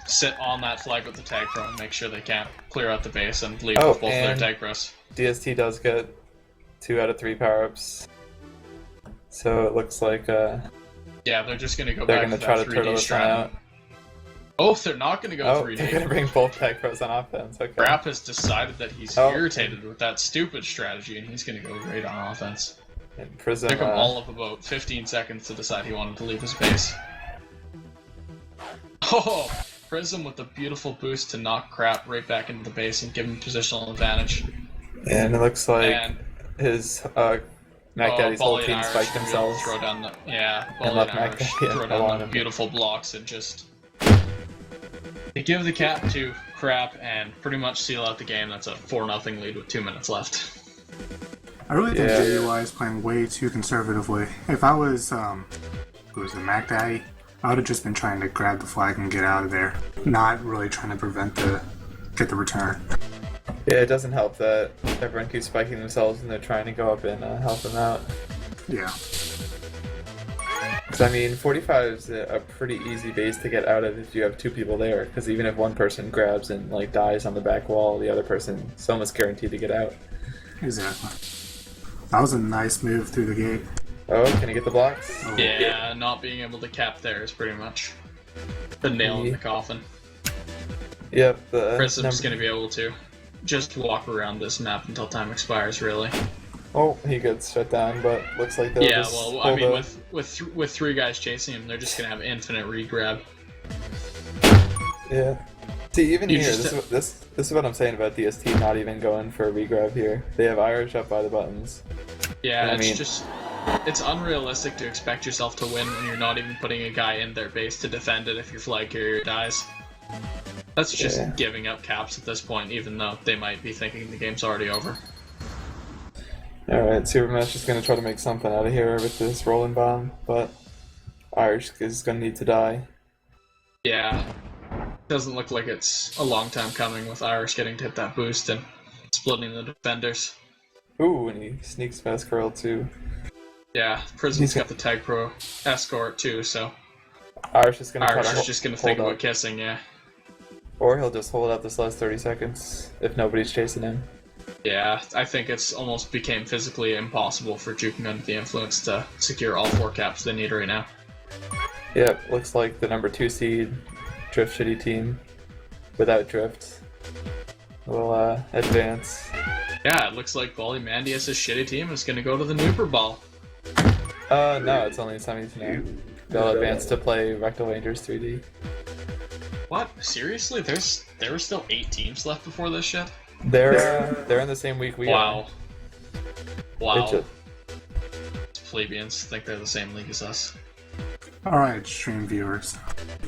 sit on that flag with the tag pro and make sure they can't clear out the base and leave with both of their and tag pros. DST does get 2 out of 3 power ups, so it looks like Yeah, they're just gonna go they're back going to to try that to 3D turtle this one strat. out. Oh, they're not gonna go Oh, 3D. they're going to bring both tag pros on offense. Okay. Crap has decided that he's Oh. irritated with that stupid strategy and he's gonna go great on offense. And Prism. Took him all of about 15 seconds to decide he wanted to leave his base. Oh, Prism with a beautiful boost to knock Crap right back into the base and give him positional advantage. And it looks like And- his Mac Daddy's whole Bolly team and Irish spiked gonna be able to themselves. Throw down the, yeah, And Bolly left and Mac Irish Daddy throw alone down the him. beautiful blocks and just they give the cap to Crap and pretty much seal out the game. That's a 4-0 lead with 2 minutes left. I really think Yeah. JUI is playing way too conservatively. If I was, who was the Mac Daddy, I would have just been trying to grab the flag and get out of there, not really trying to get the return. Yeah, it doesn't help that everyone keeps spiking themselves and they're trying to go up and help them out. Yeah. Because I mean, 45 is a pretty easy base to get out of if you have 2 people there. Because even if one person grabs and like dies on the back wall, the other person is almost guaranteed to get out. Exactly. That was a nice move through the gate. Oh, can you get the blocks? Oh. Yeah, not being able to cap there is pretty much the nail in the coffin. Yep. The Prism's going to be able to just walk around this map until time expires, really. Oh, he gets shut down, but looks like they'll Yeah, just well, I pull mean, the- with 3 guys chasing him, they're just going to have infinite regrab. Yeah. See, even You here, just- this is what I'm saying about DST not even going for a regrab here. They have Irish up by the buttons. Yeah, And I it's mean- just it's unrealistic to expect yourself to win when you're not even putting a guy in their base to defend it if your flag carrier dies. That's just Yeah. giving up caps at this point, even though they might be thinking the game's already over. Alright, Supermatch is going to try to make something out of here with this rolling bomb, but Irish is going to need to die. Yeah, doesn't look like it's a long time coming with Irish getting to hit that boost and splitting the defenders. Ooh, and he sneaks past Curl too. Yeah, Prism's got the Tag Pro escort too, so Irish is going to Irish is just gonna think hold about up. kissing, yeah. Or he'll just hold out this last 30 seconds if nobody's chasing him. Yeah, I think it's almost became physically impossible for Juking under the influence to secure all 4 caps they need right now. Yep, looks like the number 2 seed, Drift Shitty team, without Drift, will advance. Yeah, it looks like Mandius' shitty team is gonna go to the Nooper Ball. No, it's only semis now. They'll advance to play Rectal Rangers 3D. What? Seriously? There were still 8 teams left before this shit? They're in the same week we Wow. Wow. It Plebeians think they're the same league as us. Alright, stream viewers.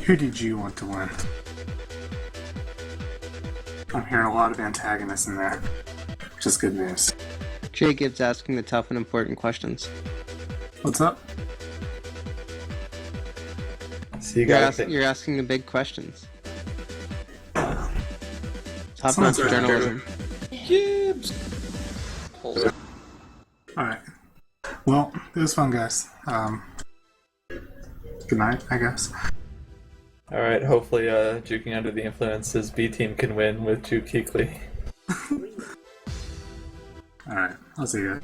Who did you want to win? I'm hearing a lot of antagonists in there, which is good news. Jacob's asking the tough and important questions. What's up? So you gotta think. You're asking the big questions. Top-notch journalism. Alright. Well, it was fun, guys. Good night, I guess. Alright, hopefully Juking under the influence's B team can win with Juke Keekley. Alright, I'll see you guys.